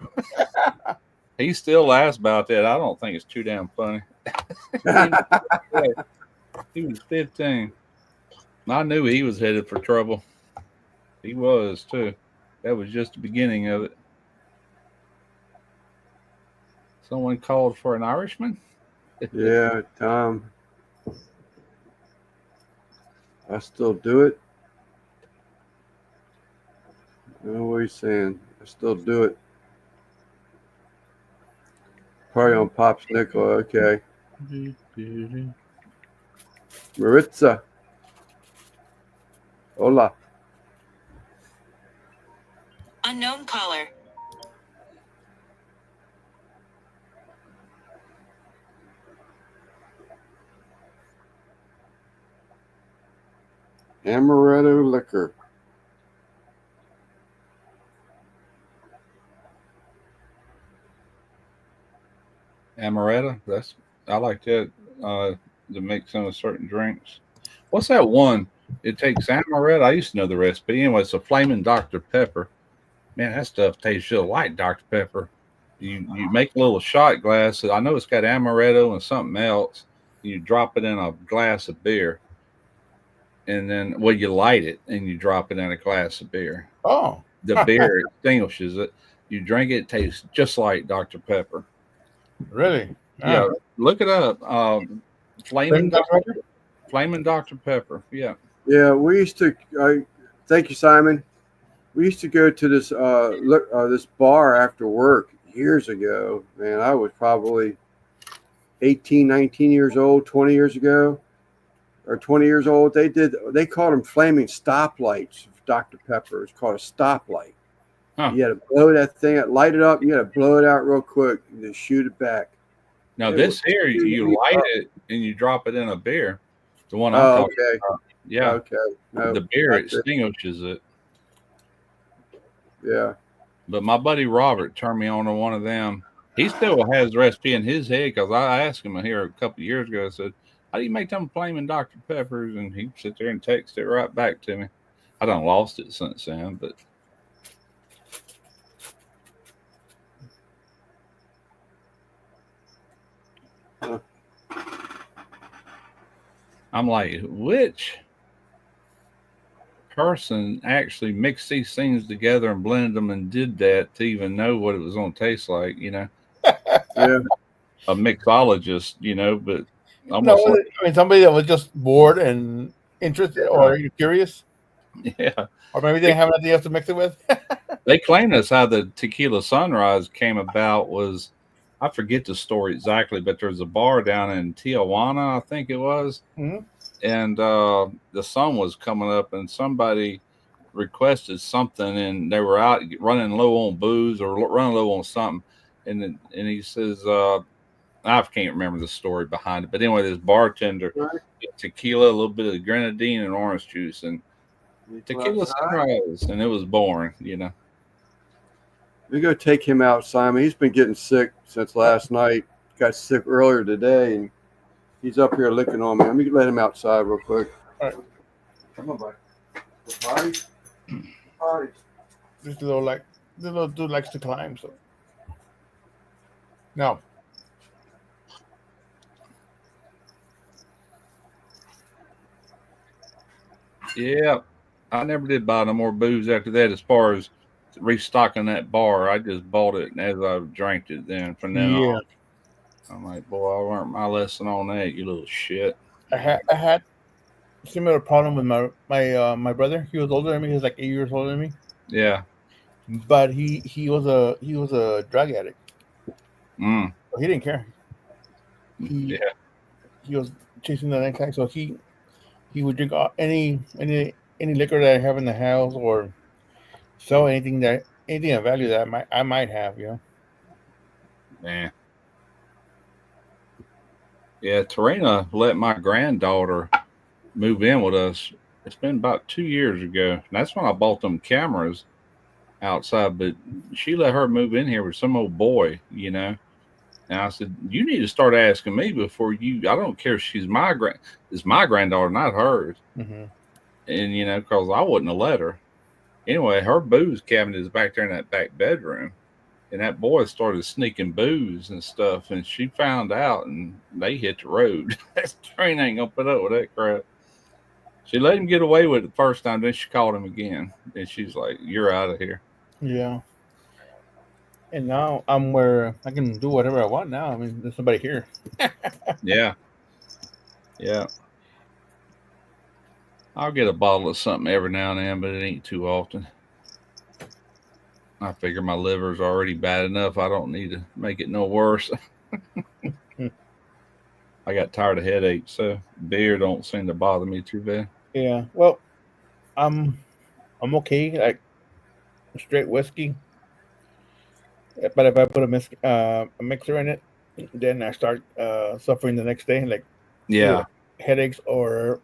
He still laughs about that. I don't think it's too damn funny. He was 15. I knew he was headed for trouble. He was too. That was just the beginning of it. Someone called for an Irishman? Yeah, Tom. I still do it. I know what he's saying. I still do it. Party on Pop's Nickel. Okay. Maritza. Hola. Unknown caller. Amaretto liquor. Amaretto. I like that to make some of certain drinks. What's that one? It takes amaretto. I used to know the recipe. Anyway, it's a flaming Dr. Pepper. Man, that stuff tastes just like Dr. Pepper. You make a little shot glass. I know it's got amaretto and something else. You drop it in a glass of beer. And then, you light it and you drop it in a glass of beer. Oh. The beer extinguishes it. You drink it, it tastes just like Dr. Pepper. Really? Yeah, look it up. Flaming Dr. Dr. Pepper. Yeah. Yeah, we used to. Thank you, Simon. We used to go to this bar after work years ago. Man, I was probably 18, 19 years old, 20 years ago, or 20 years old. They called them flaming stoplights. Dr. Pepper. It's called a stoplight. Huh. You had to blow that thing, light it up. You had to blow it out real quick and just shoot it back. Now this here, you light it and you drop it in a beer. The one I'm talking about. Yeah. Okay. No, the beer extinguishes it. Yeah. But my buddy Robert turned me on to one of them He still has the recipe in his head because I asked him here a couple of years ago. I said, "How do you make them flaming Dr. Peppers?" And he sit there and text it right back to me. I done lost it since then, but I'm like, which person actually mixed these things together and blended them and did that to even know what it was going to taste like? Yeah. A mixologist, but No, almost like, I mean somebody that was just bored and interested, or you're curious, yeah. or maybe they have nothing else to mix it with. They claim that's how the tequila sunrise came about. Was I forget the story exactly, but there's a bar down in Tijuana, I think it was, Mhm. and the sun was coming up, and somebody requested something, and they were out running low on booze or running low on something, and he says, I can't remember the story behind it, but anyway, this bartender Right. tequila, a little bit of grenadine, and orange juice, and tequila sunrise, and it was boring. We go take him out, Simon. He's been getting sick since last night. Got sick earlier today, and he's up here licking on me. Let me let him outside real quick. All right. Come on, buddy. Potty. Potty. This little dude likes to climb, so no. Yeah, I never did buy no more booze after that. As far as restocking that bar, I just bought it, and as I drank it, then from then Yeah, on, I'm like, boy, I learned my lesson on that. You little shit. I had a similar problem with my brother. He was older than me. He was like 8 years older than me, Yeah. but he was a drug addict. Mm. So he didn't care. Yeah. He was chasing the next guy, so he would drink any liquor that I have in the house, or sell anything of value that I might have. Man. Yeah. Tarina let my granddaughter move in with us. It's been about 2 years ago. And that's when I bought them cameras outside. But she let her move in here with some old boy. And I said, "You need to start asking me before you. I don't care if she's it's my granddaughter, not hers." Mm-hmm. And because I wouldn't have let her. Anyway, her booze cabinet is back there in that back bedroom, and that boy started sneaking booze and stuff, and she found out, and they hit the road. That train ain't gonna put up with that crap. She let him get away with it the first time, then she called him again, and she's like, "You're out of here." Yeah. And now I'm where I can do whatever I want now. I mean, there's nobody here. Yeah, yeah. I'll get a bottle of something every now and then, but it ain't too often. I figure my liver's already bad enough. I don't need to make it no worse. I got tired of headaches, so beer don't seem to bother me too bad. Yeah. Well, I'm okay. Like straight whiskey, but if I put a mixer in it, then I start suffering the next day, like Yeah. either headaches or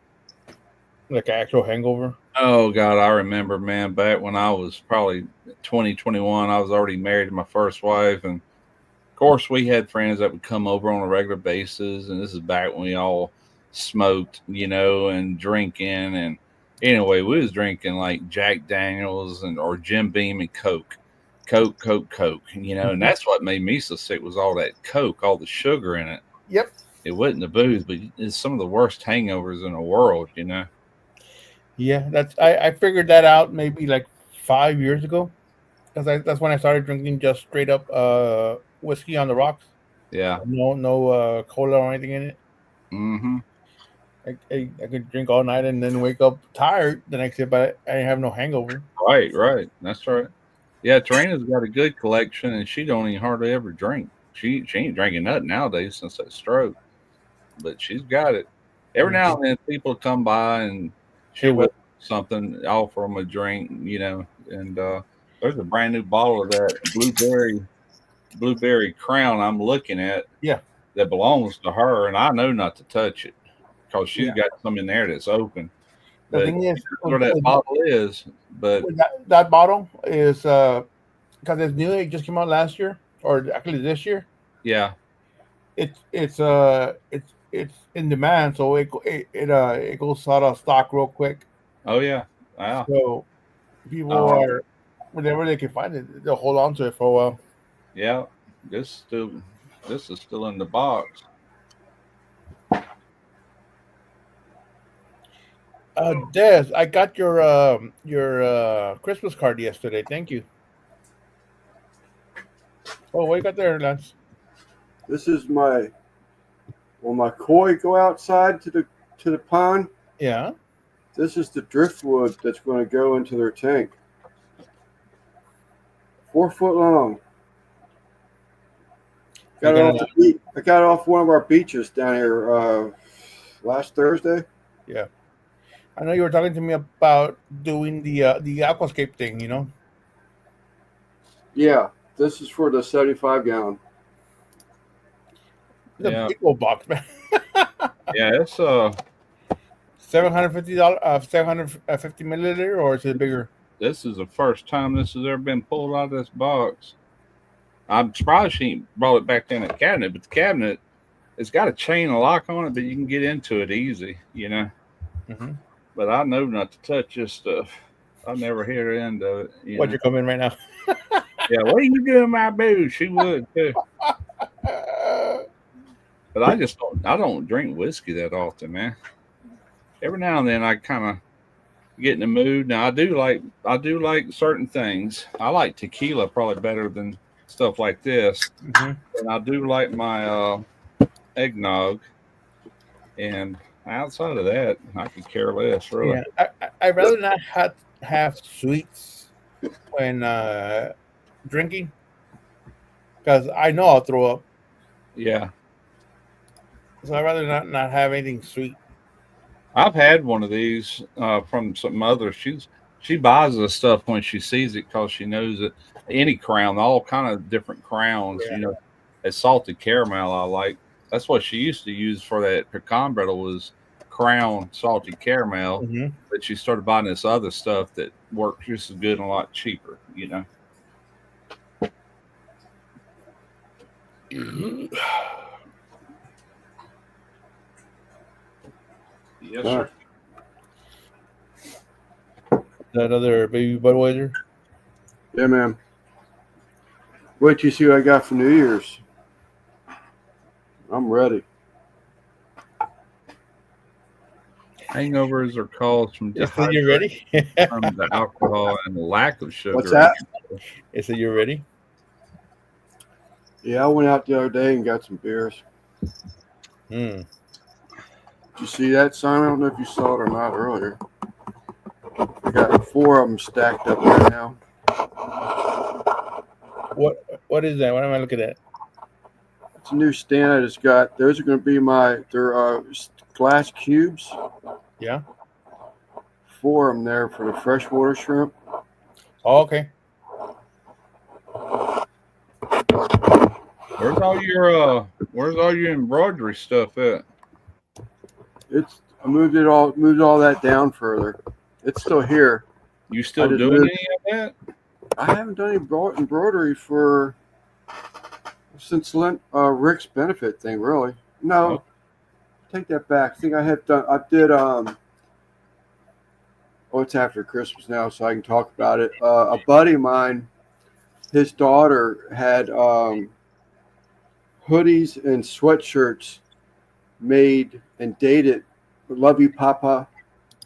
like an actual hangover. Oh God, I remember, man, back when I was probably 20, 21, I was already married to my first wife, and of course we had friends that would come over on a regular basis, and this is back when we all smoked, and drinking, and anyway, we was drinking like Jack Daniels or Jim Beam and Coke, and that's what made me so sick was all that Coke, all the sugar in it. Yep. It wasn't the booze, but it's some of the worst hangovers in the world. Yeah, I figured that out maybe like 5 years ago, because that's when I started drinking just straight up whiskey on the rocks. Yeah. No cola or anything in it. Mm-hmm. I could drink all night and then wake up tired the next day, but I have no hangover. Right. That's right. Yeah, Tarina's got a good collection, and she don't even hardly ever drink. She ain't drinking nothing nowadays since that stroke, but she's got it. Every now and then, people come by and she'll whip something, offer them a drink, And there's a brand new bottle of that blueberry crown I'm looking at. Yeah, that belongs to her, and I know not to touch it because she's got some in there that's open. The thing is, where that bottle is, but that bottle is because it's new. It just came out last year. or actually this year. Yeah. It's in demand, so it goes out of stock real quick. Oh yeah. Wow. So people Oh are whenever they can find it, they'll hold on to it for a while. yeah. This is still in the box. Des, I got your Christmas card yesterday. Thank you. Oh, what you got there, Lance? This is my when my koi go outside to the pond. Yeah. This is the driftwood that's going to go into their tank. 4 foot long. You Got it off gonna? the beach. I got it off one of our beaches down here last Thursday. Yeah. I know you were talking to me about doing the aquascape thing. Yeah, this is for the 75 gallon. It's a Yeah. big old box, man. Yeah, it's $750, 750 milliliter, or is it bigger? this is the first time this has ever been pulled out of this box. I'm surprised she ain't brought it back in the cabinet, but the cabinet, it's got a chain, a lock on it that you can get into it easy, Mm-hmm. But I know not to touch this stuff. I never hit her end of it. What, you're coming right now? Yeah, what are you doing, my boo? She would too. But I don't drink whiskey that often, man. Every now and then I kind of get in the mood. Now I do like certain things. I like tequila probably better than stuff like this. Mm-hmm. And I do like my eggnog. And outside of that, I could care less, really. Yeah, I'd rather not have sweets when drinking, because I know I'll throw up. Yeah. So I'd rather not have anything sweet. I've had one of these from some others. She buys the stuff when she sees it because she knows that any crown, all kind of different crowns, Yeah. It's salted caramel. I like. That's what she used to use for that pecan brittle was Crown salted caramel. Mm-hmm. But she started buying this other stuff that works just as good and a lot cheaper. Yes, sir. That other baby Budweiser. Yeah, man. Wait till you see what I got for New Year's. I'm ready. Hangovers are caused from You said you're ready? from the alcohol and the lack of sugar. What's that? You said you're ready? Yeah, I went out the other day and got some beers. Hmm. Did you see that, Simon? I don't know if you saw it or not earlier. I got 4 of them stacked up right now. What is that? What am I looking at? It's a new stand I just got. Those are going to be they're glass cubes. Yeah. 4 of them there for the freshwater shrimp. Oh, okay. Where's all your embroidery stuff at? I moved all that down further. It's still here. You still just doing moved- any of that? I haven't done any embroidery since Rick's benefit thing, really. No, take that back. I think I have done. I did. It's after Christmas now, so I can talk about it. A buddy of mine, his daughter had hoodies and sweatshirts made and dated "Love You, Papa"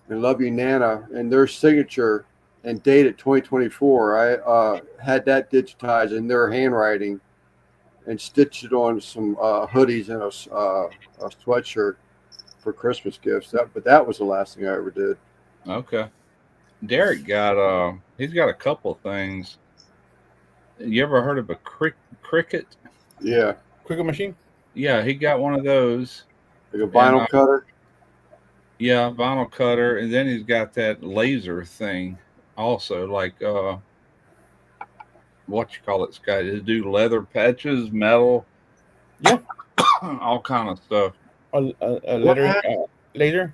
and "Love You, Nana," and their signature and dated 2024. I had that digitized in their handwriting and stitched it on some hoodies and a sweatshirt for Christmas gifts. But that was the last thing I ever did. Okay. Derek he's got a couple things. You ever heard of a cricket? Yeah, Cricket machine? Yeah, he got one of those. like a vinyl cutter. Yeah, vinyl cutter, and then he's got that laser thing also, like what you call it, Scott? They do leather patches, metal, Yeah. all kind of stuff. A laser?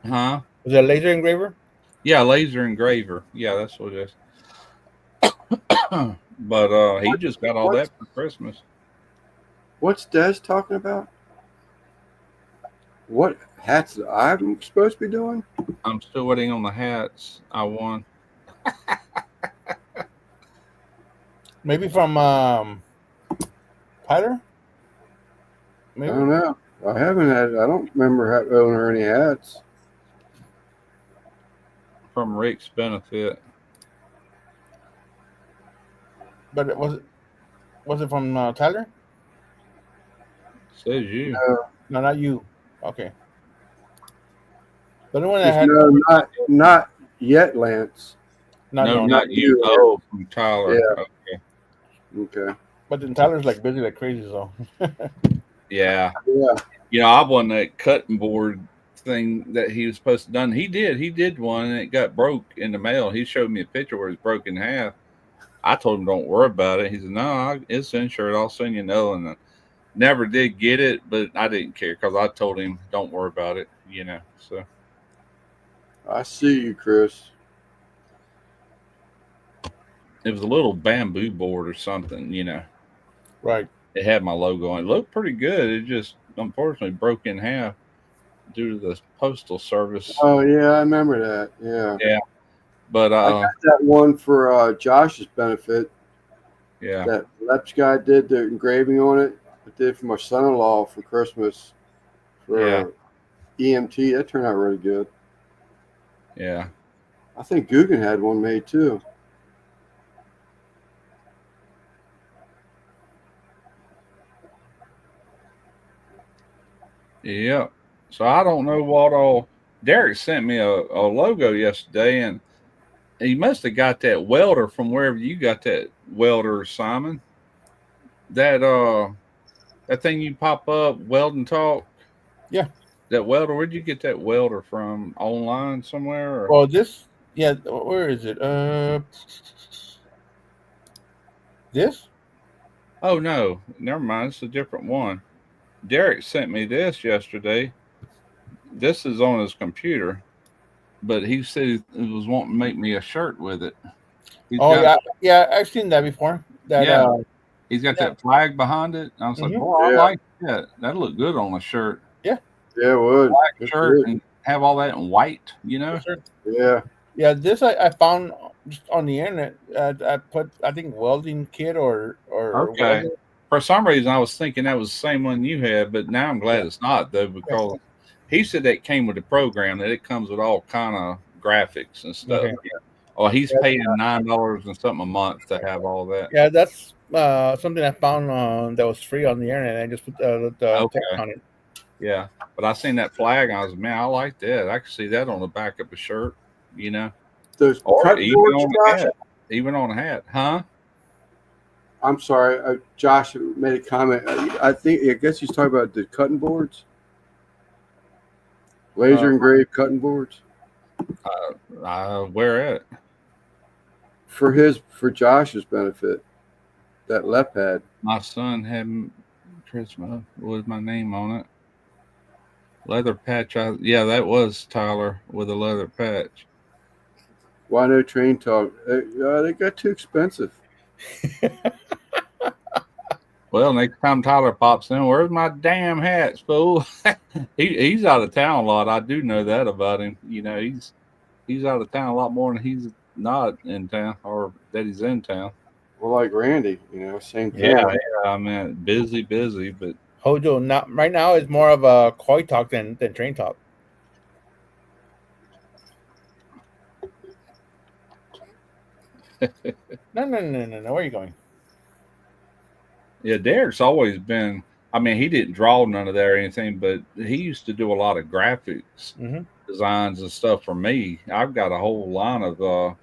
Huh? Is that a laser engraver? Yeah, laser engraver. Yeah, that's what it is. But he just got all that for Christmas. What's Des talking about? What hats I'm supposed to be doing? I'm still waiting on the hats. I won. Maybe from Tyler? Maybe. I don't know. I don't remember owning any hats. From Rick's benefit. But was it from Tyler? Says you. No, not you. Okay. The only one that had No, not yet, Lance. No, not you. Oh, from Tyler. Yeah. Okay. Okay. But then Tyler's like busy like crazy, so. Yeah. Yeah. You know, I won that cutting board thing that he was supposed to done. He did one, and it got broke in the mail. He showed me a picture where it's broke in half. I told him, don't worry about it. He said, no, it's insured. I'll send you know. And I never did get it, but I didn't care because I told him, don't worry about it, you know. So I see you, Chris. it was a little bamboo board or something, you know. Right. It had my logo on it. It looked pretty good. It just unfortunately broke in half due to the postal service. Oh yeah, I remember that. Yeah. Yeah. But I got that one for Josh's benefit. yeah. That Leps guy did the engraving on it. I did for my son-in-law for Christmas for EMT. That turned out really good. Yeah. I think Guggen had one made too. Yeah. So I don't know what all. Derek sent me a logo yesterday, and he must have got that welder from wherever you got that welder, Simon. That thing you pop up, Weld and Talk. Yeah. That welder. Where'd you get that welder from? Online somewhere? Or? Well, this. Yeah. Where is it? This. Oh no, never mind. It's a different one. Derek sent me this yesterday. This is on his computer, but he said he was wanting to make me a shirt with it. Yeah. I've seen that before. That, he's got that flag behind it. I was like, boy, I like that. That'd look good on a shirt. Yeah. Yeah, it would. Black shirt and have all that in white, you know? Yeah. Yeah, this I found just on the internet. I put, I think, welding kit or okay. Welding. For some reason, I was thinking that was the same one you had, but now I'm glad it's not, though, because he said that came with the program, that it comes with all kind of graphics and stuff. Okay. Yeah. Oh, he's paying $9 and something a month to have all that. Yeah, that's something I found that was free on the internet. I just put the text on it. Yeah, but I seen that flag, and I was, man, I like that. I could see that on the back of a shirt, you know. Those even on a hat, huh? I'm sorry, Josh made a comment. I guess he's talking about the cutting boards, laser engraved cutting boards. Where at? For Josh's benefit, that Lep had. My son had Christmas with my name on it. Leather patch. Yeah, that was Tyler with a leather patch. Why no train talk? They got too expensive. Well, next time Tyler pops in, where's my damn hats, fool? He's out of town a lot. I do know that about him. You know, he's out of town a lot more than he's not in town, or that he's in town. Well, like Randy, you know, same thing. Yeah. I mean, busy, but. Hojo, right now it's more of a koi talk than train talk. No. Where are you going? Yeah, Derek's always been. I mean, he didn't draw none of that or anything, but he used to do a lot of graphics, designs and stuff for me. I've got a whole line of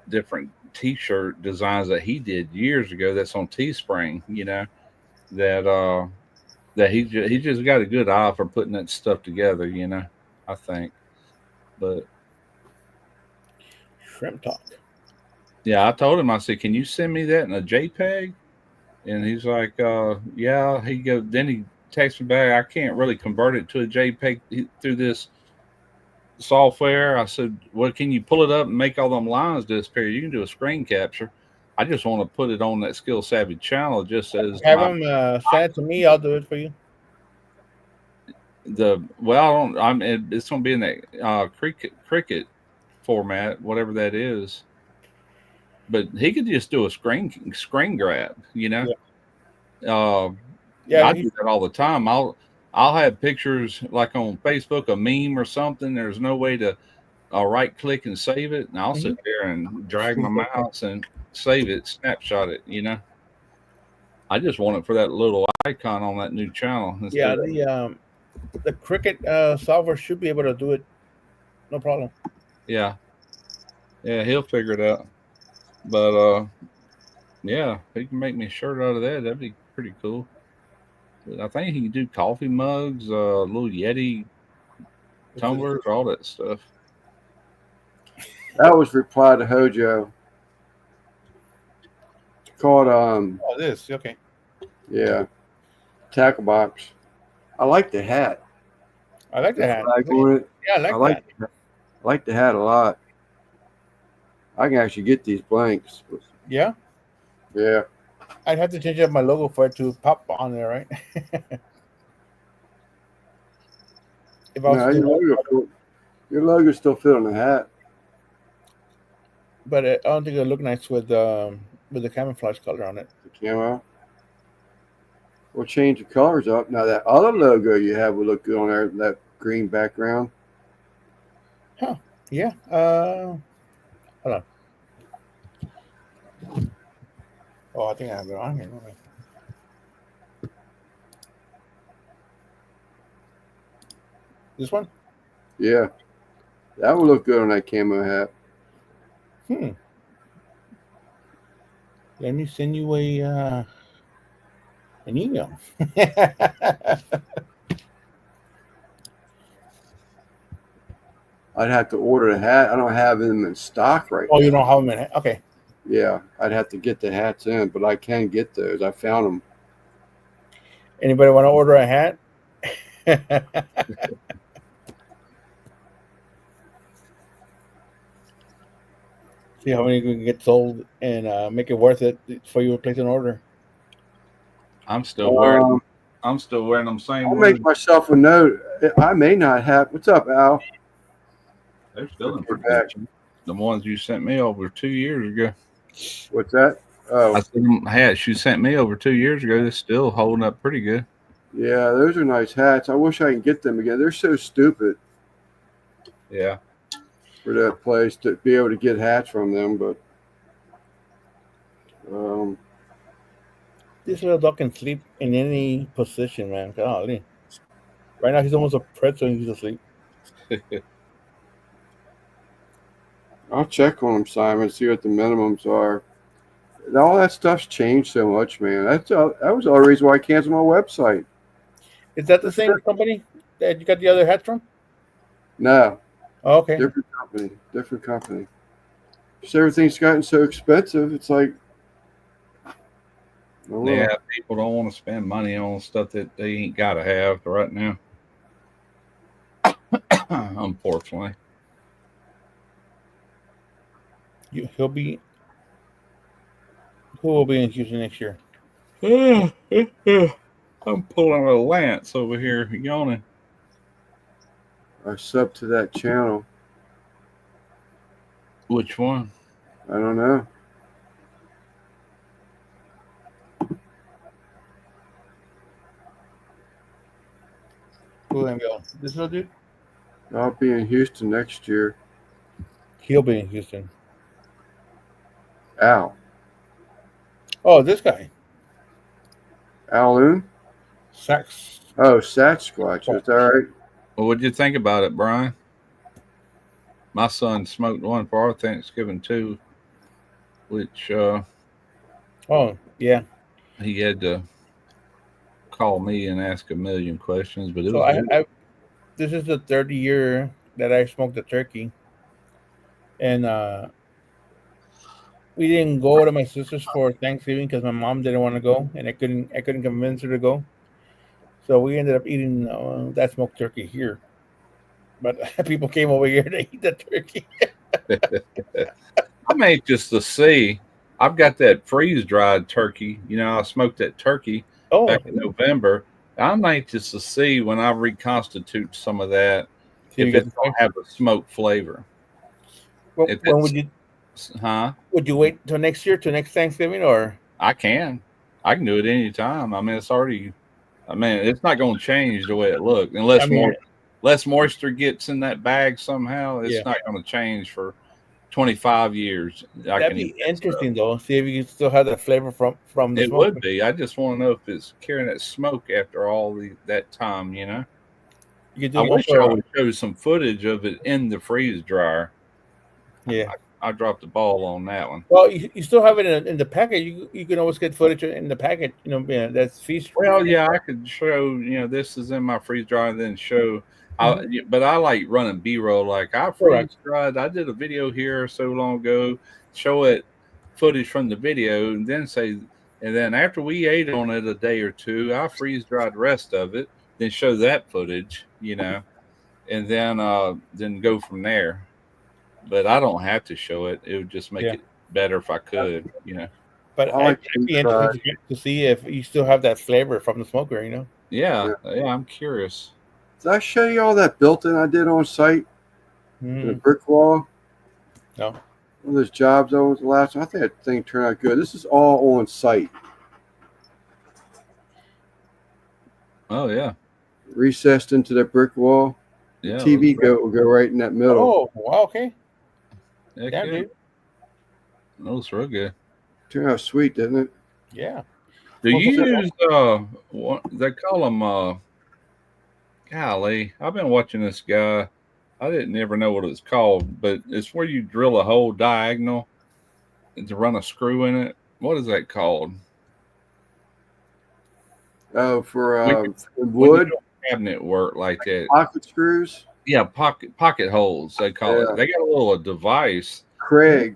different T-shirt designs that he did years ago. That's on Teespring, you know, that he just got a good eye for putting that stuff together, you know, I think. But shrimp talk. Yeah, I told him, I said, can you send me that in a JPEG? And he's like, yeah. Then he texted me back, I can't really convert it to a JPEG through this software. I said, well, can you pull it up and make all them lines disappear? You can do a screen capture. I just want to put it on that Skill Savvy channel just as Have them send it to me. I'll do it for you. it's going to be in that cricket format, whatever that is. But he could just do a screen grab, you know. Yeah. I do that all the time. I'll have pictures like on Facebook, a meme or something. There's no way to right click and save it, and I'll sit there and drag my mouse and save it, snapshot it. You know, I just want it for that little icon on that new channel. Yeah, the Cricut software should be able to do it, no problem. Yeah, he'll figure it out. But yeah, if he can make me a shirt out of that, that'd be pretty cool. But I think he can do coffee mugs, little Yeti tumblers, all that stuff. That was reply to Hojo. It's called this okay. Yeah, tackle box. I like the hat. I like the hat. Yeah, I like that. I like the hat a lot. I can actually get these blanks. Yeah. Yeah. I'd have to change up my logo for it to pop on there, right? If I was your logo's still fit on the hat. But I don't think it'll look nice with the camouflage color on it. The camo. We'll change the colors up. Now that other logo you have will look good on there, that green background. Huh. Yeah. Hold on. Oh, I think I have it on here. This one? Yeah. That would look good on that camo hat. Let me send you an email. I'd have to order a hat. I don't have them in stock right now. Oh, you don't have them in? Okay. Yeah, I'd have to get the hats in, but I can get those. I found them. Anybody want to order a hat? See how many can get sold and make it worth it for you to place an order. I'm still wearing them same. I'll make myself a note. I may not have. What's up, Al? They're still in production. The ones you sent me over 2 years ago. What's that? Oh, I said them hats you sent me over 2 years ago. They're still holding up pretty good. Yeah, those are nice hats. I wish I can get them again. They're so stupid. Yeah. For that place to be able to get hats from them, but this little dog can sleep in any position, man. Golly. Right now he's almost a pretzel and he's asleep. I'll check on them, Simon, see what the minimums are. All that stuff's changed so much, man. That was the reason why I canceled my website. Is that the same company that you got the other hats from? No. Oh, okay. Different company. Because everything's gotten so expensive, it's like, yeah, people don't want to spend money on stuff that they ain't got to have right now. Unfortunately. Who will be in Houston next year? I'm pulling a Lance over here, yawning. I sub to that channel. Which one? I don't know. Who am I? This little dude? I'll be in Houston next year. He'll be in Houston. Al. Oh, this guy. Al-Loon? Sax. Oh, Sasquatch. Is that right? Well, what'd you think about it, Brian? My son smoked one for our Thanksgiving too, which oh yeah, he had to call me and ask a million questions. But it so was this is the 30th year that I smoked a turkey, and we didn't go to my sister's for Thanksgiving because my mom didn't want to go, and I couldn't convince her to go. So we ended up eating that smoked turkey here. But people came over here to eat the turkey. I'm anxious to see I've got that freeze dried turkey. You know, I smoked that turkey Oh, back in November. I'm anxious to see when I reconstitute some of that see if you if get it's the gonna same. have a smoke flavor. If When it's, huh? would you wait till next year, till next Thanksgiving, or? I can do it anytime. I mean, it's already. I mean, it's not going to change the way it looks I unless mean, less moisture gets in that bag somehow. It's yeah, not going to change for 25 years. I that'd can eat be that stuff. interesting though. See if you can still have that flavor from the It smoke. would be. I just want to know if it's carrying that smoke after all that time. You know, You could I do one wish I for would show some footage of it in the freeze dryer. yeah. I dropped the ball on that one. Well, you still have it in the packet. You can always get footage in the packet. You know, yeah, that's feast. Well, yeah, I could show, this is in my freeze dryer, and then show. But I like running B-roll. Like I freeze Correct. dried. I did a video here so long ago. Show it footage from the video, and then and then after we ate on it a day or two, I freeze dried the rest of it. Then show that footage, and then go from there. But I don't have to show it. It would just make Yeah, it better if I could, but I like I'd be interested to see if you still have that flavor from the smoker. You know. Yeah, Yeah. yeah. I'm curious. Did I show you all that built-in I did on site? The Mm, brick wall. no. All those jobs over the last one. I think that thing turned out good. This is all on site. Oh yeah. Recessed into that brick wall. The Yeah, TV will go right in that middle. Oh, wow. Okay. heck Yeah, yeah. dude. That looks real good. Turned out sweet, didn't it? Yeah. Do Well, you so- use what they call them? Golly, I've been watching this guy. I didn't ever know what it's called, but it's where you drill a hole diagonal to run a screw in it. What is that called? Oh, for When wood you do cabinet work like that. pocket screws. Yeah, pocket holes they call Yeah. it. They got a little device Craig.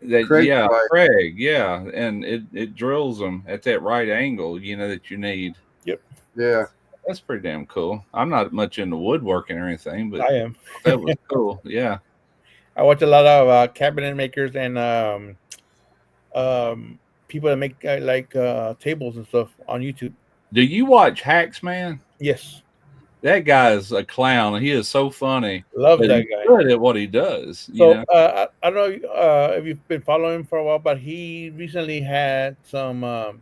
that Craig yeah, device. Craig, yeah, and it drills them at that right angle, that you need. Yeah. That's pretty damn cool. I'm not much into woodworking or anything, but I am. that was cool. Yeah. I watch a lot of cabinet makers and people that make tables and stuff on YouTube. Do you watch Hacks, man? Yes, That guy is a clown. He is so funny. love But that he's guy. good at what he does. So I don't know if you've been following him for a while, but he recently had some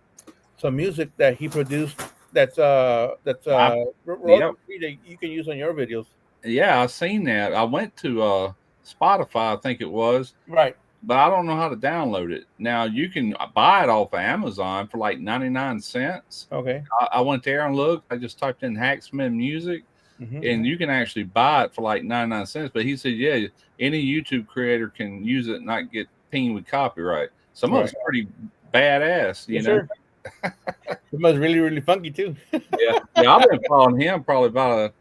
music that he produced that's royalty free that you can use on your videos. Yeah, I seen that. I went to Spotify, I think it was, Right. but I don't know how to download it. Now you can buy it off of Amazon for like 99 cents. Okay. I went there and looked. I just typed in Hacksman Music, Mhm. and you can actually buy it for like 99 cents. But he said, yeah, any YouTube creator can use it and not get pinged with copyright. Some of it's pretty badass, Yes, know. sir. It was really, really funky too. Yeah, I've been following him probably about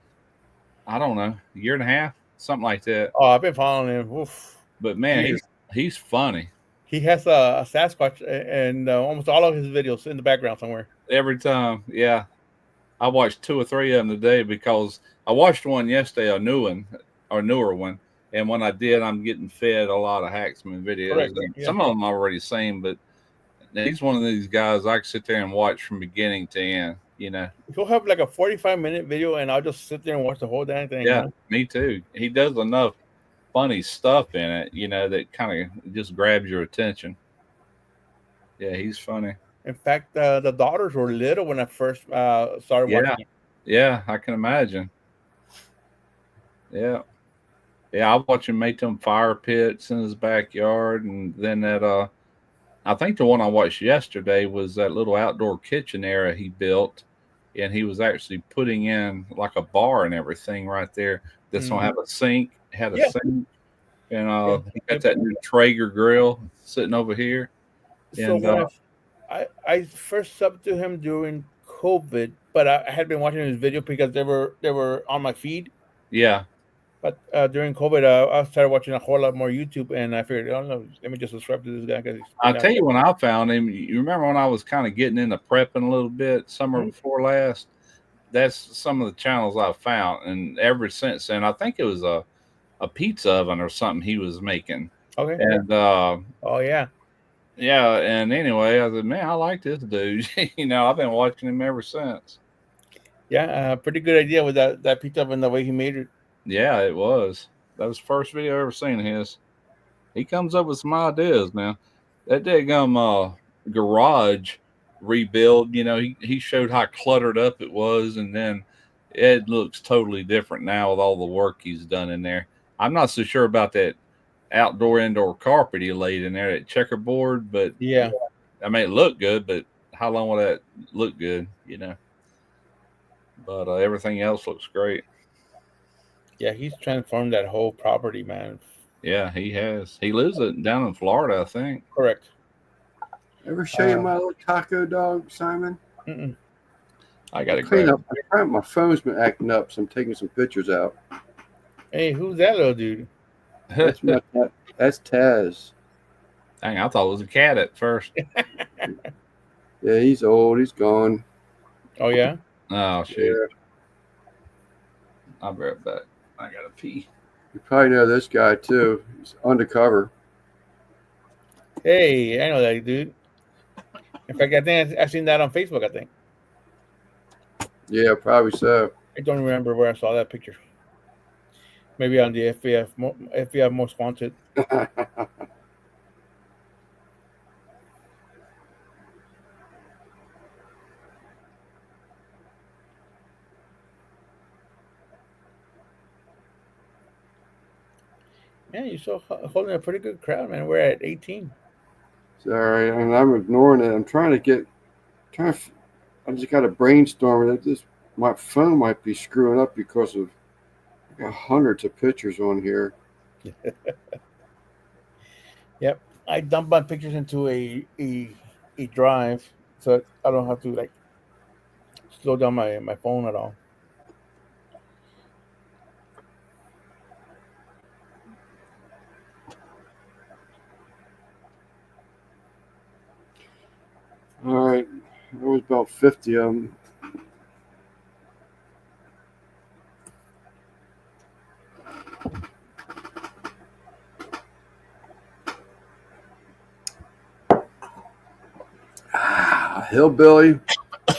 I don't know, a year and a half, something like that. Oh, I've been following him. Oof. But man, he's funny He has a Sasquatch and almost all of his videos in the background somewhere. every time. Yeah, I watched 2 or 3 of them today because I watched one yesterday, a newer one, and when I did, I'm getting fed a lot of Hacksman videos. Correct, And yeah. some of them I've already seen, but he's one of these guys I can sit there and watch from beginning to end. He'll have like a 45-minute video, and I'll just sit there and watch the whole damn thing. Yeah, me too. He does enough funny stuff in it, that kind of just grabs your attention. Yeah, he's funny. In fact, the daughters were little when I first started watching it. Yeah, I can imagine. Yeah. Yeah, I watch him make them fire pits in his backyard, and then that I think the one I watched yesterday was that little outdoor kitchen area he built, and he was actually putting in like a bar and everything right there. That's gonna have a sink, sink, and he got that new Traeger grill sitting over here. So And when I first subbed to him during COVID, but I had been watching his video because they were on my feed. yeah, But during COVID, I started watching a whole lot more YouTube, and I figured, oh no, let me just subscribe to this guy. I'll tell you when I found him. You remember when I was kind of getting into prepping a little bit, summer before last? That's some of the channels I found, and ever since then, I think it was a pizza oven or something he was making. Okay. And Oh yeah. Yeah, and anyway, I said, man, I like this dude. I've been watching him ever since. Yeah, pretty good idea with that pickup and the way he made it. Yeah, it was. That was the first video I ever seen of his. He comes up with some ideas now. That daggum garage rebuild, he showed how cluttered up it was, and then it looks totally different now with all the work he's done in there. I'm not so sure about that outdoor indoor carpet he laid in there, that checkerboard, but Yeah, I mean, it looked good, but how long will that look good? But everything else looks great. yeah, he's transformed that whole property, man. Yeah, he has. He lives down in Florida, I think. Correct. Ever show you my little taco dog, Simon? Mm-mm. I got to Clean grab up. My phone's been acting up, so I'm taking some pictures out. Hey, who's that little dude? That's that's Taz. Dang, I thought it was a cat at first. Yeah, he's old. He's gone. Oh yeah. Oh, shoot. Yeah. I'll be right back. I got to pee. You probably know this guy too. He's undercover. Hey, I know that dude. In fact, I think I've seen that on Facebook. I think. Yeah, probably so. I don't remember where I saw that picture. Maybe on the FBF Most Wanted. Yeah, you're still holding a pretty good crowd, man. We're at 18. Sorry, and I'm ignoring it. I'm trying to. I just got to brainstorm that my phone might be screwing up because of I got hundreds of pictures on here. Yep, I dump my pictures into a drive, so I don't have to like slow down my phone at all. All right, there was about 50 of them. Hillbilly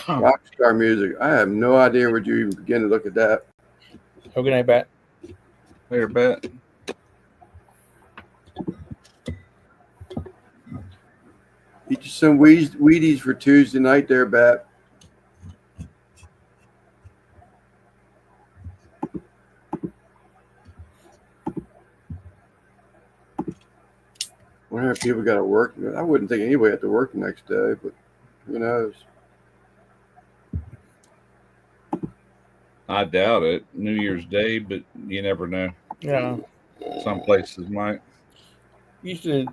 rock star music. I have no idea where you even begin to look at that. How can I bet? Later, bet. Eat you some Wheaties for Tuesday night there, Bat. Wonder if people got to work. I wouldn't think anybody had to work the next day, but who knows? I doubt it. New Year's Day, but you never know. Yeah, Some places might. usually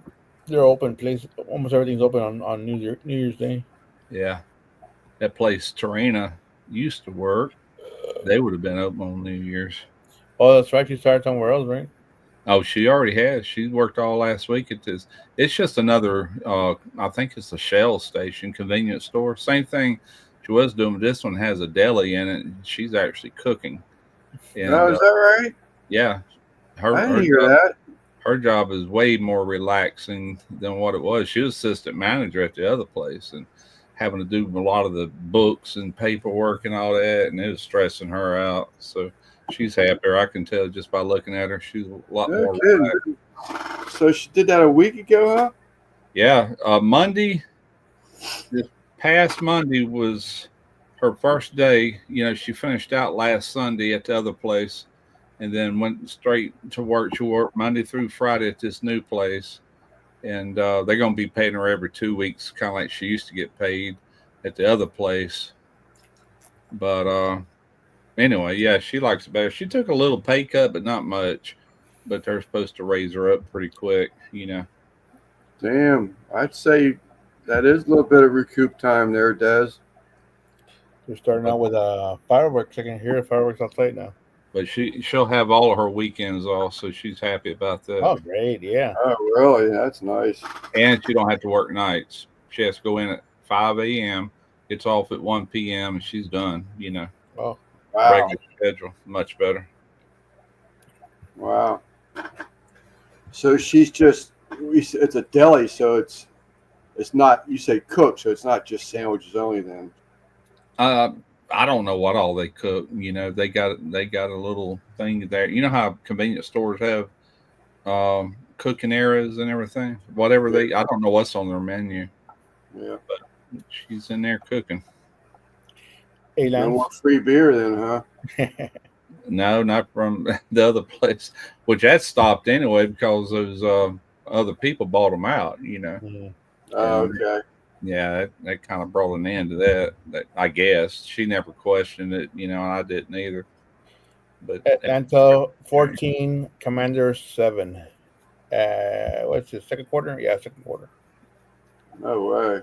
they're open. Place almost everything's open on New Year's Day. Yeah. That place, Torina, used to work. They would have been open on New Year's. Oh, that's right. You started somewhere else, right? Oh, she already has. She worked all last week at this. It's just another, I think it's a Shell station, convenience store. Same thing she was doing, but this one has a deli in it. And she's actually cooking. And, Oh, is that right? yeah. I didn't hear that. Her job is way more relaxing than what it was. She was assistant manager at the other place and having to do a lot of the books and paperwork and all that, and it was stressing her out. So she's happier. I can tell just by looking at her. She's a lot No more kidding. relaxed. So she did that a week ago, huh? Yeah, Monday, this past Monday was her first day. She finished out last Sunday at the other place and then went straight to work. She worked Monday through Friday at this new place. And they're going to be paying her every 2 weeks, kind of like she used to get paid at the other place. But anyway, yeah, she likes it better. She took a little pay cut, but not much. But they're supposed to raise her up pretty quick. Damn, I'd say that is a little bit of recoup time there, Des. They're starting out with fireworks. I can hear the fireworks outside now. But she'll have all of her weekends off, so she's happy about that. Oh, great! Yeah. Oh, really? That's nice. And she don't have to work nights. She has to go in at 5 a.m., gets off at 1 p.m., and she's done. Oh, Wow. Regular schedule, much better. Wow. So she's just, it's a deli, so it's It's not. You say cook, so it's not just sandwiches only. Then. I don't know what all they cook. You know, they got a little thing there. You know how convenience stores have cooking areas and everything. Whatever I don't know what's on their menu. Yeah. But she's in there cooking. Hey, No Lance. more free beer then, huh? No, not from the other place, which had stopped anyway because those other people bought them out. You know. Yeah. Okay. Yeah, that kind of brought an end to that. That I guess she never questioned it. You know, and I didn't either. But Atlanta 14, Commanders 7. What's the second quarter? Yeah, second quarter. No way.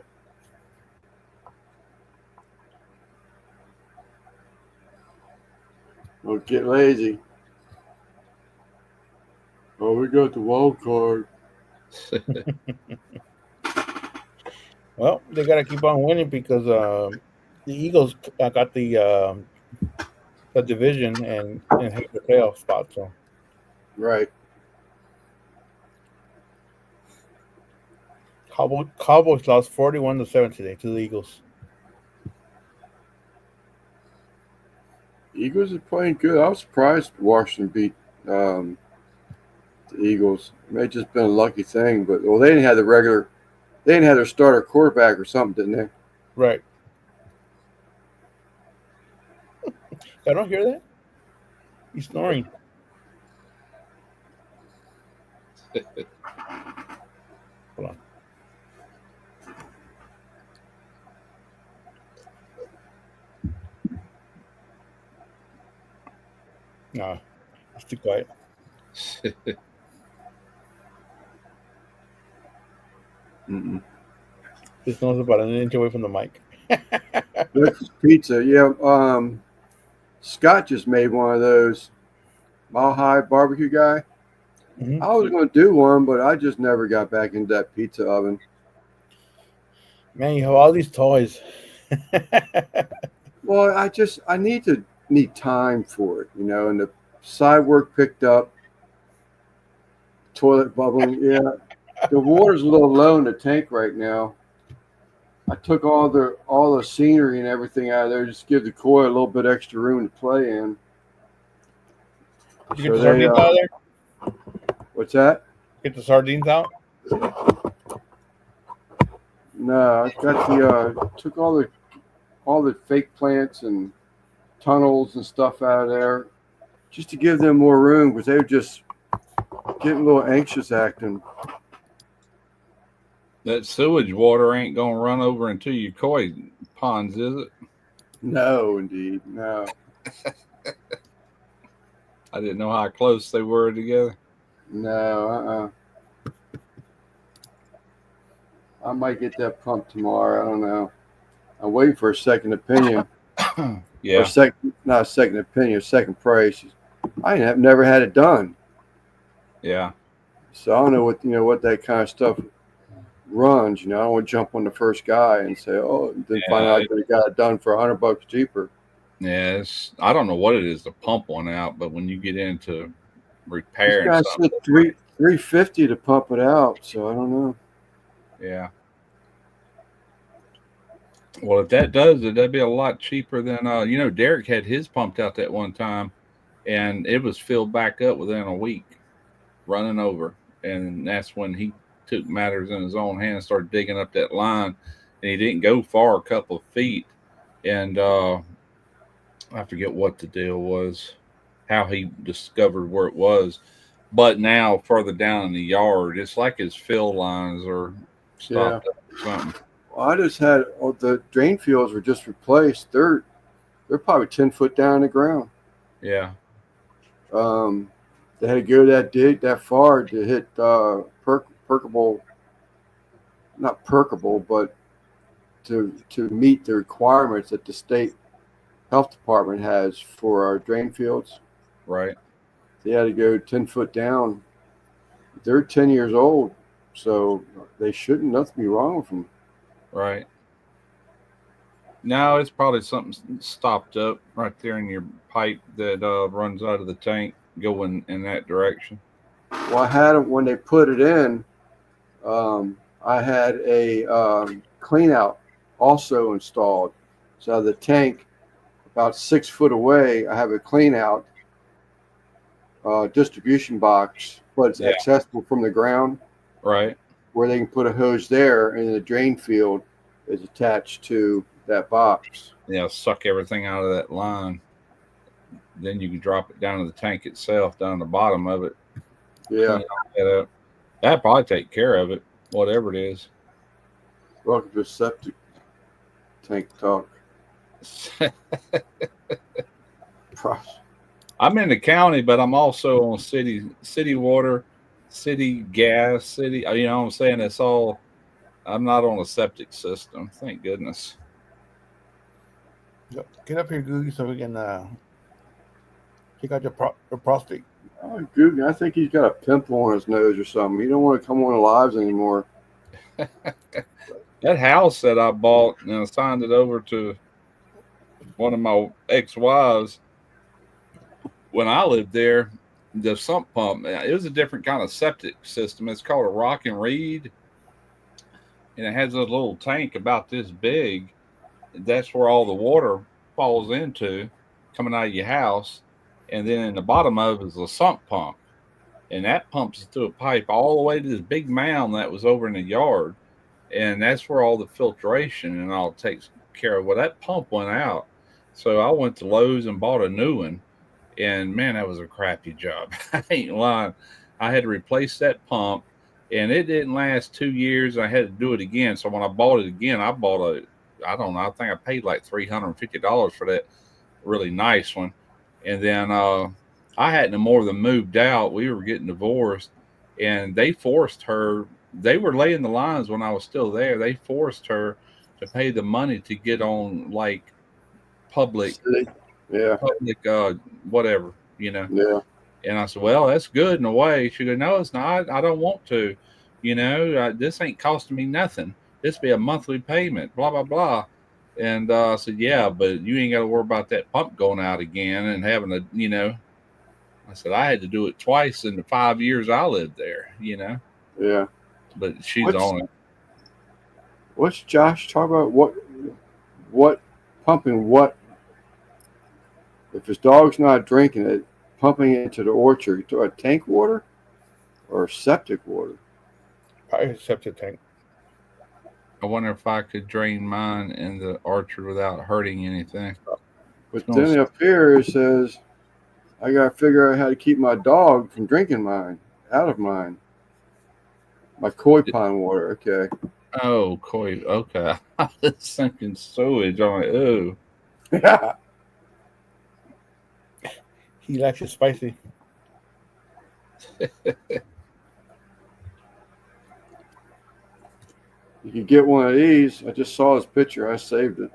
Don't get lazy. Oh, we got the wild card. Well, they got to keep on winning because the Eagles got the division and have the playoff spot. So Right. Cowboys lost 41-7 today to the Eagles. Eagles are playing good. I was surprised Washington beat the Eagles. It may have just been a lucky thing, but they didn't have they didn't have their starter quarterback or something, didn't they? Right. I don't hear that. He's snoring. Hold on. No, it's too quiet. This nose about an inch away from the mic. Breakfast pizza. Yeah. Scott just made one of those Mile High barbecue guy. Mm-hmm. I was going to do one, but I just never got back into that pizza oven. Man, you have all these toys. Well, I need time for it, you know, and the side work picked up, toilet bubbling. Yeah, the water's a little low in the tank right now. I took all the scenery and everything out of there, just to give the koi a little bit extra room to play in. Did you get the sardines out of there? What's that? Get the sardines out? No, I got took all the fake plants and tunnels and stuff out of there, just to give them more room because they were just getting a little anxious acting. That sewage water ain't gonna run over into your koi ponds, is it? No, indeed, no. I didn't know how close they were together. No, I might get that pumped tomorrow. I don't know. I'm waiting for a second opinion. Yeah. Or not a second opinion, a second price. I have never had it done. Yeah. So I don't know what that kind of stuff runs. You know, I don't want to jump on the first guy and say, oh, then find out I got it done for $100 cheaper. Yeah, I don't know what it is to pump one out, but when you get into repair and stuff, $350 to pump it out. So I don't know. Yeah. Well, if that does it, that'd be a lot cheaper than Derek had his pumped out that one time, and it was filled back up within a week, running over, and that's when he took matters in his own hands, started digging up that line, and he didn't go far, a couple of feet, and I forget what the deal was, how he discovered where it was, but now further down in the yard, it's like his fill lines are stopped up or something. Well, I just had the drain fields were just replaced. They're probably 10 foot down in the ground. Yeah. They had to go that far to hit perkable, not perkable, but to meet the requirements that the state health department has for our drain fields. Right. They had to go 10 foot down. They're 10 years old, so they shouldn't nothing be wrong with them. Right. No, it's probably something stopped up right there in your pipe that runs out of the tank going in that direction. Well, I had them when they put it in. I had a clean out also installed. So the tank, about 6 foot away, I have a clean out distribution box, but it's Yeah. accessible from the ground, Right. where they can put a hose there, and the drain field is attached to that box. Yeah, suck everything out of that line. Then you can drop it down to the tank itself, down the bottom of it. Yeah. Clean all that up. That probably take care of it, whatever it is. Welcome to septic tank talk. I'm in the county, but I'm also on city water, city gas, city. You know what I'm saying? It's all. I'm not on a septic system. Thank goodness. Get up here, Googie, so we can check out your prostate. Oh, Googie, I think he's got a pimple on his nose or something. He don't want to come on the lives anymore. That house that I bought and I signed it over to one of my ex-wives when I lived there, the sump pump, it was a different kind of septic system. It's called a rock and reed, and it has a little tank about this big. That's where all the water falls into coming out of your house. And then in the bottom of it is a sump pump. And that pumps through a pipe all the way to this big mound that was over in the yard. And that's where all the filtration and all takes care of. Well, that pump went out. So I went to Lowe's and bought a new one. And man, that was a crappy job. I ain't lying. I had to replace that pump, and it didn't last 2 years. I had to do it again. So when I bought it again, I bought I don't know, I think I paid like $350 for that really nice one. And then I hadn't more than moved out. We were getting divorced, and they forced her. They were laying the lines when I was still there. They forced her to pay the money to get on like public, Yeah. whatever, you know. Yeah. And I said, well, that's good in a way. She goes, no, it's not. I don't want to. You know, this ain't costing me nothing. This be a monthly payment, blah, blah, blah. And I said, yeah, but you ain't got to worry about that pump going out again and having a, you know. I said, I had to do it twice in the 5 years I lived there, you know. Yeah. But she's on it. What's Josh talking about? What pumping what? If his dog's not drinking it, pumping it into the orchard, to a tank water or septic water? Probably septic tank. I wonder if I could drain mine in the orchard without hurting anything. But then up here it says, I got to figure out how to keep my dog from drinking mine, out of mine. My koi pond water, okay. Oh, koi, okay. I was thinking sewage. I'm like, oh. Yeah. He likes it spicy. You can get one of these. I just saw his picture. I saved it.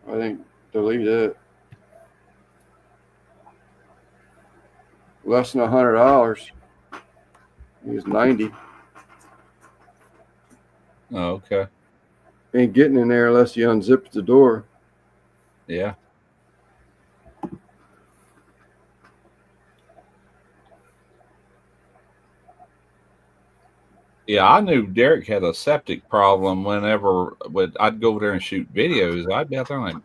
I think delete it. Less than $100. He's 90. Oh, okay. Ain't getting in there unless you unzip the door. Yeah. Yeah, I knew Derek had a septic problem whenever I'd go over there and shoot videos. I'd be out there like,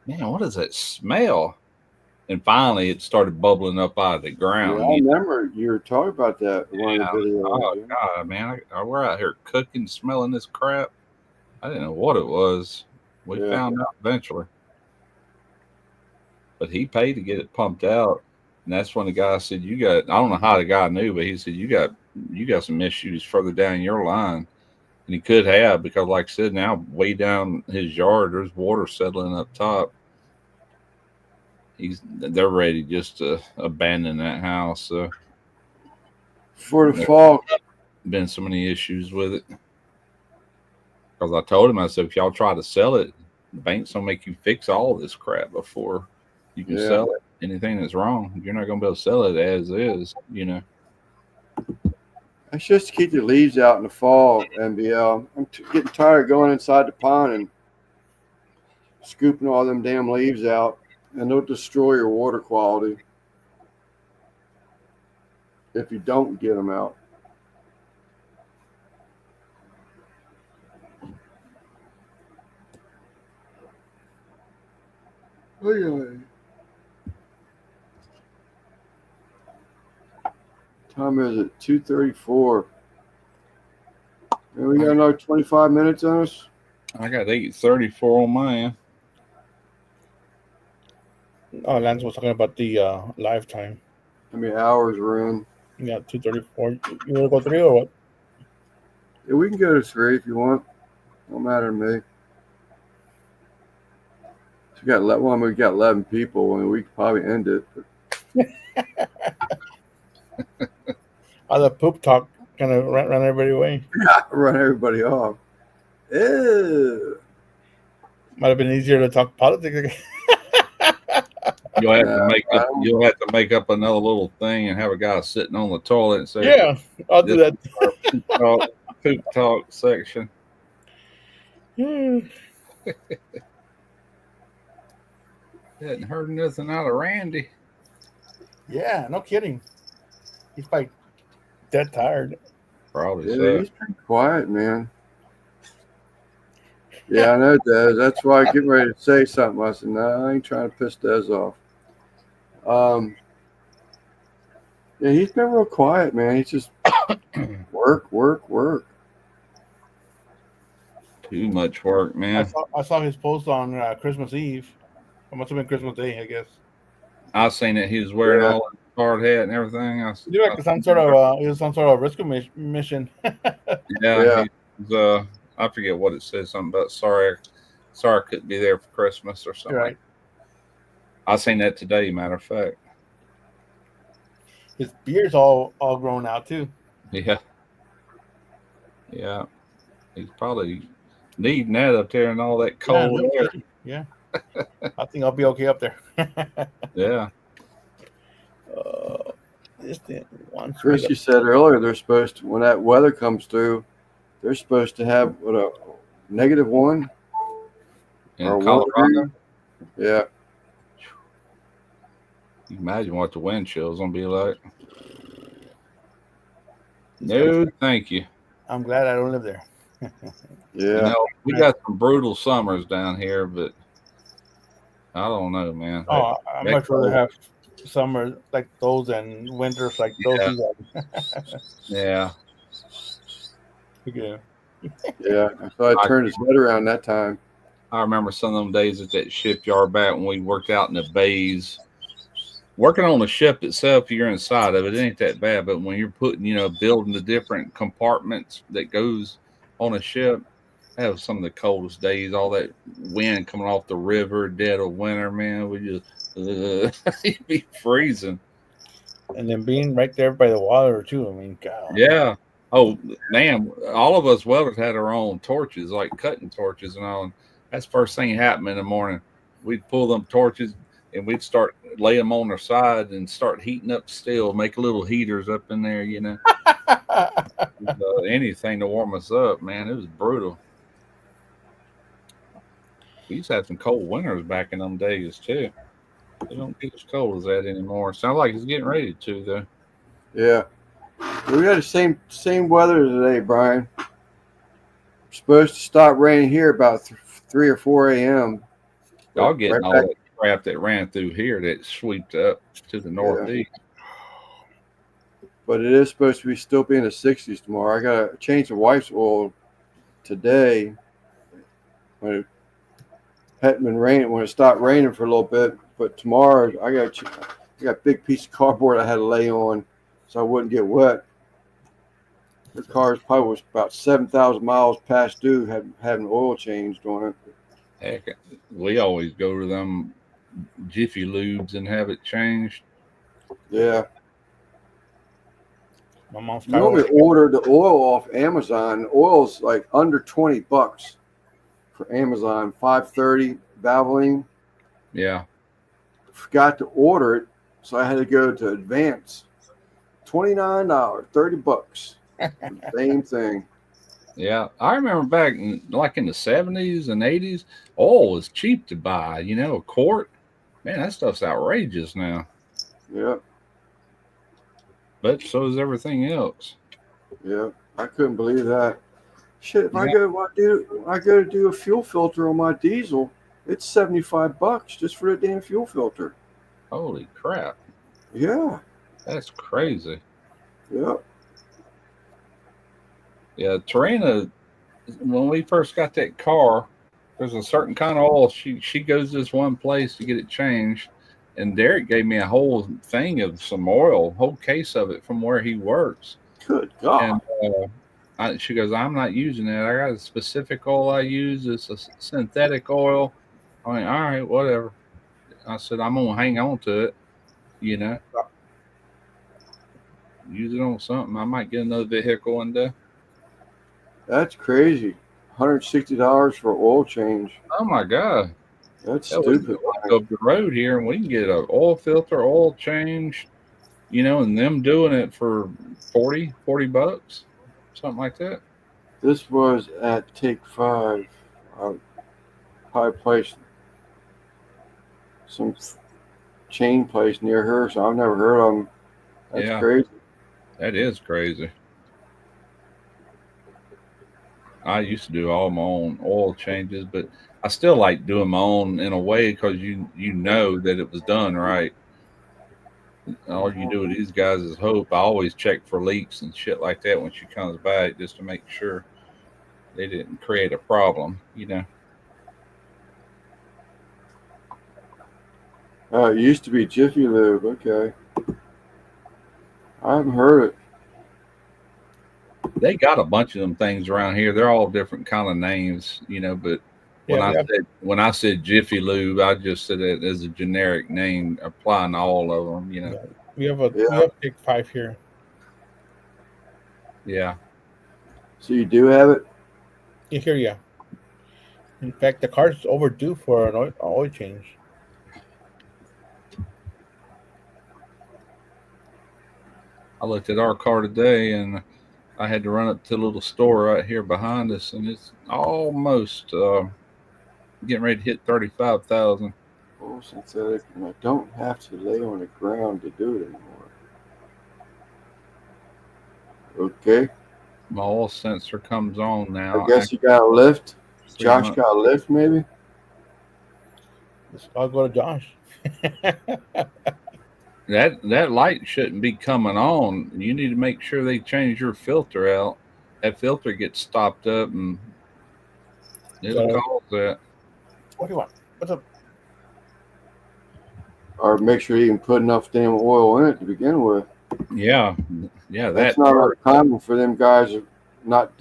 man, what is that smell? And finally it started bubbling up out of the ground. Yeah, I remember you were talking about that in one of the videos. Oh, God, man. We're out here cooking, smelling this crap. I didn't know what it was. We found out eventually. But he paid to get it pumped out. And that's when the guy said, I don't know how the guy knew, but he said, you got some issues further down your line. And he could have, because like I said, now way down his yard, there's water settling up top. They're ready just to abandon that house. So for the fall, been so many issues with it. Because I told him, I said, if y'all try to sell it, the bank's gonna make you fix all this crap before you can sell it. Anything that's wrong, you're not gonna be able to sell it as is, you know. It's just to keep the leaves out in the fall, NBL. I'm getting tired of going inside the pond and scooping all them damn leaves out, and they'll destroy your water quality if you don't get them out. Oh, yeah. Time is it? 2:34. And we got another 25 minutes on us. I got 8:34 on mine. Oh, Lance was talking about the live time. How many hours we're in? Yeah, 2:34. You want to go 3 or what? Yeah, we can go to 3 if you want. Don't matter to me. We got 11 people, and we could probably end it. All the poop talk kind of ran everybody away. Run everybody off. Ew. Might have been easier to talk politics. You'll have to make up another little thing and have a guy sitting on the toilet and say, Yeah, I'll do that. Poop talk section. Hadn't heard nothing out of Randy. Yeah, no kidding. He's like dead tired. Probably Yeah, so. he's pretty quiet, man. Yeah, I know, Des. That's why I'm getting ready to say something. I said, no, I ain't trying to piss Des off. Yeah, he's been real quiet, man. He's just work. Too much work, man. I saw his post on Christmas Eve. It must have been Christmas Day, I guess. I seen it. He was wearing all that hard hat and everything. He looked like some sort of rescue mission. Yeah. He's, I forget what it says. Something about sorry I couldn't be there for Christmas or something. Right. I seen that today. Matter of fact. His beard's all grown out too. Yeah. He's probably needing that up there and all that cold air. Yeah. I think I'll be okay up there. Yeah. Chris, you said earlier they're supposed to, when that weather comes through, they're supposed to have what, a -1 In or Colorado. Yeah. You imagine what the wind chill's gonna be like. No, thank you. I'm glad I don't live there. Yeah. We got some brutal summers down here, but I don't know, man. Oh, I'd much rather have summer like those and winters like those. Yeah. Yeah. Yeah. So I turned his head around that time. I remember some of them days at that shipyard back when we worked out in the bays. Working on the ship itself, you're inside of it. It ain't that bad, but when you're building the different compartments that goes on a ship, that was some of the coldest days. All that wind coming off the river, dead of winter, man. We just you'd be freezing. And then being right there by the water too. I mean, God. Yeah. Oh man, all of us welders had our own torches, like cutting torches and all. And that's the first thing happened in the morning. We'd pull them torches and we'd start lay them on their side and start heating up steel, make little heaters up in there, anything to warm us up, man. It was brutal. We used to have some cold winters back in them days too. They don't get as cold as that anymore. Sounds like it's getting ready to though. Yeah. We got the same weather today, Brian. We're supposed to stop raining here about 3 or 4 a.m. Y'all getting all that crap that ran through here that swept up to the northeast. But it is supposed to be still be in the 60s tomorrow. I got to change the wife's oil today when it hadn't been raining, when it stopped raining for a little bit. But tomorrow I got a big piece of cardboard I had to lay on so I wouldn't get wet. The car probably was about 7,000 miles past due, having oil changed on it. Heck, we always go to them Jiffy Lubes and have it changed. Yeah. My mom's normally order the oil off Amazon. The oil's like under $20 for Amazon, $5.30 Valvoline. Yeah. Forgot to order it, so I had to go to Advance. $29, $30. Same thing. Yeah, I remember back in the 70s and 80s, oil was cheap to buy. A quart. Man, that stuff's outrageous now. Yeah. But so is everything else. Yeah, I couldn't believe that. Shit, if I go to do a fuel filter on my diesel, It's $75 just for the damn fuel filter. Holy crap. Yeah. That's crazy. Yep. Yeah, Tarina, when we first got that car, there's a certain kind of oil. She goes this one place to get it changed, and Derek gave me a whole thing of some oil, whole case of it from where he works. Good God. And she goes, I'm not using it. I got a specific oil I use. It's a synthetic oil. I mean, all right, whatever. I said, I'm gonna hang on to it. You know, use it on something. I might get another vehicle one day. That's crazy. $160 for oil change. Oh my god. That's Hell, we stupid. can go up the road here and we can get an oil filter, oil change, you know, and them doing it for $40 bucks, something like that. This was at Take 5. Probably place some chain place near her, so I've never heard of them. That's Yeah. crazy. That is crazy. I used to do all my own oil changes, but I still like doing my own in a way because you know that it was done right. All you do with these guys is hope. I always check for leaks and shit like that when she comes back just to make sure they didn't create a problem, you know. It used to be Jiffy Lube. Okay. I haven't heard it. They got a bunch of them things around here. They're all different kind of names, you know. But when I said Jiffy Lube, I just said it as a generic name applying to all of them, you know. Yeah. We have Take 5 here. Yeah. So you do have it? Here, yeah. In fact, the car's overdue for an oil change. I looked at our car today, and I had to run up to the little store right here behind us, and it's almost getting ready to hit 35,000. Oh, synthetic, and I don't have to lay on the ground to do it anymore. Okay. My oil sensor comes on now. I guess you got a lift. Josh months. got a lift, maybe? I'll go to Josh. That light shouldn't be coming on. You need to make sure they change your filter out. That filter gets stopped up, and it'll cause that. What do you want? What's up? Or make sure you can put enough damn oil in it to begin with. Yeah. That's not uncommon for them guys to not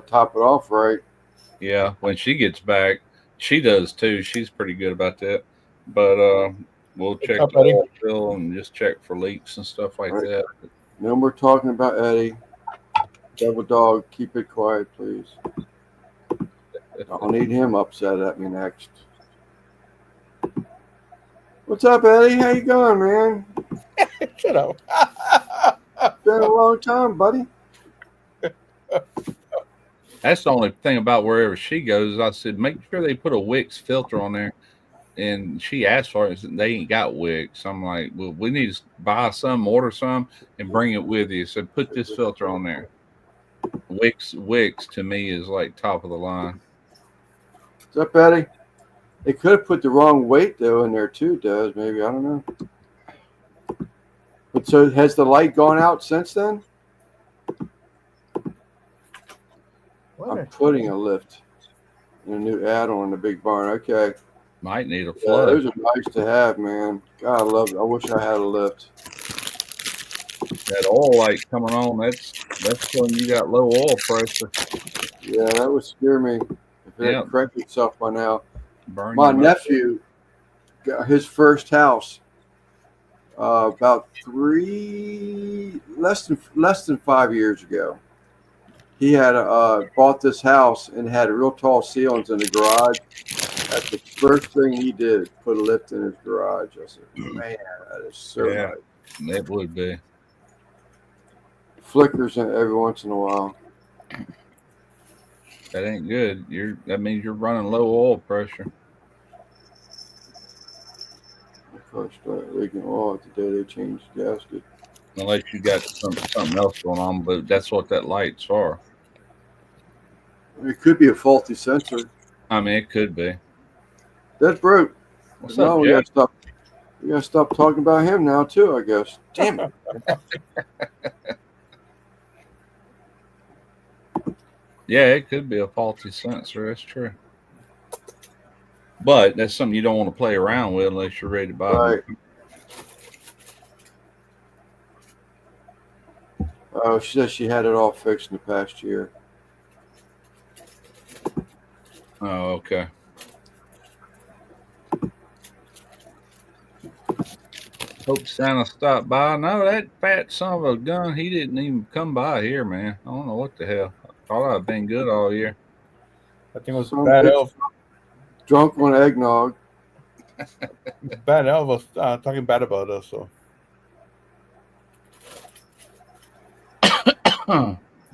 top it off right. Yeah, when she gets back, she does too. She's pretty good about that. But we'll check the oil fill and just check for leaks and stuff like that. No more talking about Eddie. Devil dog, keep it quiet, please. I'll need him upset at me next. What's up, Eddie? How you going, man? Shut up. Been a long time, buddy. That's the only thing about wherever she goes. I said, make sure they put a Wix filter on there. And she asked for it, and they ain't got Wix. I'm like, well, we need to buy some, order some, and bring it with you. So put this filter on there. Wix to me is like top of the line. What's up, Eddie? They could have put the wrong weight though in there too, Des. Maybe, I don't know. But so has the light gone out since then? I'm putting a lift in a new add-on in the big barn. Okay. Might need a flood. Those are nice to have, man. God, I love it. I wish I had a lift. That oil light coming on, that's when you got low oil pressure. Yeah, that would scare me if it hadn't corrected itself by now. Burn my nephew got his first house about less than 5 years ago. He had bought this house and had real tall ceilings in the garage. That's the first thing he did, put a lift in his garage. I said, man, that is so nice. That would be. Flickers every once in a while. That ain't good. That means you're running low oil pressure. I first started leaking oil the day they changed the gasket. Unless you got something else going on, but that's what that light's for. It could be a faulty sensor. I mean, it could be. That's broke. What's No, up, we Jack? gotta stop talking about him now too, I guess. Damn it. Yeah, it could be a faulty sensor. That's true. But that's something you don't want to play around with unless you're ready to buy Right. them. Oh, she said she had it all fixed in the past year. Oh, okay. Hope Santa stopped by. No, that fat son of a gun, he didn't even come by here, man. I don't know what the hell. I thought I'd been good all year. I think it was Some Bad bitch Elf. drunk on eggnog. Bad Elf was talking bad about us. So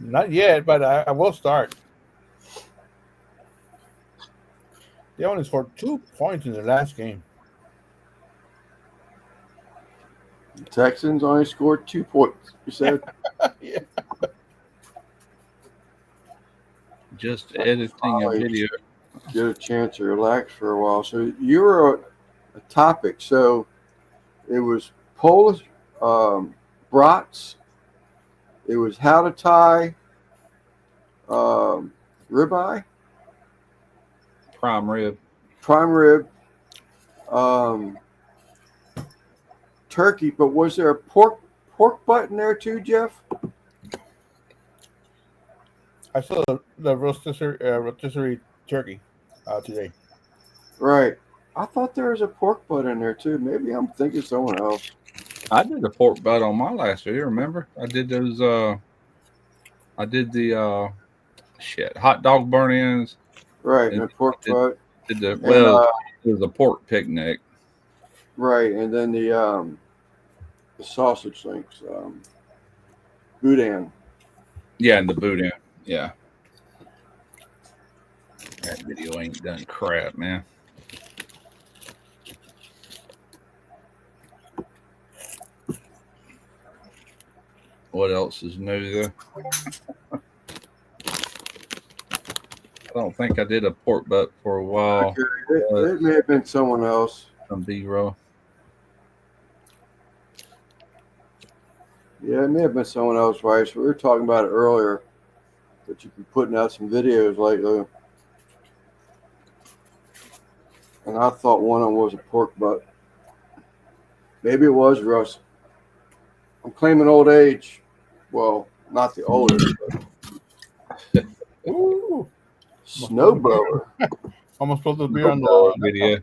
not yet, but I will start. They only scored 2 points in the last game. The Texans only scored 2 points. You said Yeah. Just editing a Finally video. get a chance to relax for a while. So you were a topic. So it was Polish brats. It was how to tie ribeye, Prime rib. prime rib, turkey. But was there a pork butt in there too, Jeff? I saw the rotisserie turkey today. Right. I thought there was a pork butt in there too. Maybe I'm thinking someone else. I did a pork butt on my last video, remember? I did those I did the hot dog burn ins. Right, and a pork butt. Did the And, it was a pork picnic. right, and then the sausage links, boudin. Yeah, and the boudin. Yeah. That video ain't done crap, man. What else is new there? I don't think I did a pork butt for a while. Okay, it may have been someone else. Some B-roll. Yeah, it may have been someone else, right? So we were talking about it earlier, that you've been putting out some videos lately. And I thought one of them was a pork butt. Maybe it was Russ. I'm claiming old age. Well, not the oldest, but Ooh, snowblower. almost spilled the beer on the video.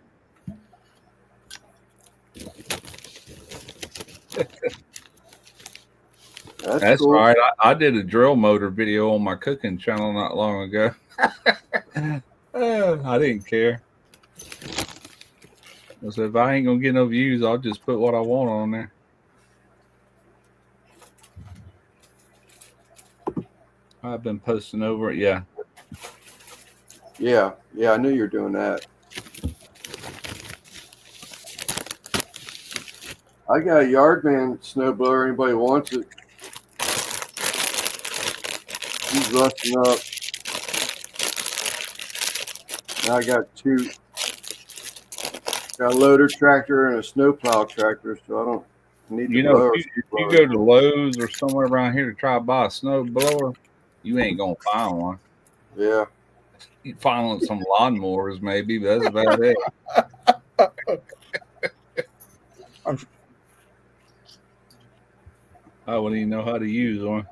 That's cool. right. I did a drill motor video on my cooking channel not long ago. I didn't care. I said, if I ain't gonna get no views, I'll just put what I want on there. I've been posting over it. Yeah. Yeah, I knew you were doing that. I got a Yardman snowblower. Anybody wants it? He's rusting up. Now I got two. Got a loader tractor and a snowplow tractor, so I don't need to blow. If you go to Lowe's or somewhere around here to try to buy a snow blower, you ain't gonna find one. Yeah. You find some lawnmowers maybe, but that's about it. I wouldn't even know how to use one.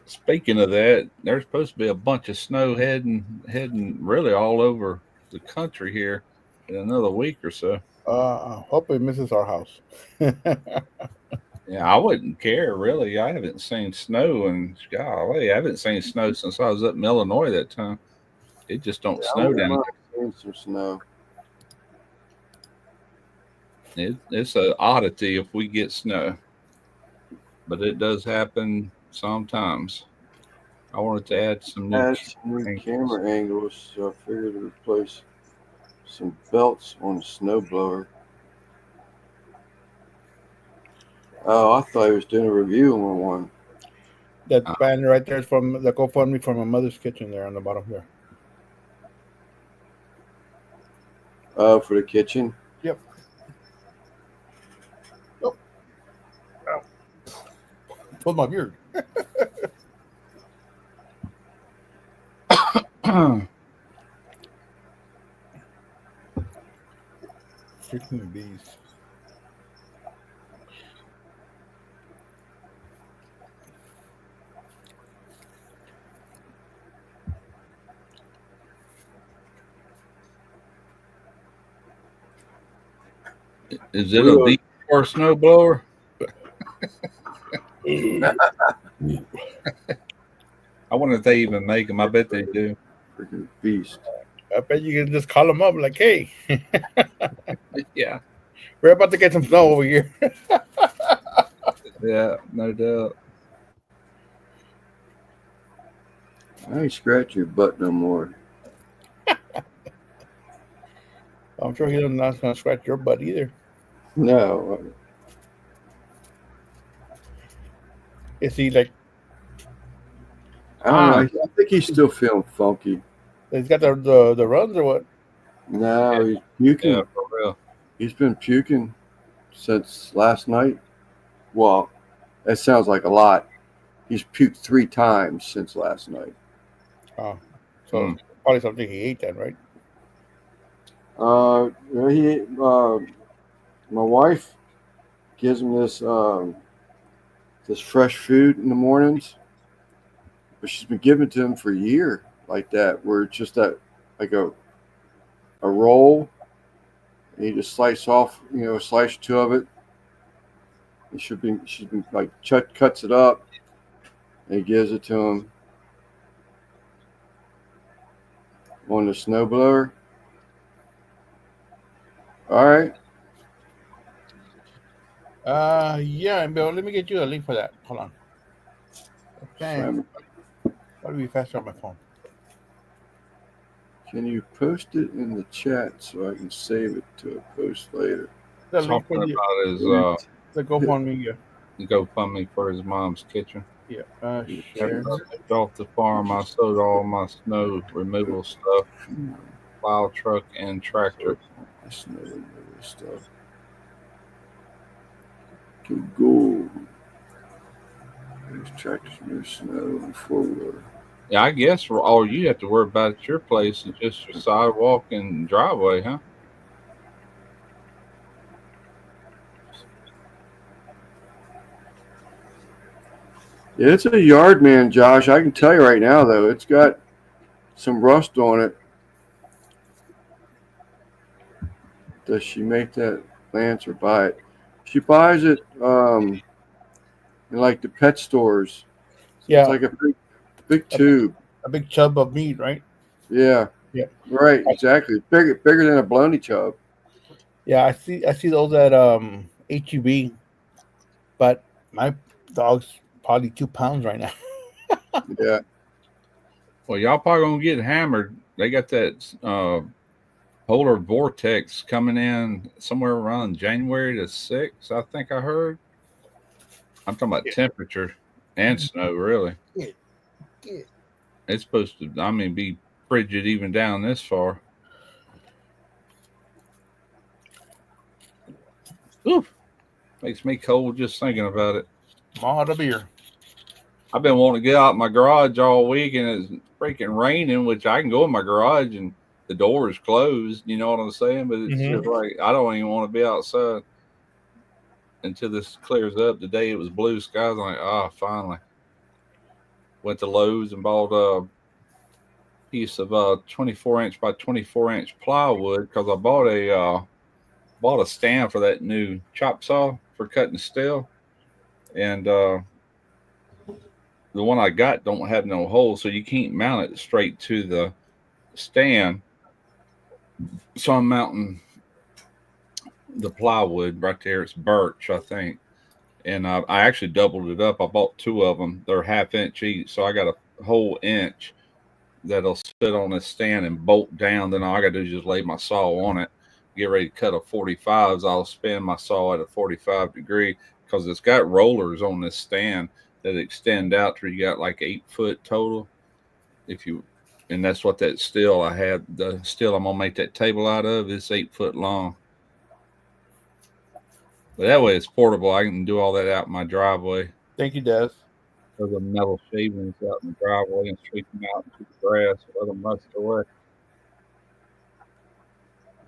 Speaking of that, there's supposed to be a bunch of snow heading really all over the country here in another week or so. Hope it misses our house. Yeah, I wouldn't care really. I haven't seen snow, and golly, I haven't seen snow since I was up in Illinois that time. It just don't snow down there. Some snow. It's an oddity if we get snow, but it does happen sometimes. I wanted to add some new camera angles, so I figured to replace some belts on the snowblower. Oh, I thought he was doing a review on one. That banner right there is from the GoFundMe from my mother's kitchen there on the bottom there. For the kitchen. Yep. Oh. Ow. Pulled my beard. Freaking bees. Is it a deep or snow blower? I wonder if they even make them. I bet they do. Freaking beast. I bet you can just call them up like, hey, Yeah. we're about to get some snow over here. Yeah, no doubt. I ain't scratch your butt no more. I'm sure he's not going to scratch your butt either. No. Is he like, I don't know. I think he's still feeling funky. he's got the runs or what? No, he's puking. Yeah, for real. He's been puking since last night. Well, that sounds like a lot. He's puked 3 times since last night. Oh, so probably something he ate then, right? My wife gives him this fresh food in the mornings, but she's been giving it to him for a year like that, where it's just that like a roll, and you just slice 2 of it. She's been like cuts it up and he gives it to him on the snowblower. All right. Yeah, Bill, let me get you a link for that. Hold on. Okay. That'll be faster on my phone. Can you post it in the chat so I can save it to a post later? The link for Talking about his the GoFundMe. GoFundMe for his mom's kitchen. Yeah. Share. Off the farm, I sold all my snow removal stuff, plow truck and tractor. Snow removal stuff. Okay, go. There's tractors, no snow, and 4-wheeler. Yeah, I guess all you have to worry about at your place is just your sidewalk and driveway, huh? Yeah, it's a yard man, Josh. I can tell you right now, though, it's got some rust on it. Does she make that Lance or buy it? She buys it in like the pet stores. Yeah. It's like a big tube. A big chub of meat, right? Yeah. Yeah. Right, exactly. Bigger than a bologna chub. Yeah, I see those at HEB, but my dog's probably 2 pounds right now. Yeah. Well, y'all probably gonna get hammered. They got that polar vortex coming in somewhere around January the 6th, I think I heard. I'm talking about temperature and snow, really. Yeah. It's supposed to, be frigid even down this far. Oof. Makes me cold just thinking about it. All the beer. I've been wanting to get out my garage all week, and it's freaking raining, which I can go in my garage and the door is closed. You know what I'm saying? But it's just like I don't even want to be outside until this clears up. Today it was blue skies. I'm like, finally. Went to Lowe's and bought a piece of 24-inch by 24-inch plywood because I bought a stand for that new chop saw for cutting steel, and the one I got don't have no holes, so you can't mount it straight to the stand. So I'm mounting the plywood right there. It's birch, I think, and I actually doubled it up. I bought 2 of them. They're 1/2 inch each, so I got a whole inch that'll sit on this stand and bolt down. Then all I got to do is just lay my saw on it. Get ready to cut a 45s. I'll spin my saw at a 45 degree because it's got rollers on this stand that extend out to where you got like 8 foot total. If you And that's what that steel I had. The steel I'm gonna make that table out of is 8 foot long. But that way it's portable. I can do all that out in my driveway. Thank you, Des. Those are metal shavings out in the driveway and sweep them out into the grass and let them rust away.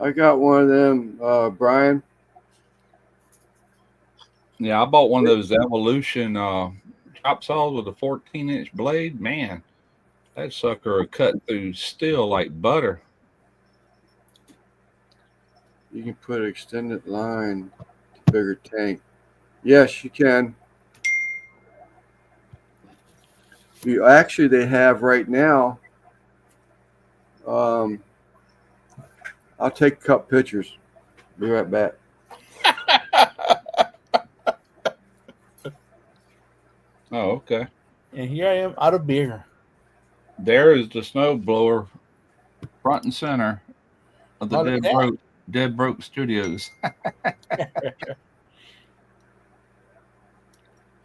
I got one of them, Brian. Yeah, I bought one of those Evolution chop saws with a 14-inch blade. Man, that sucker will cut through steel like butter. You can put extended line to bigger tank. Yes, you can. You actually, they have right now. I'll take a couple pictures. Be right back. Oh, okay. And here I am out of beer. There is the snow blower front and center of the Oh, look at that. Dead Broke Studios.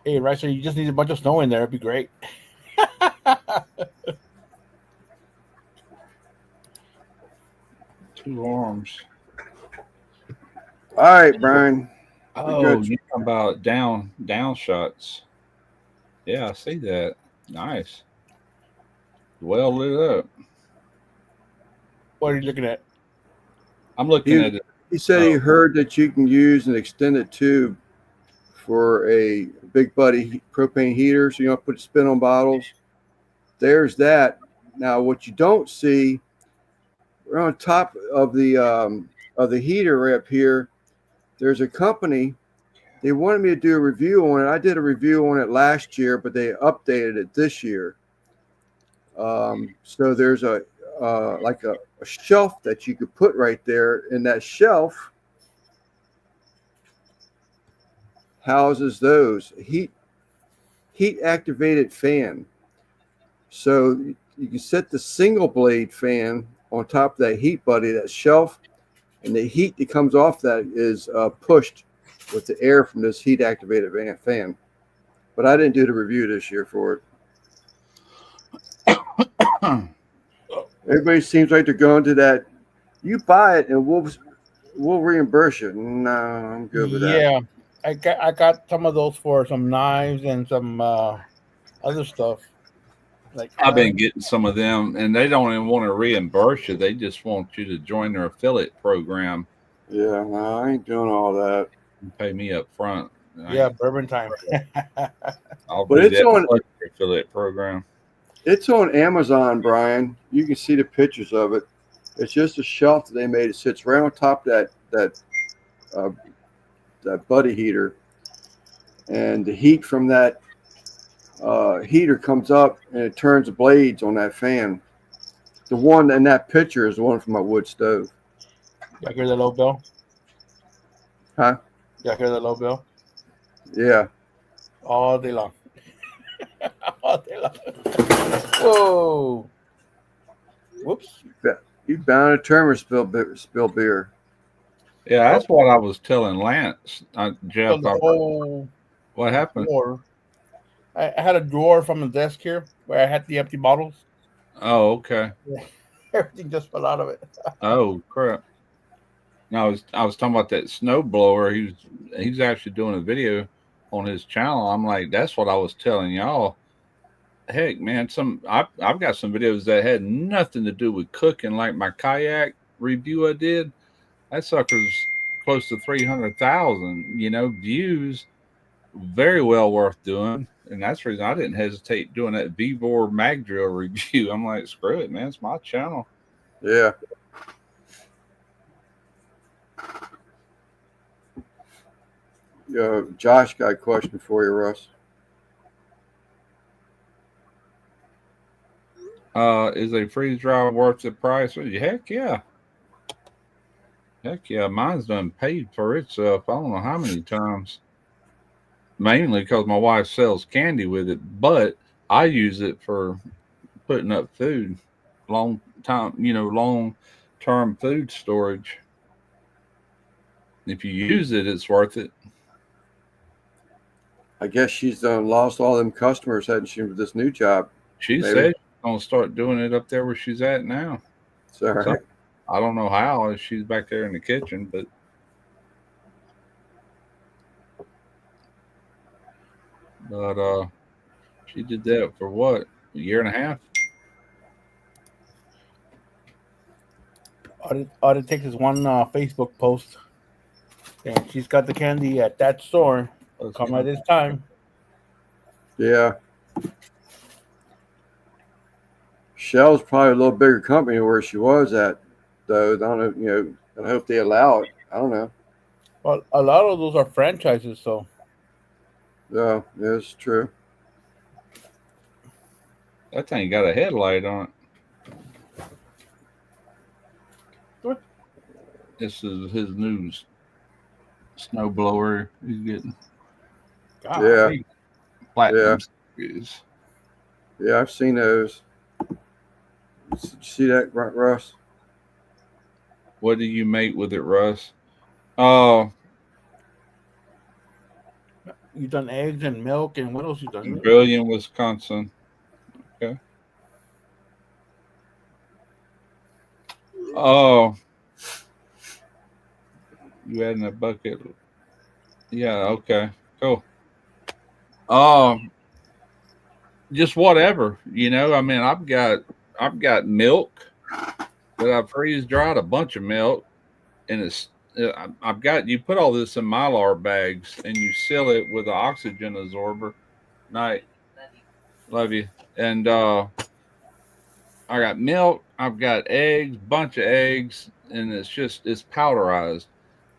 Hey, right, so you just need a bunch of snow in there. It'd be great. 2 arms. All right, Brian. Oh, good. you're talking about down shots. Yeah, I see that. Nice. Well lit up. What are you looking at? I'm looking at it. He said he heard that you can use an extended tube for a big buddy propane heater, so you don't put spin on bottles. There's that. Now, what you don't see, we're on top of the heater right up here. There's a company. They wanted me to do a review on it. I did a review on it last year, but they updated it this year. So there's a shelf that you could put right there, and that shelf houses those heat activated fan. So you can set the single blade fan on top of that heat buddy, that shelf, and the heat that comes off that is pushed with the air from this heat activated fan. But I didn't do the review this year for it. Everybody seems like they're going to that. You buy it and we'll reimburse you. No, I'm good with that. Yeah, I got some of those for some knives and some other stuff. Like I've been getting some of them, and they don't even want to reimburse you. They just want you to join their affiliate program. Yeah, no, I ain't doing all that. And pay me up front. Yeah, bourbon time. I'll But do it's that on- with your affiliate program. It's on Amazon, Brian. You can see the pictures of it. It's just a shelf that they made. It sits right on top of that buddy heater, and the heat from that heater comes up and it turns the blades on that fan. The one in that picture is the one from my wood stove. Y'all hear the low bell? Huh? Y'all hear the low bell? Yeah. All day long. All day long. Whoa. Whoops. You bound to turn or spill beer. Yeah, that's what I was telling Lance. Jeff, what happened? Drawer. I had a drawer from the desk here where I had the empty bottles. Oh, okay. Everything just fell out of it. Oh, crap. No, I was talking about that snow blower. He's actually doing a video on his channel. I'm like, that's what I was telling y'all. Heck, man, I've got some videos that had nothing to do with cooking, like my kayak review I did. That sucker's close to 300,000, views. Very well worth doing. And that's the reason I didn't hesitate doing that V-Bore mag drill review. I'm like, screw it, man. It's my channel. Yeah. Josh got a question for you, Russ. Is a freeze dryer worth the price? Heck yeah. Heck yeah. Mine's done paid for itself. I don't know how many times. Mainly because my wife sells candy with it, but I use it for putting up food, long-term food storage. If you use it, it's worth it. I guess she's lost all them customers, hadn't she, with this new job? She Maybe. said she's gonna start doing it up there where she's at now. It's all right. So, I don't know how she's back there in the kitchen, but she did that for what, a year and a half? All it takes is one Facebook post, and she's got the candy at that store. Come at this time. Yeah. Shell's probably a little bigger company where she was at, though. I don't know, I hope they allow it. I don't know. Well, a lot of those are franchises, so. Yeah, it's true. That thing got a headlight on it. What? This is his new snow blower he's getting. God, Yeah. Platinum series. Yeah, I've seen those. Did you see that, Russ? What do you make with it, Russ? You done eggs and milk, and what else you done? Brilliant, Wisconsin. Okay. Oh, you had in a bucket. Yeah. Okay. Cool. Just whatever, I mean, I've got milk that I freeze dried, a bunch of milk, and I've got, you put all this in Mylar bags and you seal it with an oxygen absorber. Night. Love you. And I got milk, I've got eggs, bunch of eggs, and it's powderized.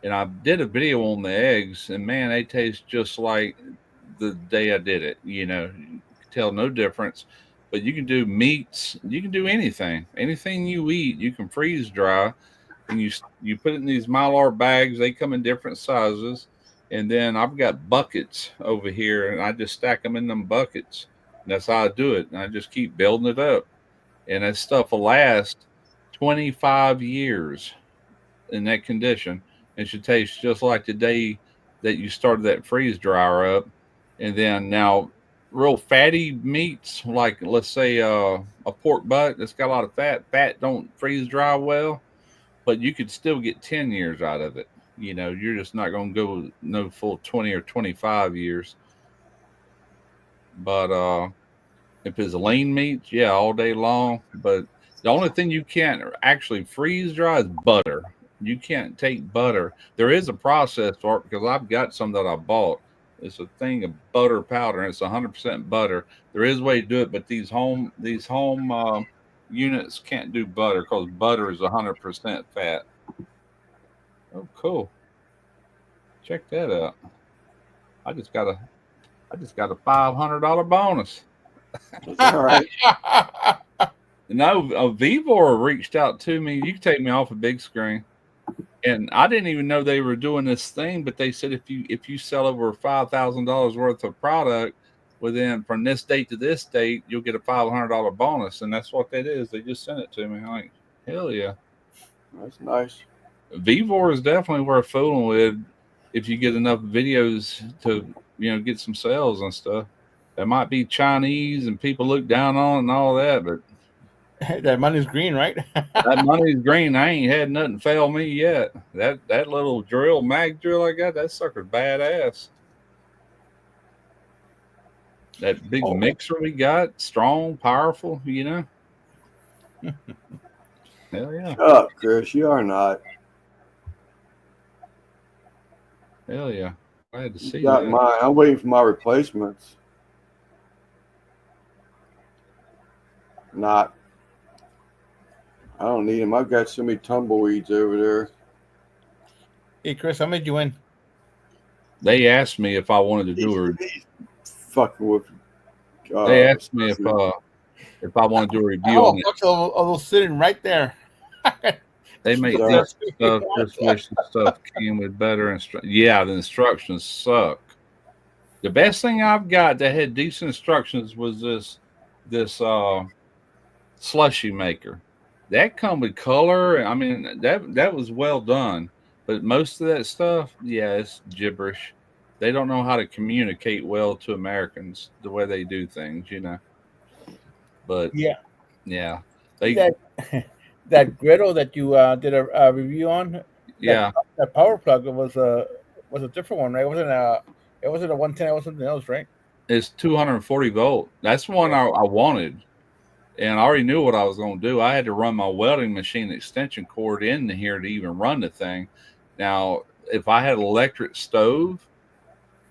And I did a video on the eggs, and man, they taste just like the day I did it. You can tell no difference. But you can do meats, you can do anything you eat, you can freeze dry, and you put it in these Mylar bags. They come in different sizes, and then I've got buckets over here, and I just stack them in them buckets. And that's how I do it, and I just keep building it up, and that stuff will last 25 years in that condition. It should taste just like the day that you started that freeze dryer up. And then now, real fatty meats, like let's say a pork butt that's got a lot of fat don't freeze dry well, but you could still get 10 years out of it. You're just not going to go no full 20 or 25 years. But if it's lean meats, yeah, all day long. But the only thing you can't actually freeze dry is butter. You can't take butter. There is a process for it, because I've got some that I bought. It's a thing of butter powder, and it's 100% butter. There is a way to do it, but these home units can't do butter, because butter is 100% fat. Oh, cool! Check that out. I just got a $500 bonus. All right. No, Vivor reached out to me. You can take me off a big screen. And I didn't even know they were doing this thing, but they said if you sell over $5,000 worth of product within from this date to this date, you'll get a $500 bonus, and that's what that is. They just sent it to me. I'm like, hell yeah, That's nice. Vivor is definitely worth fooling with if you get enough videos to get some sales and stuff. That might be Chinese and people look down on it and all that, but that money's green, right? that money's green. I ain't had nothing fail me yet. That little mag drill I got, that sucker's badass. That big mixer we got, strong, powerful, Hell yeah. Shut up, Chris. You are not. Hell yeah. Glad to see Got that. mine. I'm waiting for my replacements. Not. I don't need them. I've got so many tumbleweeds over there. Hey, Chris, how many did you win? They asked me if I wanted to do a Fucking with. They asked me if I want to do a review on it. Of those sitting right there. They make this stuff. Just wish the stuff came with better instructions. Yeah, the instructions suck. The best thing I've got that had decent instructions was this slushy maker. That come with color. I mean, that was well done. But most of that stuff, yeah, it's gibberish. They don't know how to communicate well to Americans the way they do things, But yeah, Yeah, they that griddle that you did a review on. yeah. That power plug was a different one, right? It wasn't a 110. It was something else, right? It's 240 volt. That's the one I wanted, and I already knew what I was going to do. I had to run my welding machine extension cord in here to even run the thing. Now, if I had an electric stove,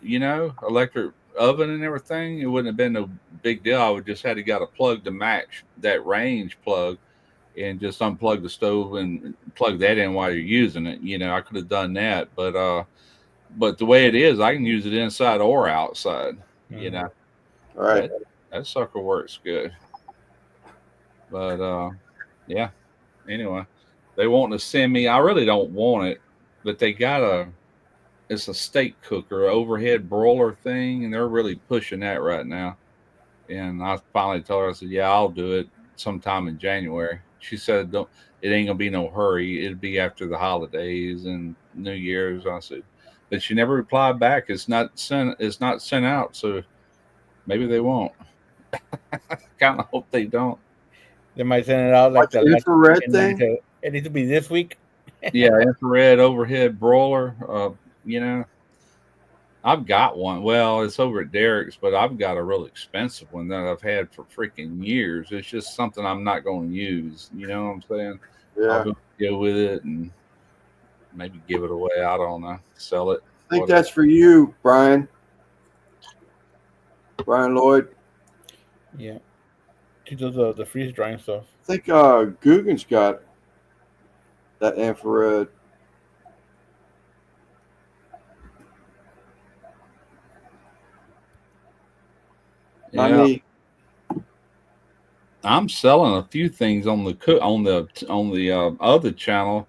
electric oven and everything, it wouldn't have been no big deal. I would just had to got a plug to match that range plug and just unplug the stove and plug that in while you're using it. I could have done that, but the way it is, I can use it inside or outside. You know, All right. that sucker works good. But yeah. Anyway, they want to send me. I really don't want it, but they got it's a steak cooker, overhead broiler thing, and they're really pushing that right now. And I finally told her, I said, "Yeah, I'll do it sometime in January." She said, "Don't. It ain't gonna be no hurry. It'll be after the holidays and New Year's." I said, but she never replied back. It's not sent. It's not sent out. So maybe they won't. Kind of hope they don't. They might send it out like What's the infrared thing? It needs to be this week. Yeah, infrared overhead broiler. I've got one. Well, it's over at Derek's, but I've got a real expensive one that I've had for freaking years. It's just something I'm not going to use. You know what I'm saying? Yeah. I'll go with it and maybe give it away. I don't know. Sell it. I think that's for you, Brian. Brian Lloyd. Yeah. He does the freeze drying stuff. I think Guggen's got that infrared. Yeah. I'm selling a few things on the other channel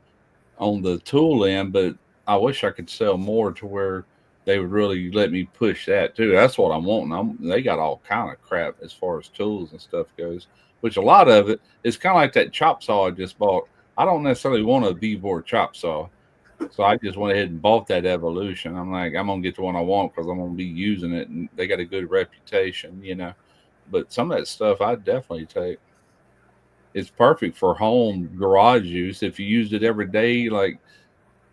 on the tool end, but I wish I could sell more to where they would really let me push that too. That's what I'm wanting. They got all kind of crap as far as tools and stuff goes, which a lot of it is kind of like that chop saw I just bought. I don't necessarily want a V-bore chop saw, so I just went ahead and bought that Evolution. I'm like, I'm gonna get the one I want because I'm gonna be using it, and they got a good reputation, But some of that stuff I definitely take. It's perfect for home garage use. If you used it every day, like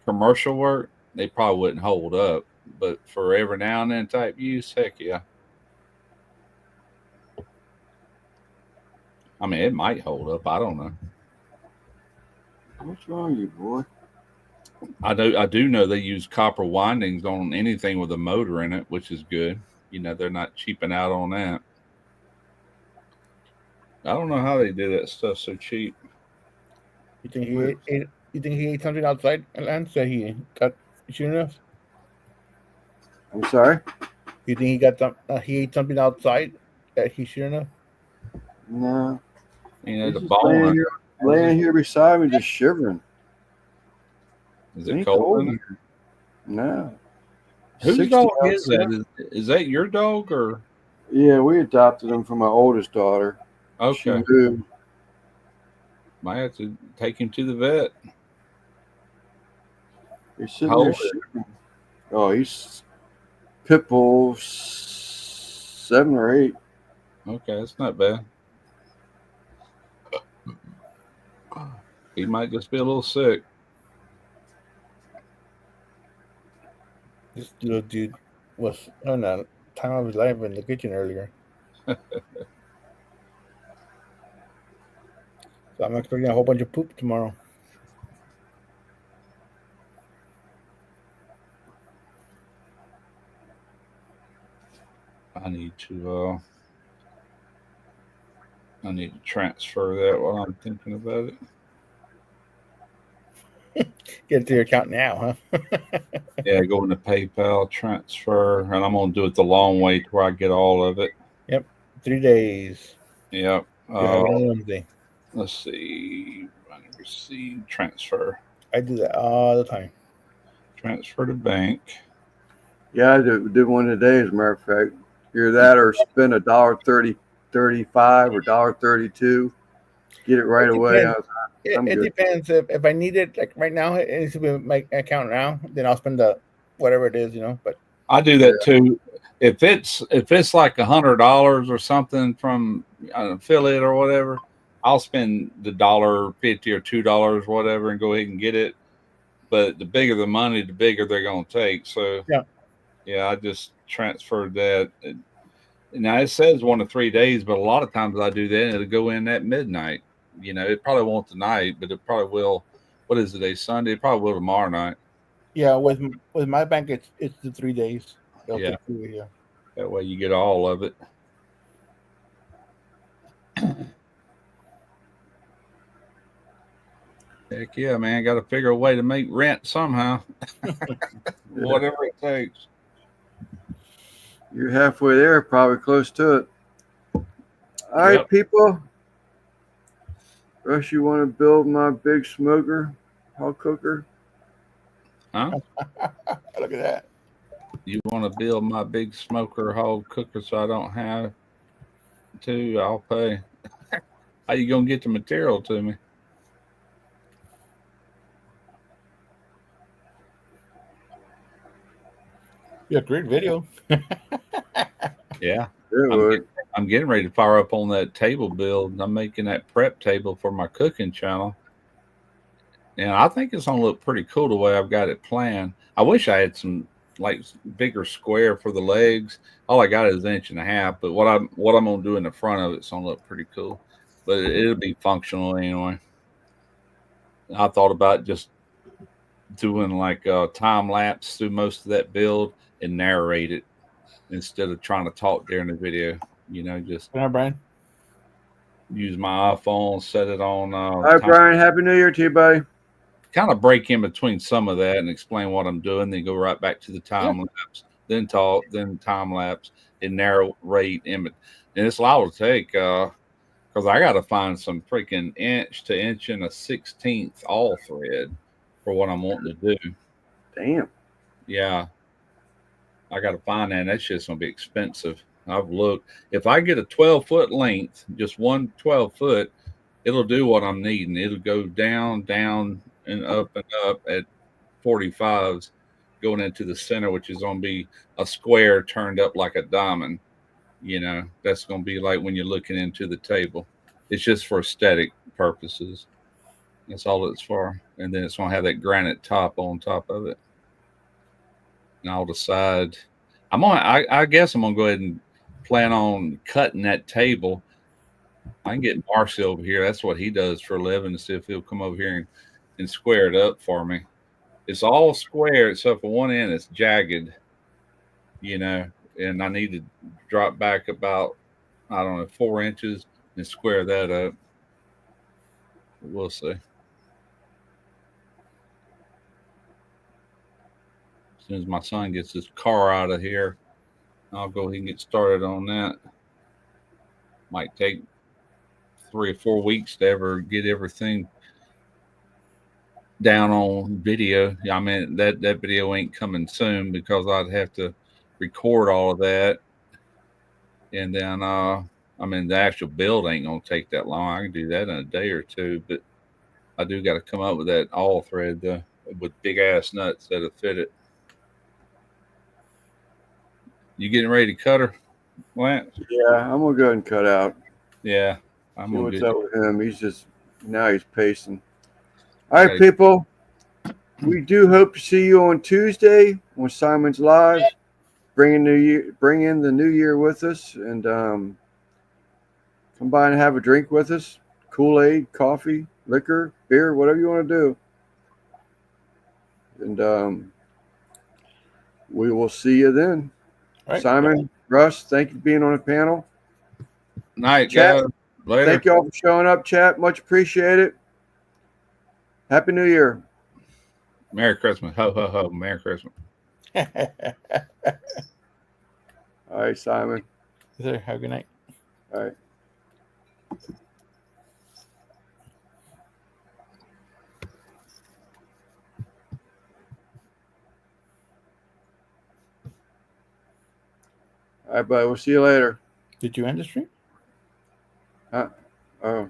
commercial work, they probably wouldn't hold up. But for every now and then type use, heck yeah. I mean, it might hold up. I don't know. What's wrong with you, boy? I do know they use copper windings on anything with a motor in it, which is good. They're not cheaping out on that. I don't know how they do that stuff so cheap. You think he ate something outside, Lance, that he got sure enough? I'm sorry? You think he ate something outside that he sure enough? No. The He's just bone. laying here beside me, just shivering. Is it cold in there? No. Whose dog is that? Is that your dog or? Yeah, we adopted him from my oldest daughter. Okay. She moved. Might have to take him to the vet. He's sitting there shivering. Oh, he's pit bull 7 or 8. Okay, that's not bad. He might just be a little sick. This little dude was on the time of his life in the kitchen earlier. So I'm expecting a whole bunch of poop tomorrow. I need to transfer that while I'm thinking about it. Get it to your account now, huh? Yeah, go into PayPal, transfer, and I'm going to do it the long way to where I get all of it. Yep, 3 days. Yep. Wednesday. Let's see. Receive, transfer. I do that all the time. Transfer to bank. Yeah, I did one today, as a matter of fact. Either that or spend $1.35 or $1.32. Get it right away. It depends. If I need it, like right now, it needs to be my account now. Then I'll spend whatever it is, But I do that too. If it's like $100 or something from an affiliate or whatever, I'll spend the $1.50 or $2, whatever, and go ahead and get it. But the bigger the money, the bigger they're going to take. So yeah, I just transferred that. Now it says 1 to 3 days, but a lot of times I do that and it'll go in at midnight. You know, it probably won't tonight, but it probably will. What is today? Sunday? It probably will tomorrow night. Yeah, with my bank, it's the 3 days. They'll Yeah. take you here. That way you get all of it. Heck yeah, man. Got to figure a way to make rent somehow. Whatever it takes. You're halfway there, probably close to it. All right, Yep. people. Russ, you want to build my big smoker, hot cooker? Huh? Look at that. You want to build my big smoker hog cooker so I don't have to? I'll pay. How you going to get the material to me? Yeah, great video. Yeah. It would. I'm getting ready to fire up on that table build. I'm making that prep table for my cooking channel. And I think it's going to look pretty cool the way I've got it planned. I wish I had some like bigger square for the legs. All I got is 1.5 inches, but what I'm going to do in the front of it's going to look pretty cool. But it'll be functional anyway. I thought about just doing like a time lapse through most of that build and narrate it instead of trying to talk during the video. You know, just Brian. use my iPhone, set it on. All right, Brian. Happy New Year to you, buddy. Kind of break in between some of that and explain what I'm doing, then go right back to the time lapse, then talk, then time lapse, and narrate in it. And it's liable to take because I got to find some freaking 1 to 1 1/16 all thread for what I'm wanting to do. Damn. Yeah. I got to find that. And that's just going to be expensive. I've looked. If I get a 12-foot length, just one 12-foot, it'll do what I'm needing. It'll go down, down, and up at 45s going into the center, which is going to be a square turned up like a diamond. You know, that's going to be like when you're looking into the table. It's just for aesthetic purposes. That's all it's for. And then it's going to have that granite top on top of it. And I'll decide. I guess I'm going to go ahead and plan on cutting that table. I can get Marcy over here. That's what he does for a living, to see if he'll come over here and square it up for me. It's all square except for one end. It's jagged, you know, and I need to drop back about, I don't know, 4 inches and square that up. We'll see. As soon as my son gets his car out of here, I'll go ahead and get started on that. Might take 3 or 4 weeks to ever get everything down on video. I mean, that video ain't coming soon because I'd have to record all of that. And then, I mean, the actual build ain't going to take that long. I can do that in a day or two, but I do got to come up with that all thread with big ass nuts that'll fit it. You getting ready to cut her, Lance? Yeah, I'm going to go ahead and cut out. Yeah. I'm See going what's to up with him. He's pacing. All right, people. We do hope to see you on Tuesday on Simon's Live. Bring in the new year with us, and come by and have a drink with us. Kool-Aid, coffee, liquor, beer, whatever you want to do. And we will see you then. Right. Simon, Russ, thank you for being on the panel. Night, chat. Guys. Later. Thank you all for showing up, chat. Much appreciated. Happy New Year. Merry Christmas. Ho, ho, ho. Merry Christmas. All right, Simon. Have a good night. All right. All right, buddy. We'll see you later. Did you end the stream? Oh.